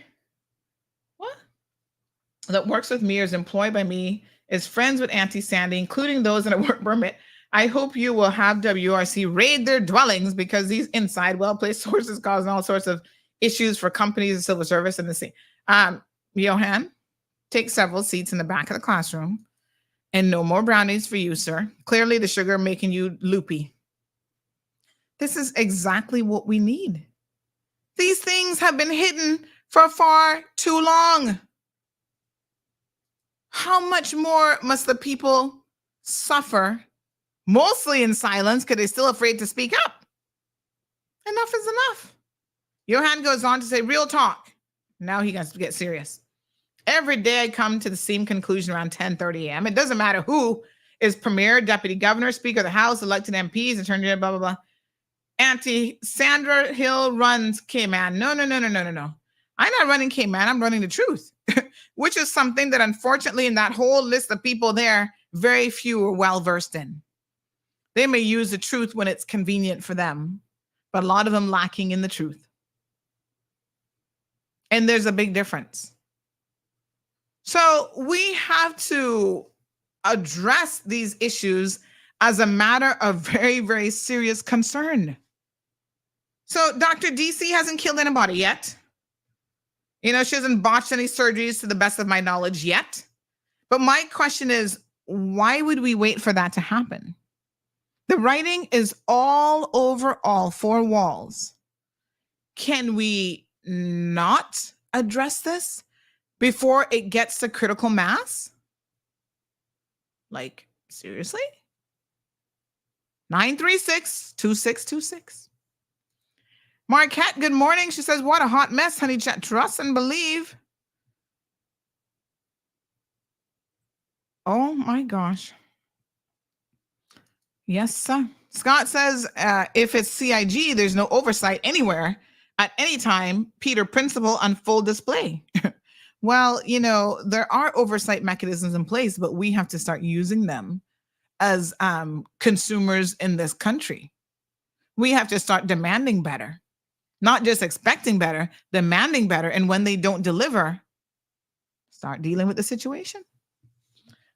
that works with me or is employed by me is friends with Auntie Sandy, including those in a work permit, I hope you will have WRC raid their dwellings because these inside well-placed sources causing all sorts of issues for companies and civil service and the same. Johan, Take several seats in the back of the classroom. And no more brownies for you, sir. Clearly the sugar making you loopy. This is exactly what we need. These things have been hidden for far too long. How much more must the people suffer, mostly in silence, because they're still afraid to speak up? Enough is enough. Johan goes on to say, real talk. Now he has to get serious. Every day I come to the same conclusion around 10:30 a.m. It doesn't matter who is premier, deputy governor, speaker of the house, elected MPs, attorney general, blah, blah, blah. Auntie Sandra Hill runs K-Man. No. I'm not running K-Man. I'm running the truth, which is something that unfortunately in that whole list of people there, very few are well-versed in. They may use the truth when it's convenient for them, but a lot of them lacking in the truth. And there's a big difference. So we have to address these issues as a matter of very, very serious concern. So Dr. DC hasn't killed anybody yet. She hasn't botched any surgeries to the best of my knowledge yet. But my question is, why would we wait for that to happen? The writing is all over all four walls. Can we not address this before it gets to critical mass? Like, seriously? 936-2626. Marquette, good morning. She says, what a hot mess, honey chat. Trust and believe. Oh my gosh. Yes, sir. Scott says, if it's CIG, there's no oversight anywhere at any time. Peter, principle on full display. Well, there are oversight mechanisms in place, but we have to start using them as consumers in this country. We have to start demanding better, not just expecting better, demanding better. And when they don't deliver, start dealing with the situation.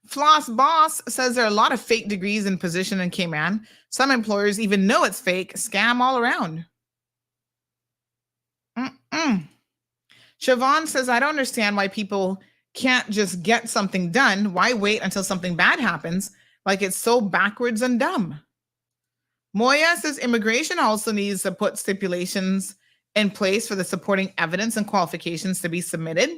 Floss Boss says there are a lot of fake degrees in position in Cayman. Some employers even know it's fake, scam all around. Siobhan says, I don't understand why people can't just get something done. Why wait until something bad happens? Like it's so backwards and dumb. Moya says immigration also needs to put stipulations in place for the supporting evidence and qualifications to be submitted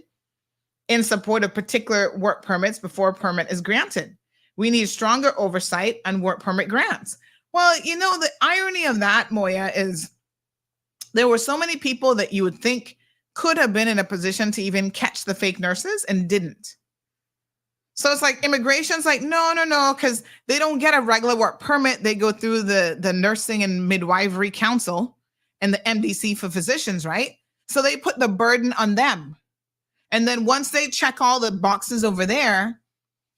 in support of particular work permits before a permit is granted. We need stronger oversight on work permit grants. Well, the irony of that, Moya, is there were so many people that you would think could have been in a position to even catch the fake nurses and didn't. So it's like immigration's like, no, because they don't get a regular work permit. They go through the Nursing and Midwifery Council and the MDC for physicians, right? So they put the burden on them. And then once they check all the boxes over there,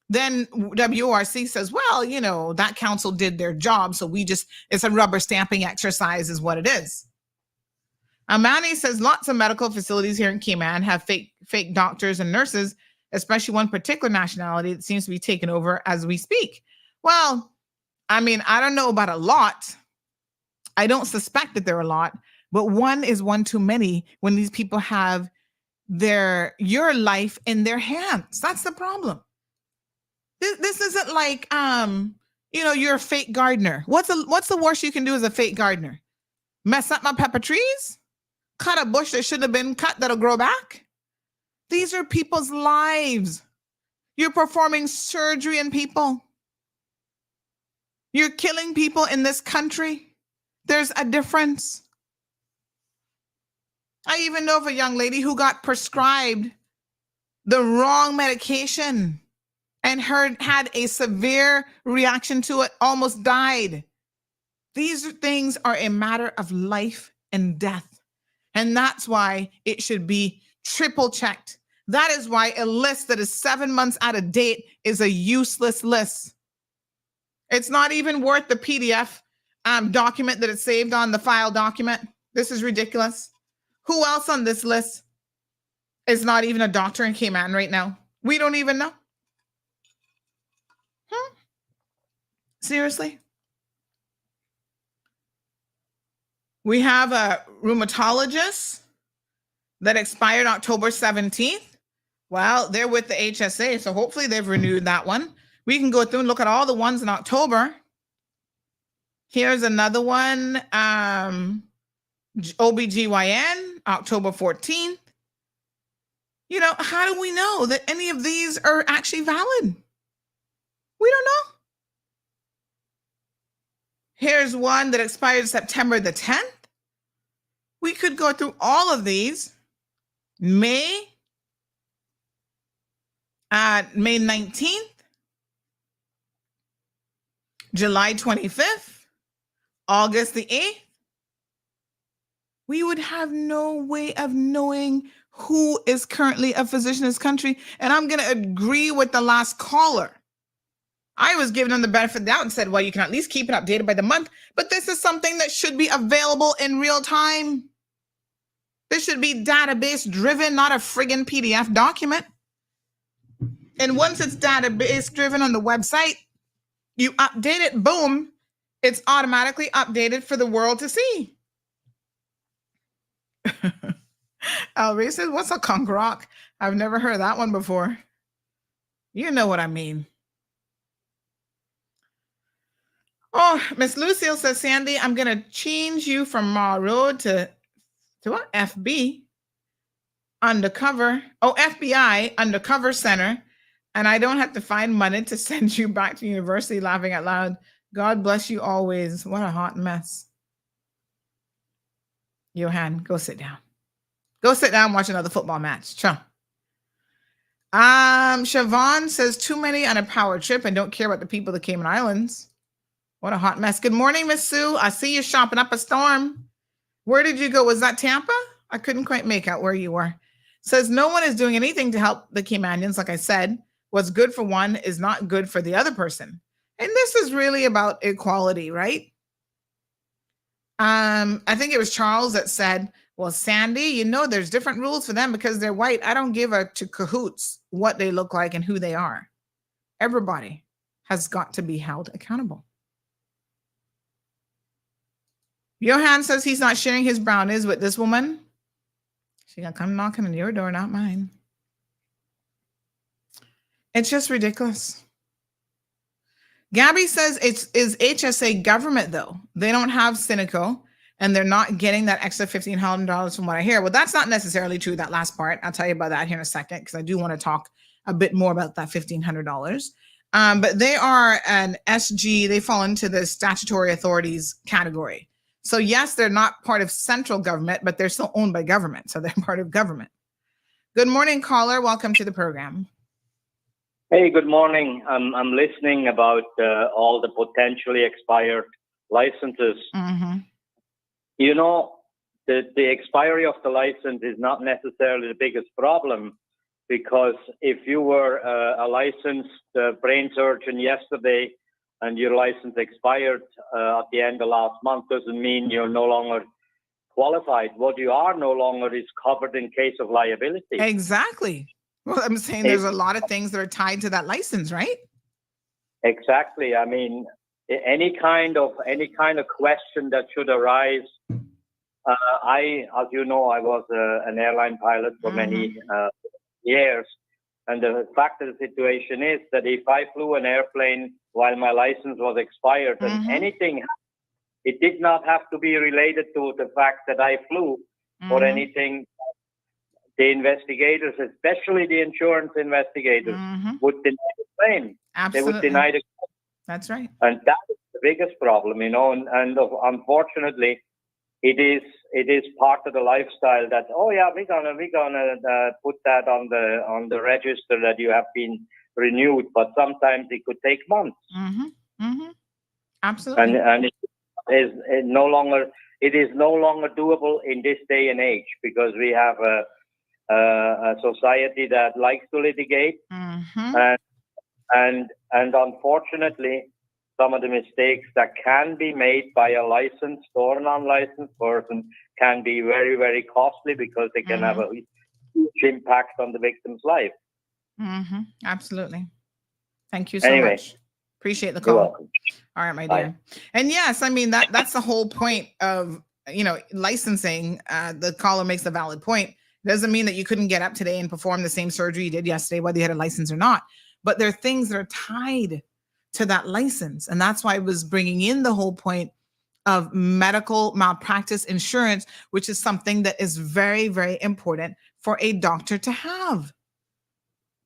then WRC says, well, that council did their job. So it's a rubber stamping exercise is what it is. Amani says lots of medical facilities here in Cayman have fake doctors and nurses, especially one particular nationality that seems to be taken over as we speak. Well, I don't know about a lot. I don't suspect that there are a lot, but one is one too many when these people have your life in their hands. That's the problem. This isn't like, you're a fake gardener. What's the worst you can do as a fake gardener? Mess up my pepper trees? Cut a bush that should have been cut that'll grow back? These are people's lives. You're performing surgery on people. You're killing people in this country. There's a difference. I even know of a young lady who got prescribed the wrong medication and had a severe reaction to it, almost died. These things are a matter of life and death. And that's why it should be triple checked. That is why a list that is 7 months out of date is a useless list. It's not even worth the PDF document that it's saved on, the file document. This is ridiculous. Who else on this list is not even a doctor in Cayman right now? We don't even know. Seriously? We have a rheumatologist that expired October 17th. Well, they're with the HSA, so hopefully they've renewed that one. We can go through and look at all the ones in October. Here's another one. OBGYN, October 14th. You know, how do we know that any of these are actually valid? We don't know. Here's one that expired September the 10th. We could go through all of these. May 19th, July 25th, August the 8th. We would have no way of knowing who is currently a physician in this country. And I'm going to agree with the last caller. I was giving them the benefit of the doubt and said, well, you can at least keep it updated by the month. But this is something that should be available in real time. This should be database driven, not a friggin' PDF document. And once it's database driven on the website, you update it, boom, it's automatically updated for the world to see. Ray says, what's a conch rock? I've never heard that one before. You know what I mean. Oh, Miss Lucille says, Sandy, I'm going to change you from Mall Road to what? FB. Undercover. Oh, FBI, Undercover Center. And I don't have to find money to send you back to university, laughing out loud. God bless you always. What a hot mess. Johan, go sit down. Go sit down and watch another football match. Chum. Siobhan says, too many on a power trip and don't care about the people of the Cayman Islands. What a hot mess. Good morning, Miss Sue. I see you shopping up a storm. Where did you go? Was that Tampa? I couldn't quite make out where you were. Says, no one is doing anything to help the Caymanians. Like I said, what's good for one is not good for the other person. And this is really about equality, right? I think it was Charles that said, well, Sandy, you know, there's different rules for them because they're white. I don't give a to cahoots what they look like and who they are. Everybody has got to be held accountable. Johan says he's not sharing his brownies with this woman. She gonna come knocking on your door, not mine. It's just ridiculous. Gabby says is HSA government, though. They don't have Cineco, and they're not getting that extra $1,500 from what I hear. Well, that's not necessarily true, that last part. I'll tell you about that here in a second, because I do want to talk a bit more about that $1,500. But they are an SG. They fall into the statutory authorities category. So yes, they're not part of central government, but they're still owned by government. So they're part of government. Good morning, caller. Welcome to the program. Hey, good morning. I'm listening about all the potentially expired licenses. Mm-hmm. You know, the expiry of the license is not necessarily the biggest problem, because if you were a licensed brain surgeon yesterday and your license expired at the end of last month, doesn't mean you're no longer qualified. What you are no longer is covered in case of liability. Exactly. Well, I'm saying there's a lot of things that are tied to that license, right? Exactly. I mean, any kind of question that should arise. As you know, I was an airline pilot for many years. And the fact of the situation is that if I flew an airplane while my license was expired and anything, it did not have to be related to the fact that I flew or anything. The investigators, especially the insurance investigators, would deny the claim. Absolutely. They would deny the claim. That's right. And that is the biggest problem, you know, and unfortunately, it is part of the lifestyle that, oh yeah, we're gonna put that on the register that you have been renewed, but sometimes it could take months. Absolutely. And it is no longer doable in this day and age, because we have a society that likes to litigate, and unfortunately, some of the mistakes that can be made by a licensed or non-licensed person can be very, very costly, because they can have a huge impact on the victim's life. Absolutely. Thank you so much. Appreciate the call. You're welcome. All right, my dear. And yes, I mean, that's the whole point of, you know, licensing. The caller makes a valid point. Doesn't mean that you couldn't get up today and perform the same surgery you did yesterday, whether you had a license or not. But there are things that are tied to that license. And that's why I was bringing in the whole point of medical malpractice insurance, which is something that is very, very important for a doctor to have.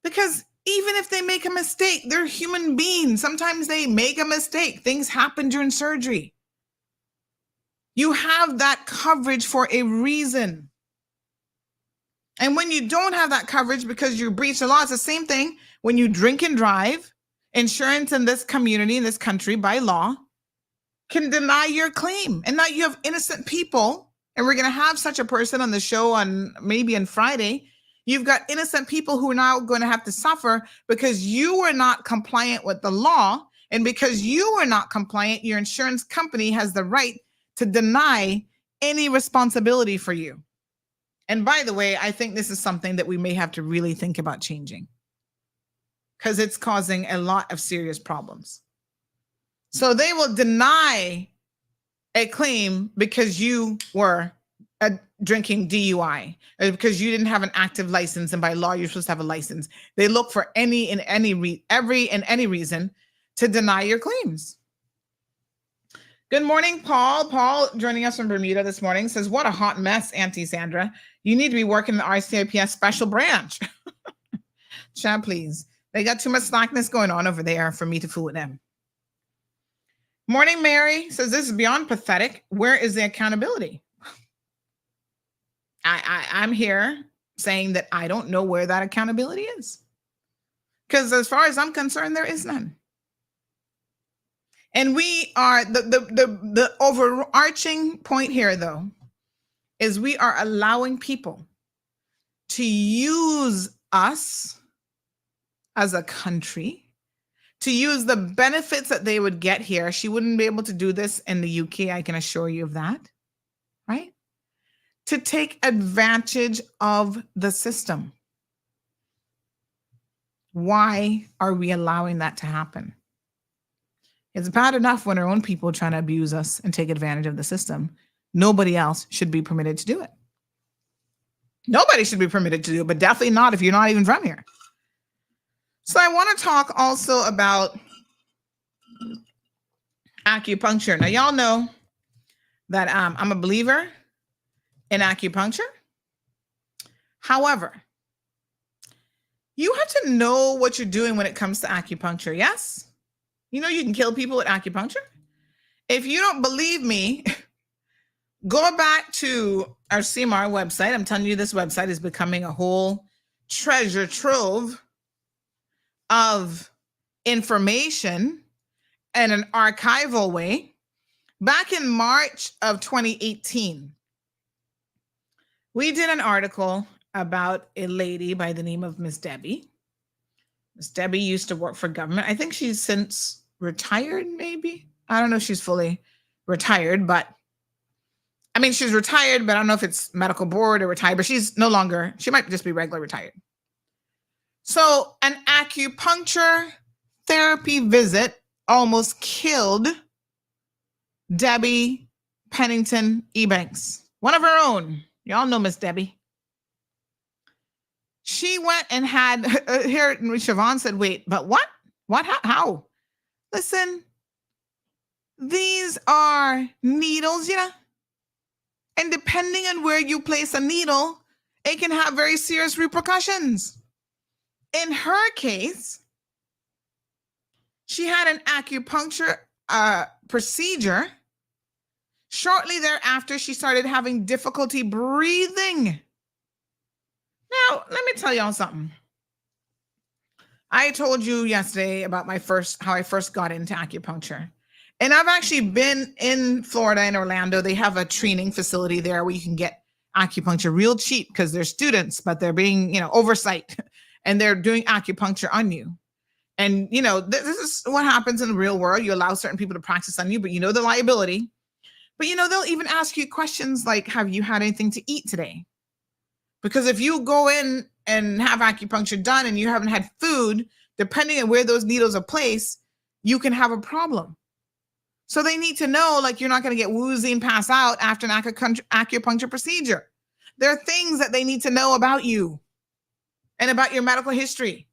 Because even if they make a mistake, they're human beings. Sometimes they make a mistake. Things happen during surgery. You have that coverage for a reason. And when you don't have that coverage because you breach the law, it's the same thing when you drink and drive. Insurance in this community, in this country, by law, can deny your claim. And now you have innocent people, and we're going to have such a person on the show on Friday. You've got innocent people who are now going to have to suffer because you were not compliant with the law. And because you were not compliant, your insurance company has the right to deny any responsibility for you. And by the way, I think this is something that we may have to really think about changing because it's causing a lot of serious problems. So they will deny a claim because you were drinking DUI, or because you didn't have an active license, and by law you're supposed to have a license. They look for any reason to deny your claims. Good morning, Paul. Paul, joining us from Bermuda this morning, says, "What a hot mess, Auntie Sandra. You need to be working in the RCIPS special branch." Chat, please. They got too much slackness going on over there for me to fool with them. Morning, Mary says, "This is beyond pathetic. Where is the accountability?" I'm here saying that I don't know where that accountability is. Because as far as I'm concerned, there is none. And we are, the overarching point here, though, is we are allowing people to use us as a country, to use the benefits that they would get here. She wouldn't be able to do this in the UK, I can assure you of that, right? To take advantage of the system. Why are we allowing that to happen? It's bad enough when our own people are trying to abuse us and take advantage of the system. Nobody else should be permitted to do it. Nobody should be permitted to do it, but definitely not if you're not even from here. So I want to talk also about acupuncture. Now, y'all know that I'm a believer in acupuncture. However, you have to know what you're doing when it comes to acupuncture, yes? You know you can kill people with acupuncture? If you don't believe me, go back to our CMR website. I'm telling you, this website is becoming a whole treasure trove of information in an archival way. Back in March of 2018, we did an article about a lady by the name of Miss Debbie. Miss Debbie used to work for government. I think she's since retired, maybe. I don't know if she's fully retired, but I mean, she's retired, but I don't know if it's medical board or retired, but she's no longer, she might just be regular retired. So an acupuncture therapy visit almost killed Debbie Pennington Ebanks, one of her own. Y'all know Miss Debbie. She went and had, here Siobhan said, wait, but what? What? How? Listen, these are needles, you know? And depending on where you place a needle, it can have very serious repercussions. In her case, she had an acupuncture procedure. Shortly thereafter, she started having difficulty breathing. Now, let me tell y'all something. I told you yesterday about how I first got into acupuncture. And I've actually been in Florida and Orlando. They have a training facility there where you can get acupuncture real cheap because they're students, but they're being, oversight and they're doing acupuncture on you. And, this is what happens in the real world. You allow certain people to practice on you, but the liability. But, they'll even ask you questions like, have you had anything to eat today? Because if you go in and have acupuncture done and you haven't had food, depending on where those needles are placed, you can have a problem. So they need to know, like, you're not going to get woozy and pass out after an acupuncture procedure. There are things that they need to know about you and about your medical history.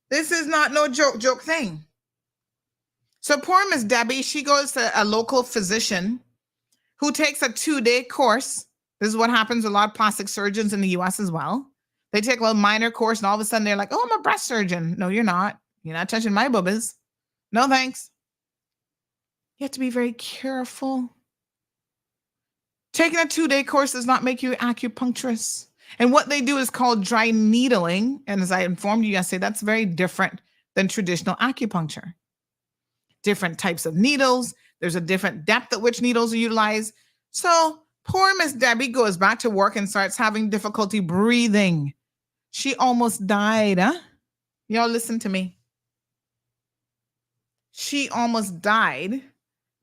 This is not no joke thing. So poor Miss Debbie, she goes to a local physician who takes a 2-day course. This is what happens with a lot of plastic surgeons in the US as well. They take a little minor course and all of a sudden they're like, oh, I'm a breast surgeon. No, you're not. You're not touching my boobies. No, thanks. You have to be very careful. Taking a 2-day course does not make you an acupuncturist. And what they do is called dry needling. And as I informed you yesterday, that's very different than traditional acupuncture. Different types of needles. There's a different depth at which needles are utilized. So poor Miss Debbie goes back to work and starts having difficulty breathing. She almost died, huh? Y'all listen to me. She almost died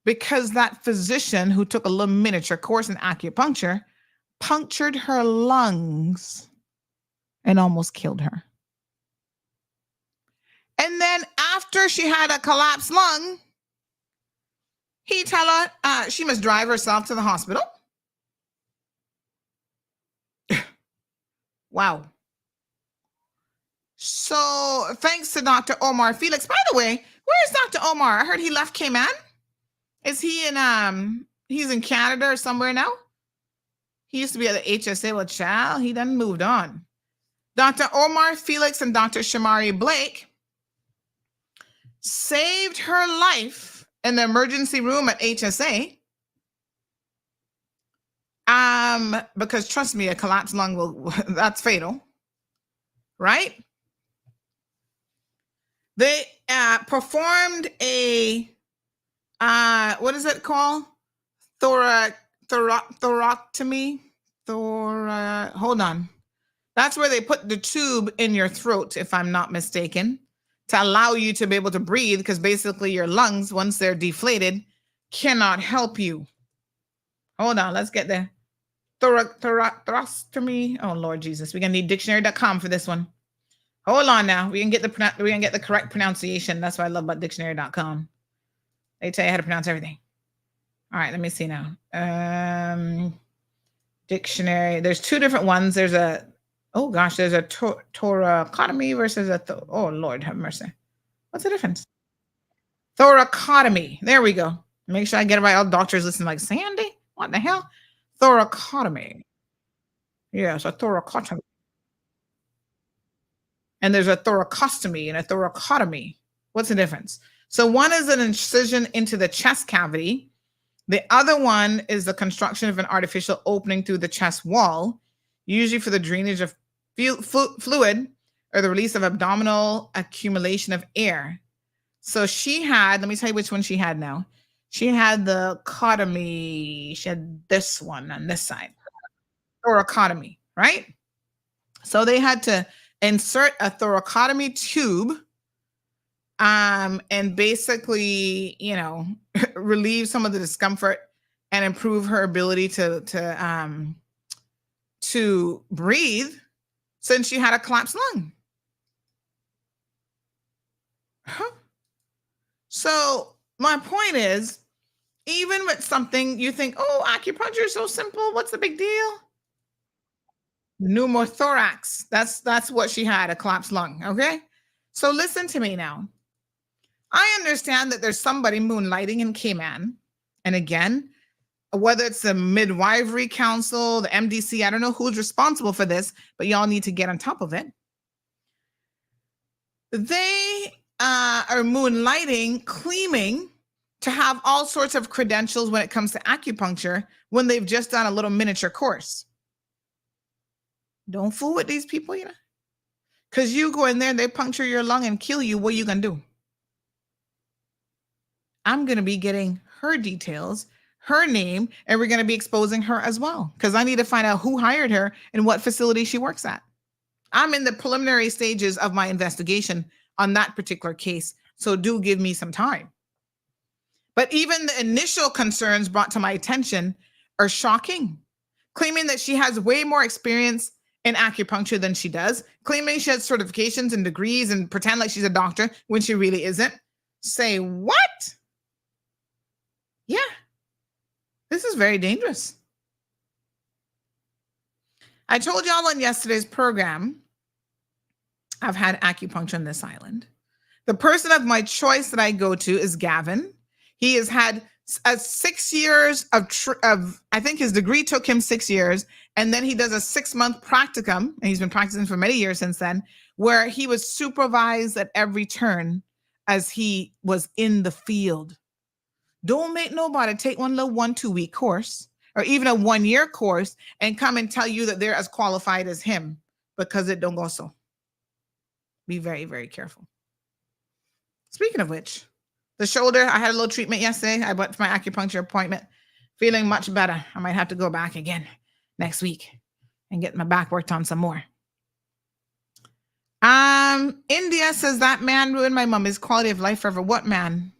because that physician who took a little miniature course in acupuncture punctured her lungs and almost killed her. And then after she had a collapsed lung, he tell her she must drive herself to the hospital. Wow. So thanks to Dr. Omar Felix. By the way, where's Dr. Omar? I heard he left Cayman. Is he in he's in Canada or somewhere now? He used to be at the HSA. Well, child, he done moved on. Dr. Omar Felix and Dr. Shamari Blake saved her life in the emergency room at HSA. Because trust me, a collapsed lung that's fatal, right? They performed a what is it called? Thoracotomy. Hold on. That's where they put the tube in your throat, if I'm not mistaken, to allow you to be able to breathe, because basically your lungs, once they're deflated, cannot help you. Hold on, let's get there. Thoracotomy. Oh Lord Jesus, we're gonna need dictionary.com for this one. Hold on now. We can get the correct pronunciation. That's what I love about dictionary.com. They tell you how to pronounce everything. All right, let me see now. Dictionary. There's two different ones. There's a thoracotomy versus oh Lord have mercy. What's the difference? Thoracotomy. There we go. Make sure I get it right. All doctors listen like, Sandy, what the hell? Thoracotomy. Yes, a thoracotomy. And there's a thoracostomy and a thoracotomy. What's the difference? So one is an incision into the chest cavity. The other one is the construction of an artificial opening through the chest wall, usually for the drainage of fluid or the release of abdominal accumulation of air. So she had, let me tell you which one she had now. She had the cotomy. She had this one on this side, thoracotomy, right? So they had to insert a thoracotomy tube and basically, relieve some of the discomfort and improve her ability to breathe since she had a collapsed lung. Huh. So my point is, even with something you think, oh, acupuncture is so simple, what's the big deal? Pneumothorax. That's what she had, a collapsed lung. Okay. So listen to me now. I understand that there's somebody moonlighting in Cayman. And again, whether it's the Midwifery Council, the MDC, I don't know who's responsible for this, but y'all need to get on top of it. They are moonlighting, claiming to have all sorts of credentials when it comes to acupuncture when they've just done a little miniature course. Don't fool with these people, because you go in there and they puncture your lung and kill you. What are you going to do? I'm going to be getting her details, her name, and we're going to be exposing her as well, because I need to find out who hired her and what facility she works at. I'm in the preliminary stages of my investigation on that particular case, so do give me some time. But even the initial concerns brought to my attention are shocking, claiming that she has way more experience in acupuncture than she does, claiming she has certifications and degrees and pretend like she's a doctor when she really isn't. Say what? Yeah, this is very dangerous. I told y'all on yesterday's program, I've had acupuncture on this island. The person of my choice that I go to is Gavin. He has had 6 years of I think his degree took him 6 years. And then he does a 6-month practicum. And he's been practicing for many years since then, where he was supervised at every turn as he was in the field. Don't make nobody take one little 1-2 week course or even a 1-year course and come and tell you that they're as qualified as him, because it don't go so. Be very, very careful. Speaking of which, the shoulder, I had a little treatment yesterday. I went to my acupuncture appointment, feeling much better. I might have to go back again next week and get my back worked on some more. India says that man ruined my mommy's quality of life forever. What man?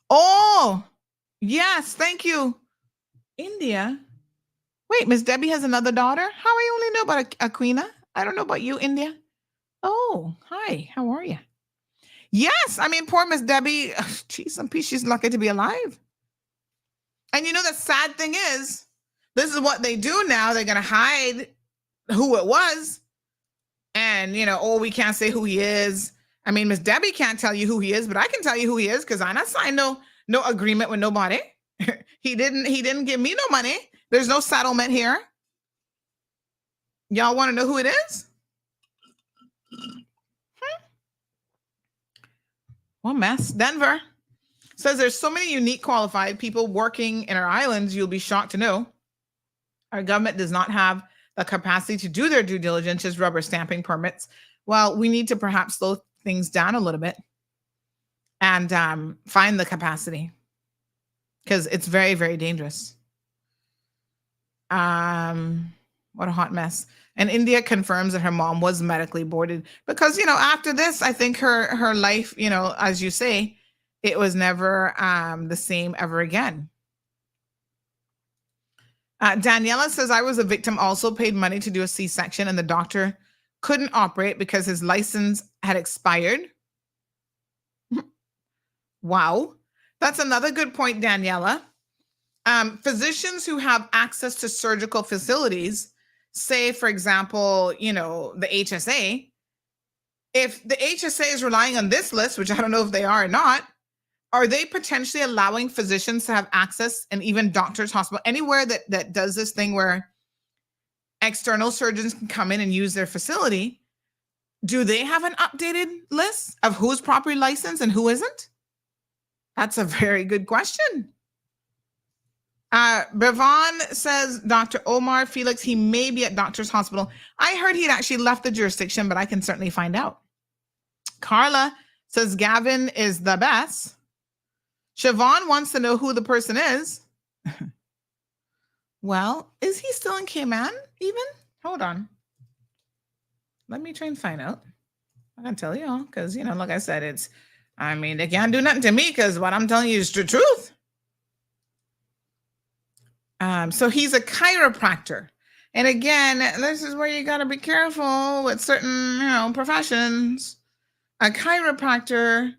Oh, yes, thank you. India. Wait, Miss Debbie has another daughter? How I only know about Aquina? I don't know about you, India. Oh, hi, how are you? Yes, I mean, poor Miss Debbie, she's lucky to be alive. And you know, the sad thing is, this is what they do now. They're going to hide who it was. And, you know, oh, we can't say who he is. I mean, Miss Debbie can't tell you who he is, but I can tell you who he is because I not signed no agreement with nobody. He didn't give me no money. There's no settlement here. Y'all want to know who it is? What mess. Denver says there's so many unique qualified people working in our islands, you'll be shocked to know our government does not have the capacity to do their due diligence as rubber stamping permits. Well, we need to perhaps slow things down a little bit and find the capacity, because it's very, very dangerous. What a hot mess. And India confirms that her mom was medically boarded because, you know, after this, I think her life, you know, as you say, it was never the same ever again. Daniela says, I was a victim, also paid money to do a C-section and the doctor couldn't operate because his license had expired. Wow. That's another good point, Daniela. Physicians who have access to surgical facilities, say, for example, you know, the HSA, if the HSA is relying on this list, which I don't know if they are or not, are they potentially allowing physicians to have access, and even doctors, hospital, anywhere that does this thing where external surgeons can come in and use their facility? Do they have an updated list of who's properly licensed and who isn't? That's a very good question. Bevon says, Dr. Omar Felix, he may be at Doctor's Hospital. I heard he'd actually left the jurisdiction, but I can certainly find out. Carla says, Gavin is the best. Siobhan wants to know who the person is. Well, is he still in Cayman even? Hold on. Let me try and find out. I can tell you, because, you know, like I said, they can't do nothing to me because what I'm telling you is the truth. So he's a chiropractor. And again, this is where you got to be careful with certain, you know, professions. A chiropractor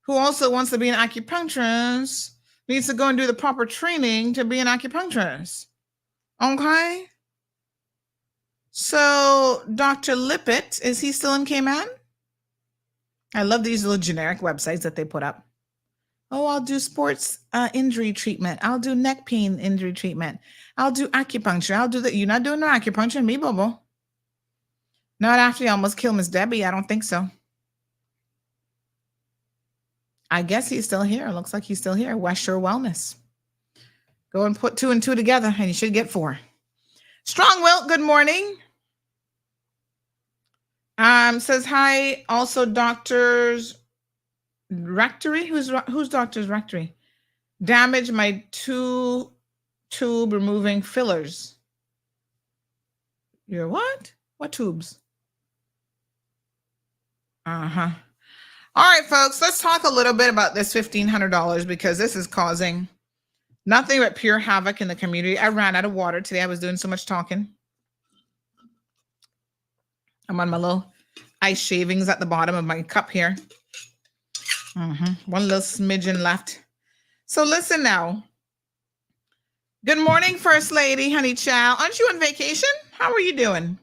who also wants to be an acupuncturist needs to go and do the proper training to be an acupuncturist. Okay? So Dr. Lippett, is he still in Cayman? I love these little generic websites that they put up. Oh, I'll do sports injury treatment. I'll do neck pain injury treatment. I'll do acupuncture. I'll do that. You're not doing no acupuncture, me, Bobo. Not after you almost killed Miss Debbie. I don't think so. I guess he's still here. Looks like he's still here. West Shore Wellness. Go and put 2 and 2 together, and you should get 4. Strong Will, good morning. Says hi. Also, Doctor's Rectory. Who's Doctor's Rectory? Damaged my 2 tube removing fillers. Your what? What tubes? Uh-huh. All right, folks, let's talk a little bit about this $1,500 because this is causing nothing but pure havoc in the community. I ran out of water today. I was doing so much talking. I'm on my little ice shavings at the bottom of my cup here. One little smidgen left. So listen now. Good morning, First Lady, honey child. Aren't you on vacation? How are you doing?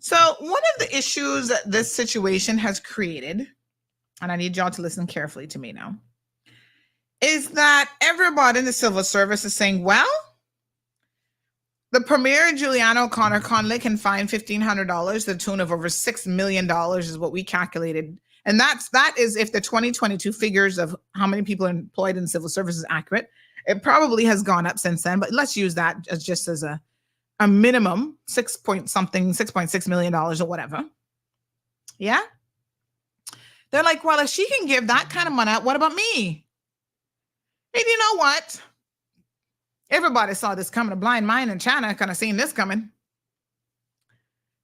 So one of the issues that this situation has created, and I need y'all to listen carefully to me now, is that everybody in the civil service is saying, well, the Premier Juliana O'Connor Conley can fine $1,500, the tune of over $6 million is what we calculated. And that is if the 2022 figures of how many people are employed in civil service is accurate. It probably has gone up since then, but let's use that as just as a minimum, $6.6 million or whatever. Yeah. They're like, well, if she can give that kind of money out, what about me? And you know what? Everybody saw this coming. A blind mind in China kind of seen this coming.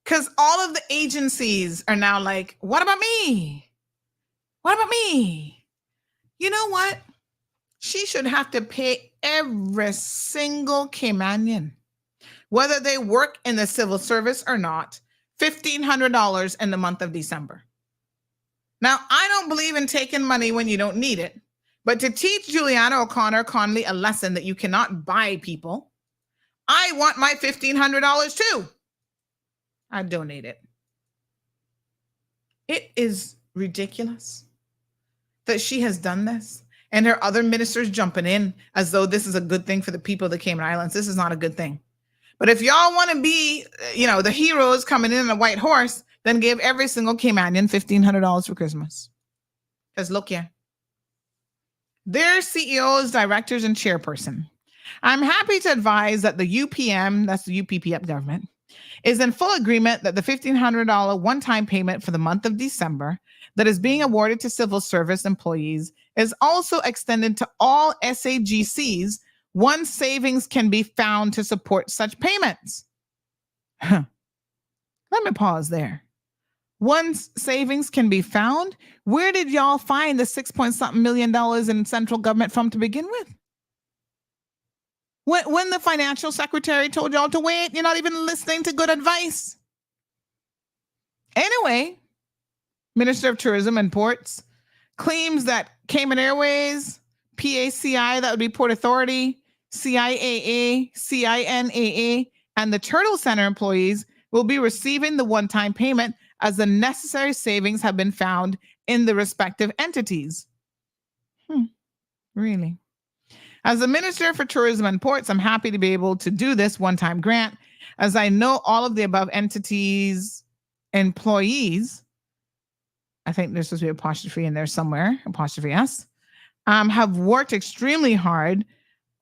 Because all of the agencies are now like, what about me? What about me? You know what? She should have to pay every single Caymanian, whether they work in the civil service or not, $1,500 in the month of December. Now, I don't believe in taking money when you don't need it, but to teach Juliana O'Connor Conley a lesson that you cannot buy people, I want my $1,500 too. I donate it. It is ridiculous that she has done this and her other ministers jumping in as though this is a good thing for the people of the Cayman Islands. This is not a good thing. But if y'all want to be, the heroes coming in on a white horse, then give every single Caymanian $1,500 for Christmas. Because look here. Their CEOs, directors, and chairperson. I'm happy to advise that the UPM, that's the UPPF government, is in full agreement that the $1,500 one-time payment for the month of December that is being awarded to civil service employees is also extended to all SAGCs once savings can be found to support such payments. Let me pause there. Once savings can be found, where did y'all find the $6-something million in central government from to begin with? When the financial secretary told y'all to wait, you're not even listening to good advice. Anyway, Minister of Tourism and Ports claims that Cayman Airways, PACI, that would be Port Authority, CIAA, CINAA, and the Turtle Center employees will be receiving the one-time payment as the necessary savings have been found in the respective entities. Really? As the Minister for Tourism and Ports, I'm happy to be able to do this one-time grant, as I know all of the above entities' employees, I think there's supposed to be apostrophe in there somewhere, apostrophe S, have worked extremely hard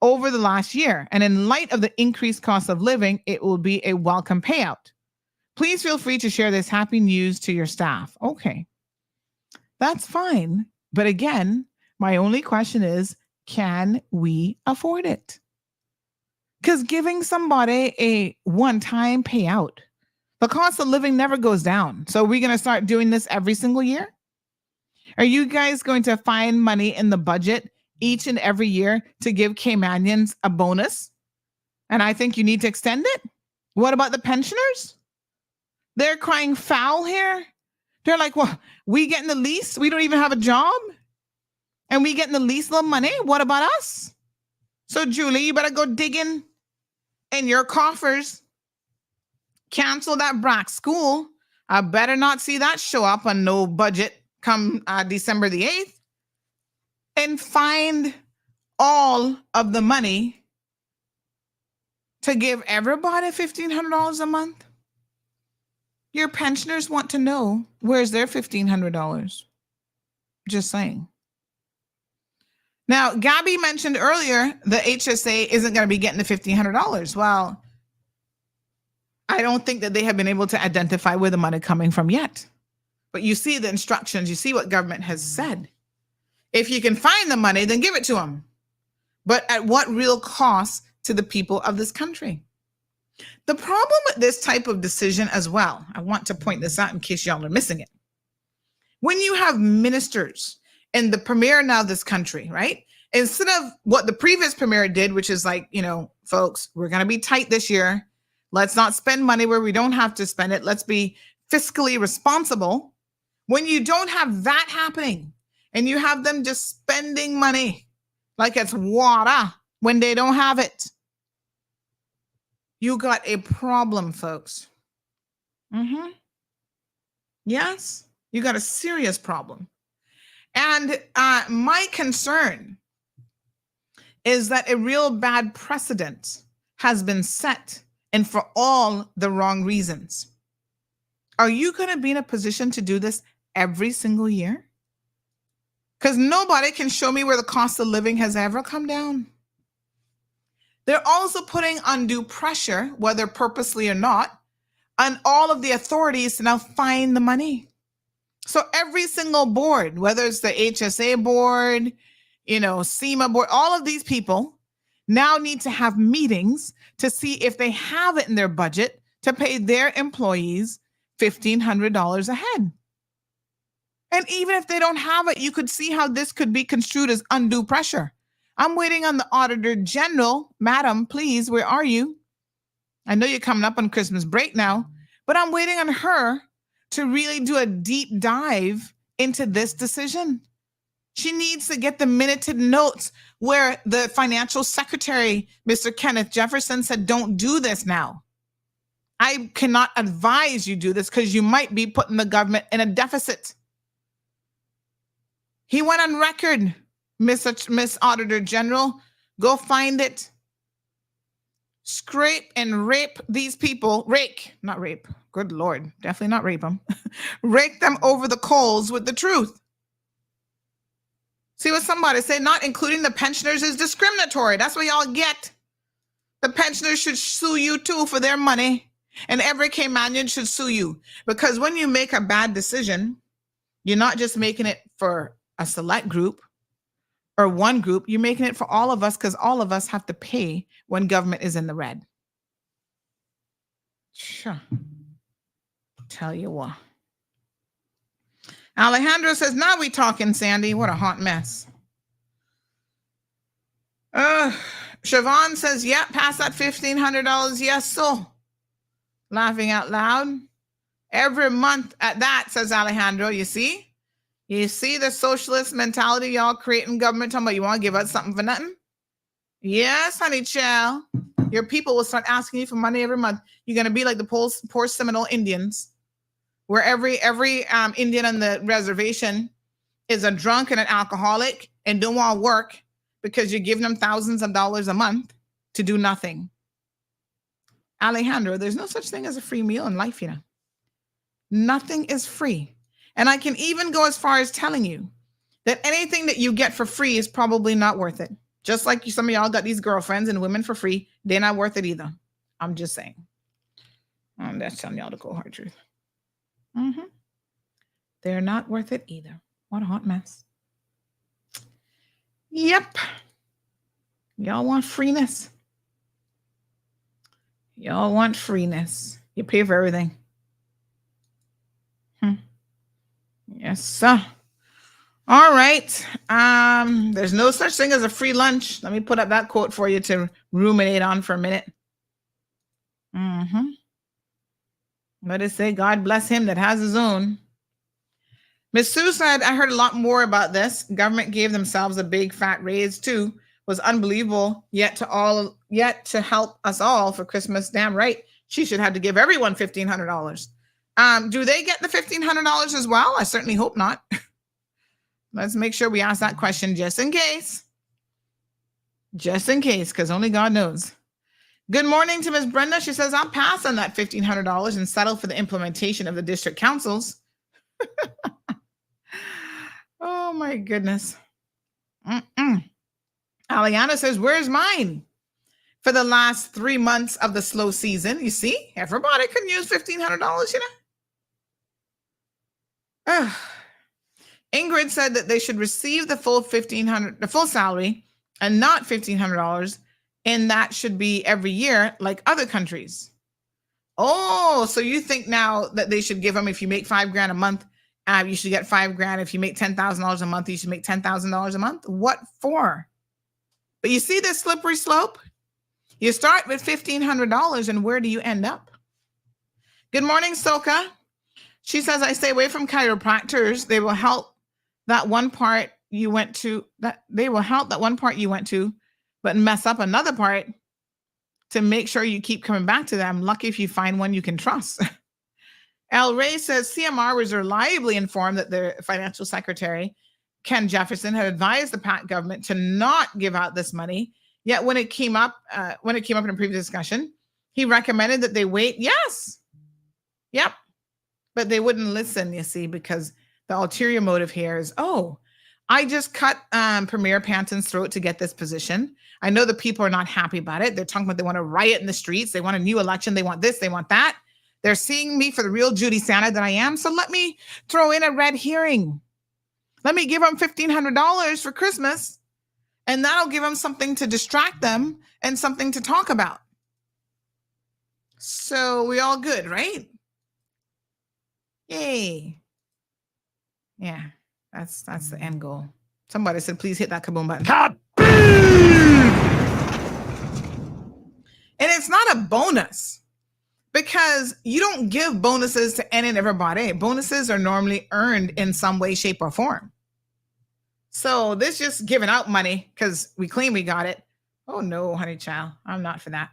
over the last year. And in light of the increased cost of living, it will be a welcome payout. Please feel free to share this happy news to your staff. Okay, that's fine. But again, my only question is, can we afford it? Because giving somebody a one-time payout, the cost of living never goes down. So we're going to start doing this every single year? Are you guys going to find money in the budget each and every year to give Caymanians a bonus? And I think you need to extend it. What about the pensioners? They're crying foul here. They're like, well, we getting the least. We don't even have a job. And we getting the least little money. What about us? So, Julie, you better go digging in your coffers. Cancel that Brack school. I better not see that show up on no budget come December the 8th. And find all of the money to give everybody $1,500 a month. Your pensioners want to know, where's their $1,500? Just saying. Now, Gabby mentioned earlier the HSA isn't going to be getting the $1,500. Well, I don't think that they have been able to identify where the money coming from yet. But you see the instructions, you see what government has said. If you can find the money, then give it to them. But at what real cost to the people of this country? The problem with this type of decision as well, I want to point this out in case y'all are missing it. When you have ministers and the premier now of this country, right? Instead of what the previous premier did, which is like, folks, we're going to be tight this year. Let's not spend money where we don't have to spend it. Let's be fiscally responsible. When you don't have that happening and you have them just spending money like it's water when they don't have it. you got a problem, folks. Yes, you got a serious problem. And my concern is that a real bad precedent has been set, and for all the wrong reasons. Are you going to be in a position to do this every single year? Because nobody can show me where the cost of living has ever come down. They're also putting undue pressure, whether purposely or not, on all of the authorities to now find the money. So every single board, whether it's the HSA board, SEMA board, all of these people now need to have meetings to see if they have it in their budget to pay their employees $1,500 a head. And even if they don't have it, you could see how this could be construed as undue pressure. I'm waiting on the Auditor General. Madam, please, where are you? I know you're coming up on Christmas break now, but I'm waiting on her to really do a deep dive into this decision. She needs to get the minuted notes where the financial secretary, Mr. Kenneth Jefferson, said, don't do this now. I cannot advise you do this because you might be putting the government in a deficit. He went on record, Miss Auditor General. Go find it. Scrape and rape these people. Rake, not rape. Good Lord, definitely not rape them. Rake them over the coals with the truth. See what somebody said, not including the pensioners is discriminatory. That's what y'all get. The pensioners should sue you too for their money. And every Caymanian should sue you. Because when you make a bad decision, you're not just making it for a select group or one group, you're making it for all of us because all of us have to pay when government is in the red. Sure. Tell you what. Alejandro says, now we talking, Sandy. What a hot mess. Siobhan says, yeah, pass that $1,500. Yes, so. Laughing out loud. Every month at that, says Alejandro. You see? You see the socialist mentality y'all creating government talking about you want to give us something for nothing? Yes, honey child. Your people will start asking you for money every month. You're going to be like the poor Seminole Indians, where every Indian on the reservation is a drunk and an alcoholic and don't want to work because you're giving them thousands of dollars a month to do nothing. Alejandro, there's no such thing as a free meal in life, you know. Nothing is free. And I can even go as far as telling you that anything that you get for free is probably not worth it. Just like some of y'all got these girlfriends and women for free, they're not worth it either. I'm just saying. That's telling y'all the cold hard truth. They're not worth it either. What a hot mess. Yep. Y'all want freeness. Y'all want freeness. You pay for everything. Yes, sir. All right. There's no such thing as a free lunch. Let me put up that quote for you to ruminate on for a minute. Let us say, God bless him that has his own. Miss Sue said, I heard a lot more about this. Government gave themselves a big fat raise too. Was unbelievable. Yet to help us all for Christmas. Damn right. She should have to give everyone $1,500. Do they get the $1,500 as well? I certainly hope not. Let's make sure we ask that question just in case. Just in case, because only God knows. Good morning to Miss Brenda. She says, I'll pass on that $1,500 and settle for the implementation of the district councils. Oh, my goodness. Aliana says, where's mine? For the last 3 months of the slow season. You see, everybody can use $1,500, you know? Ingrid said that they should receive the full the full salary and not $1,500, and that should be every year like other countries. Oh, so you think now that they should give them, if you make $5,000 a month, you should get $5,000. If you make $10,000 a month, you should make $10,000 a month. What for? But you see this slippery slope? You start with $1,500, and where do you end up? Good morning, Soka. She says, I stay away from chiropractors. They will help that one part you went to, but mess up another part. to make sure you keep coming back to them. Lucky if you find one you can trust. El Rey says CMR was reliably informed that the financial secretary, Ken Jefferson, had advised the PAC government to not give out this money. Yet when it came up in a previous discussion, he recommended that they wait. Yes. Yep. But they wouldn't listen, you see, because the ulterior motive here is, I just cut Premier Panton's throat to get this position. I know the people are not happy about it. They're talking about they want to riot in the streets. They want a new election. They want this. They want that. They're seeing me for the real Judy Santa that I am. So let me throw in a red herring. Let me give them $1,500 for Christmas. And that'll give them something to distract them and something to talk about. So we all good, right? Yay. Yeah, that's the end goal. Somebody said, please hit that kaboom button. And it's not a bonus because you don't give bonuses to any and everybody. Bonuses are normally earned in some way, shape, or form. So this just giving out money because we claim we got it. Oh no, honey child, I'm not for that.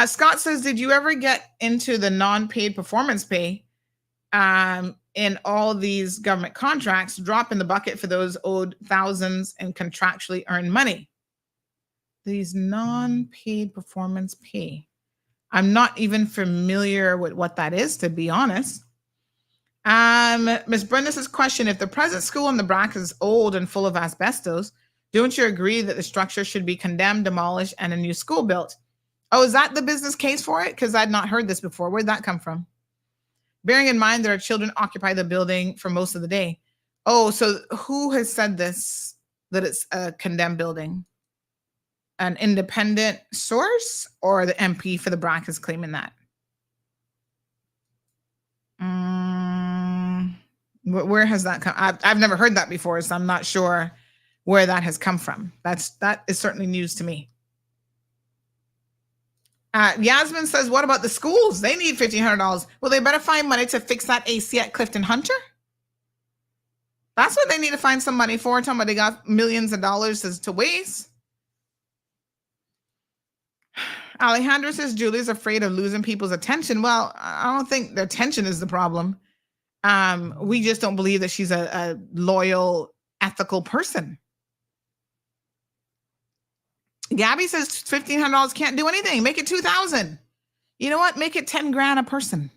Scott says, did you ever get into the non-paid performance pay in all these government contracts, drop in the bucket for those owed thousands and contractually earned money? These non-paid performance pay. I'm not even familiar with what that is, to be honest. Ms. Brenda's question, if the present school in Nebraska is old and full of asbestos, don't you agree that the structure should be condemned, demolished, and a new school built? Oh, is that the business case for it? Because I'd not heard this before. Where'd that come from? Bearing in mind that our children occupy the building for most of the day. Oh, so who has said this, that it's a condemned building? An independent source or the MP for the BRAC is claiming that? Where has that come? I've never heard that before, so I'm not sure where that has come from. That is certainly news to me. Yasmin says, what about the schools? They need $1,500. Well, they better find money to fix that AC at Clifton Hunter. That's what they need to find some money for. Talking about they got millions of dollars to waste. Alejandro says, Julie's afraid of losing people's attention. Well, I don't think their attention is the problem. We just don't believe that she's a loyal, ethical person. Gabby says $1,500 can't do anything. Make it $2,000. You know what? Make it $10,000 a person.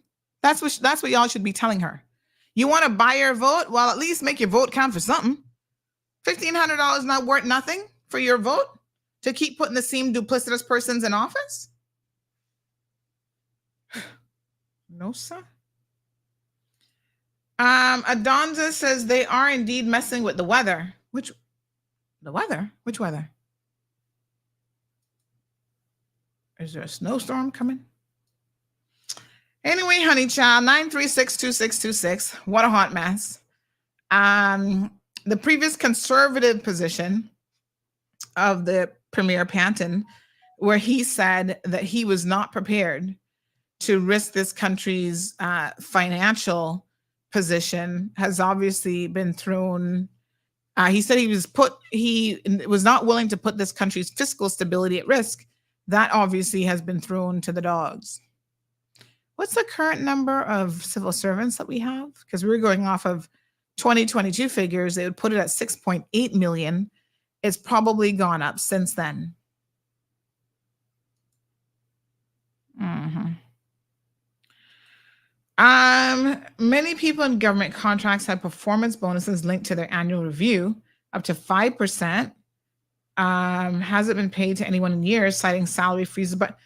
That's what y'all should be telling her. You want to buy your vote? Well, at least make your vote count for something. $1,500 not worth nothing for your vote to keep putting the same duplicitous persons in office? No, sir. Adonza says they are indeed messing with the weather. Which weather? Is there a snowstorm coming? Anyway, honey child, 9362626. What a hot mess. The previous conservative position of the Premier Panton, where he said that he was not prepared to risk this country's financial position, has obviously been thrown. He said he was not willing to put this country's fiscal stability at risk. That obviously has been thrown to the dogs. What's the current number of civil servants that we have? Because we're going off of 2022 figures. They would put it at 6.8 million. It's probably gone up since then. Many people in government contracts have performance bonuses linked to their annual review, up to 5%. Hasn't been paid to anyone in years, citing salary freezes. But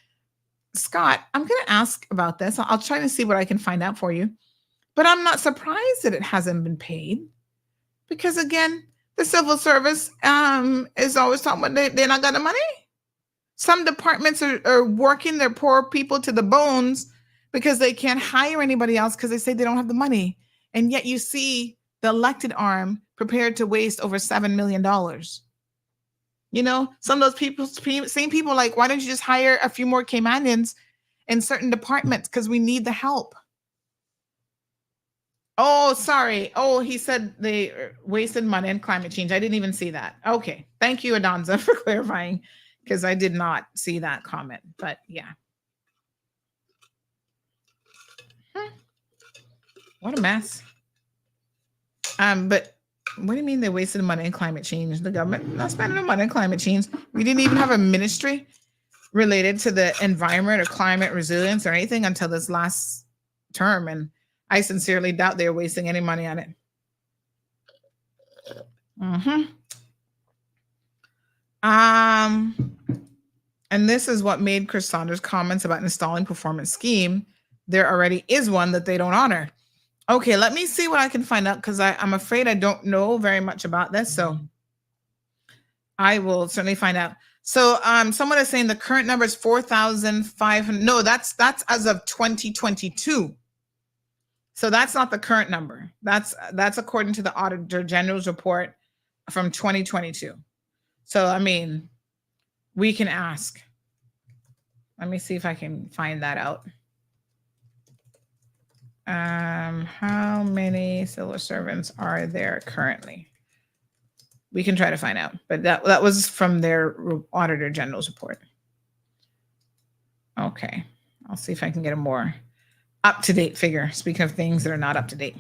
Scott, I'm going to ask about this. I'll try to see what I can find out for you. But I'm not surprised that it hasn't been paid. Because again, the civil service is always talking about they're not got the money. Some departments are working their poor people to the bones because they can't hire anybody else because they say they don't have the money. And yet you see the elected arm prepared to waste over $7 million. You know, some of those people, same people like, why don't you just hire a few more Caymanians in certain departments? Because we need the help. Oh, sorry. Oh, he said they wasted money on climate change. I didn't even see that. Okay. Thank you, Adonza, for clarifying. because I did not see that comment. But yeah. What a mess. But what do you mean they wasted money on climate change? The government not spending money on climate change. We didn't even have a ministry related to the environment or climate resilience or anything until this last term. And I sincerely doubt they're wasting any money on it. And this is what made Chris Saunders' comments about installing performance scheme. There already is one that they don't honor. Okay, let me see what I can find out because I'm afraid I don't know very much about this. So I will certainly find out. So someone is saying the current number is 4,500. No, that's as of 2022. So that's not the current number. That's according to the Auditor General's report from 2022. So, I mean, we can ask. Let me see if I can find that out. How many civil servants are there currently? We can try to find out, but that was from their Auditor General's report. Okay, I'll see if I can get a more up-to-date figure. Speaking of things that are not up-to-date.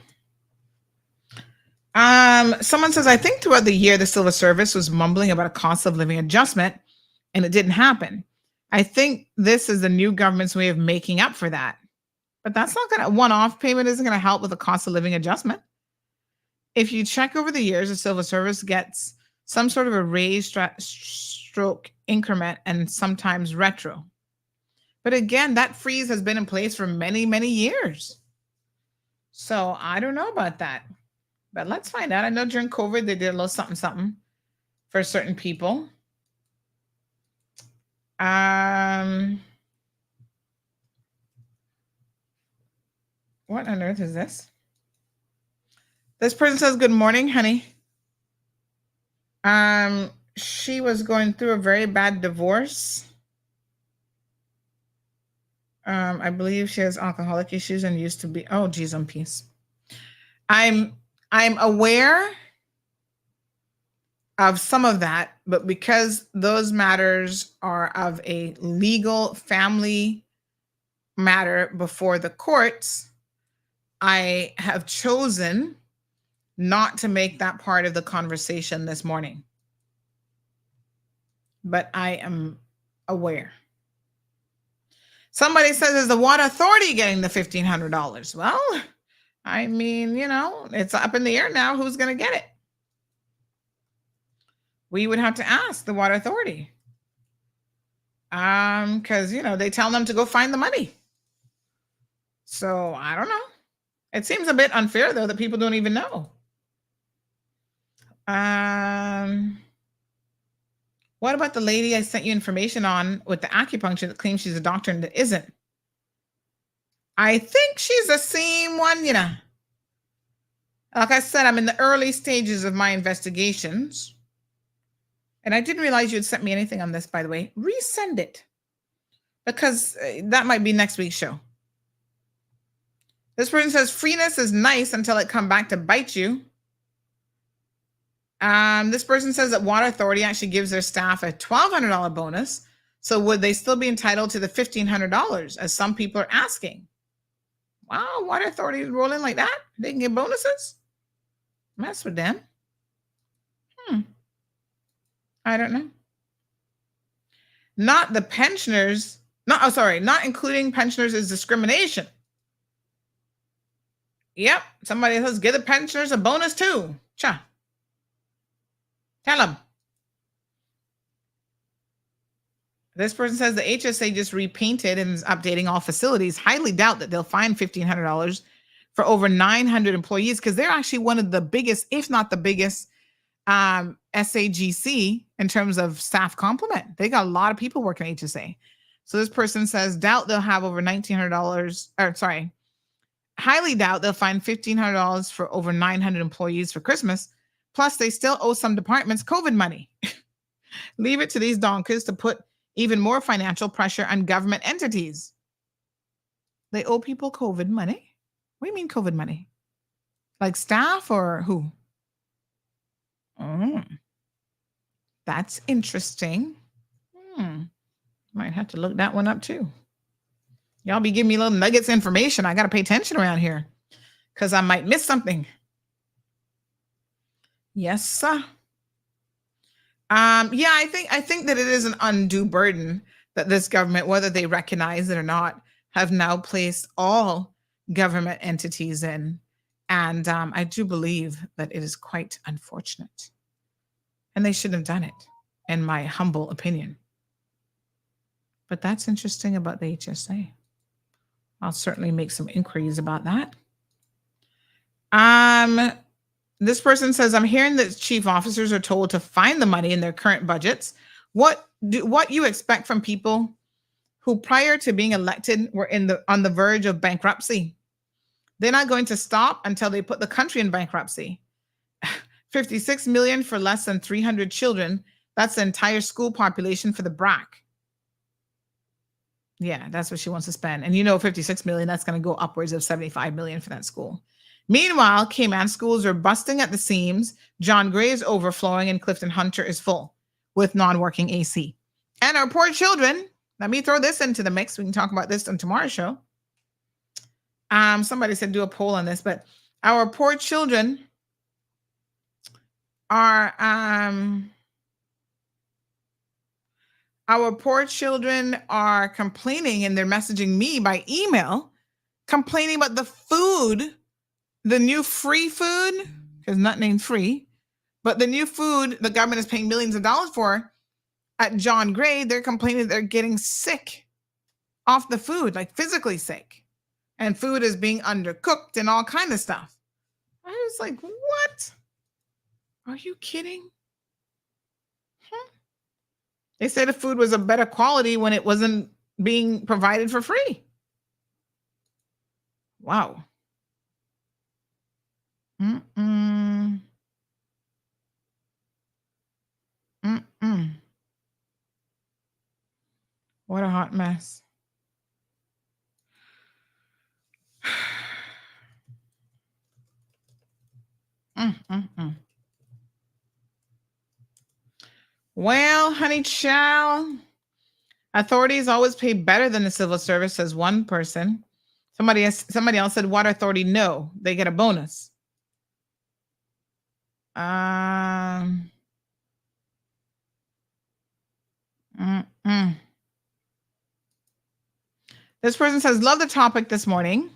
Someone says, I think throughout the year, the civil service was mumbling about a cost of living adjustment, and it didn't happen. I think this is the new government's way of making up for that. But that's not going to, one-off payment isn't going to help with the cost of living adjustment. If you check over the years, the civil service gets some sort of a raised stroke increment and sometimes retro. But again, that freeze has been in place for many, many years. So I don't know about that. But let's find out. I know during COVID, they did a little something, something for certain people. What on earth is this? This person says, good morning, honey. She was going through a very bad divorce. I believe she has alcoholic issues and used to be, oh, geez, on peace. I'm aware of some of that, but because those matters are of a legal family matter before the courts, I have chosen not to make that part of the conversation this morning. But I am aware. Somebody says, is the water authority getting the $1,500? Well, I mean, you know, it's up in the air now. Who's going to get it? We would have to ask the water authority. Because, you know, they tell them to go find the money. So I don't know. It seems a bit unfair, though, that people don't even know. What about the lady I sent you information on with the acupuncture that claims she's a doctor and that isn't? I think she's the same one, you know. Like I said, I'm in the early stages of my investigations. And I didn't realize you had sent me anything on this, by the way. Resend it. Because that might be next week's show. This person says, freeness is nice until it come back to bite you. This person says that Water Authority actually gives their staff a $1,200 bonus. So would they still be entitled to the $1,500 as some people are asking? Wow, Water Authority is rolling like that? They can get bonuses? Mess with them. I don't know. Not the pensioners. Not including pensioners is discrimination. Yep. Somebody says, give the pensioners a bonus too. Cha. Tell them. This person says the HSA just repainted and is updating all facilities. Highly doubt that they'll find $1,500 for over 900 employees because they're actually one of the biggest, if not the biggest, SAGC in terms of staff complement. They got a lot of people working at HSA. So this person says, doubt they'll have over $1,900, highly doubt they'll find $1,500 for over 900 employees for Christmas. Plus, they still owe some departments COVID money. Leave it to these donkers to put even more financial pressure on government entities. They owe people COVID money? What do you mean COVID money? Like staff or who? That's interesting. Might have to look that one up too. Y'all be giving me little nuggets of information. I got to pay attention around here because I might miss something. Yes, sir. Yeah, I think that it is an undue burden that this government, whether they recognize it or not, have now placed all government entities in. And I do believe that it is quite unfortunate. And they shouldn't have done it, in my humble opinion. But that's interesting about the HSA. I'll certainly make some inquiries about that. This person says, I'm hearing that chief officers are told to find the money in their current budgets. What you expect from people who prior to being elected were on the verge of bankruptcy? They're not going to stop until they put the country in bankruptcy. 56 million for less than 300 children. That's the entire school population for the BRAC. Yeah, that's what she wants to spend. And 56 million, that's going to go upwards of 75 million for that school. Meanwhile, Cayman schools are busting at the seams. John Gray is overflowing and Clifton Hunter is full with non-working AC. And our poor children, let me throw this into the mix. We can talk about this on tomorrow's show. Somebody said do a poll on this, but our poor children are complaining, and they're messaging me by email, complaining about the food, the new free food, because not named free, but the new food the government is paying millions of dollars for at John Gray. They're complaining they're getting sick off the food, like physically sick. And food is being undercooked and all kind of stuff. I was like, what? Are you kidding? They said the food was of better quality when it wasn't being provided for free. Wow. What a hot mess. Well, honey child, authorities always pay better than the civil service, says one person. Somebody else said water authority, no, they get a bonus. This person says, love the topic this morning.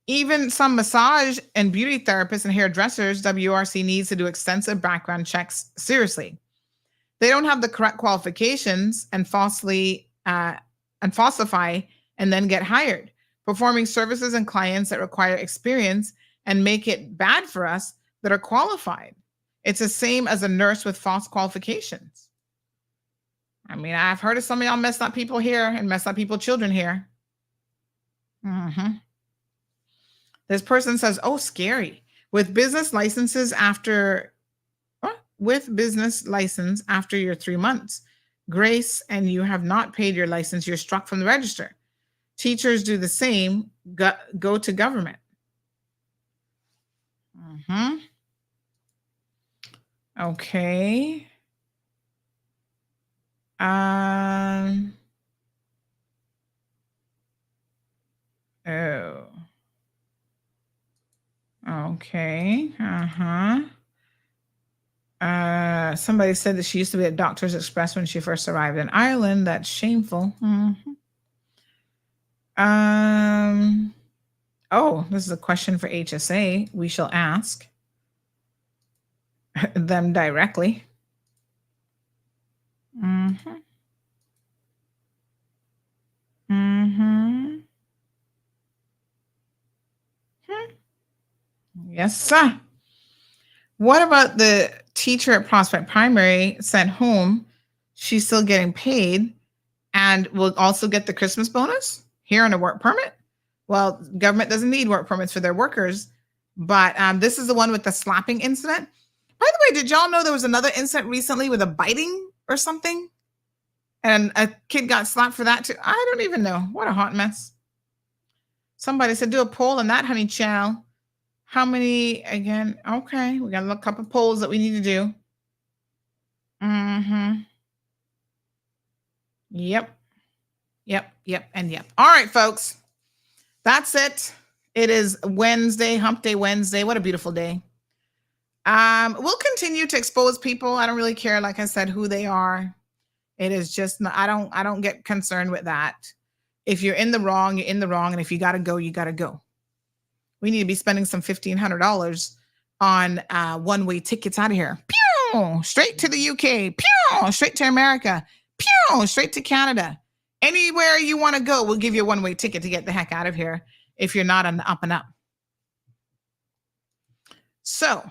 Even some massage and beauty therapists and hairdressers, WRC needs to do extensive background checks seriously. They don't have the correct qualifications and falsify and then get hired, performing services and clients that require experience and make it bad for us that are qualified. It's the same as a nurse with false qualifications. I mean, I've heard of some of y'all messed up people here and messed up people, children here. This person says, oh, scary. With business license after your 3 months, grace, and you have not paid your license, you're struck from the register. Teachers do the same, go to government. Okay. Okay. Somebody said that she used to be at Doctor's Express when she first arrived in Ireland. That's shameful. Oh, this is a question for HSA. We shall ask them directly. Yes, sir. What about the teacher at Prospect Primary sent home? She's still getting paid and will also get the Christmas bonus here on a work permit. Well, government doesn't need work permits for their workers, but this is the one with the slapping incident. By the way, did y'all know there was another incident recently with a biting or something? And a kid got slapped for that too. I don't even know. What a hot mess. Somebody said, do a poll on that, honey child. How many again? Okay, we got a couple of polls that we need to do. Yep. Yep. All right, folks. That's it. It is Wednesday, Hump Day Wednesday. What a beautiful day. We'll continue to expose people. I don't really care, like I said, who they are. It is just, I don't get concerned with that. If you're in the wrong, you're in the wrong. And if you got to go, you got to go. We need to be spending some $1,500 on one-way tickets out of here. Pew! Straight to the UK. Pew! Straight to America. Pew! Straight to Canada. Anywhere you want to go, we'll give you a one-way ticket to get the heck out of here if you're not on the up and up. So,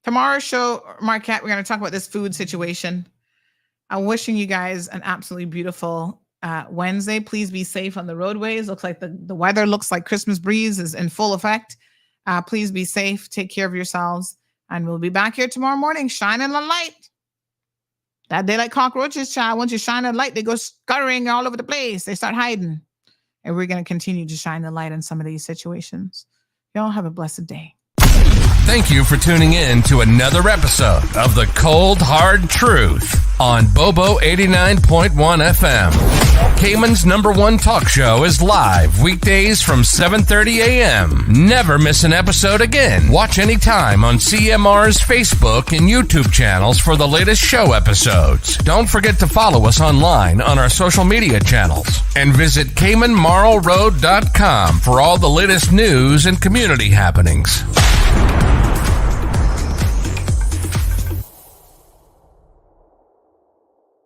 tomorrow's show, Marquette, we're going to talk about this food situation. I'm wishing you guys an absolutely beautiful Wednesday. Please be safe on the roadways. Looks like the weather looks like Christmas breeze is in full effect. Please be safe. Take care of yourselves. And we'll be back here tomorrow morning, shining the light. That they like cockroaches, child. Once you shine a light, they go scurrying all over the place. They start hiding. And we're going to continue to shine the light in some of these situations. Y'all have a blessed day. Thank you for tuning in to another episode of The Cold Hard Truth on Bobo 89.1 FM. Cayman's #1 talk show is live weekdays from 7:30 a.m. Never miss an episode again. Watch anytime on CMR's Facebook and YouTube channels for the latest show episodes. Don't forget to follow us online on our social media channels and visit CaymanMarlRoad.com for all the latest news and community happenings.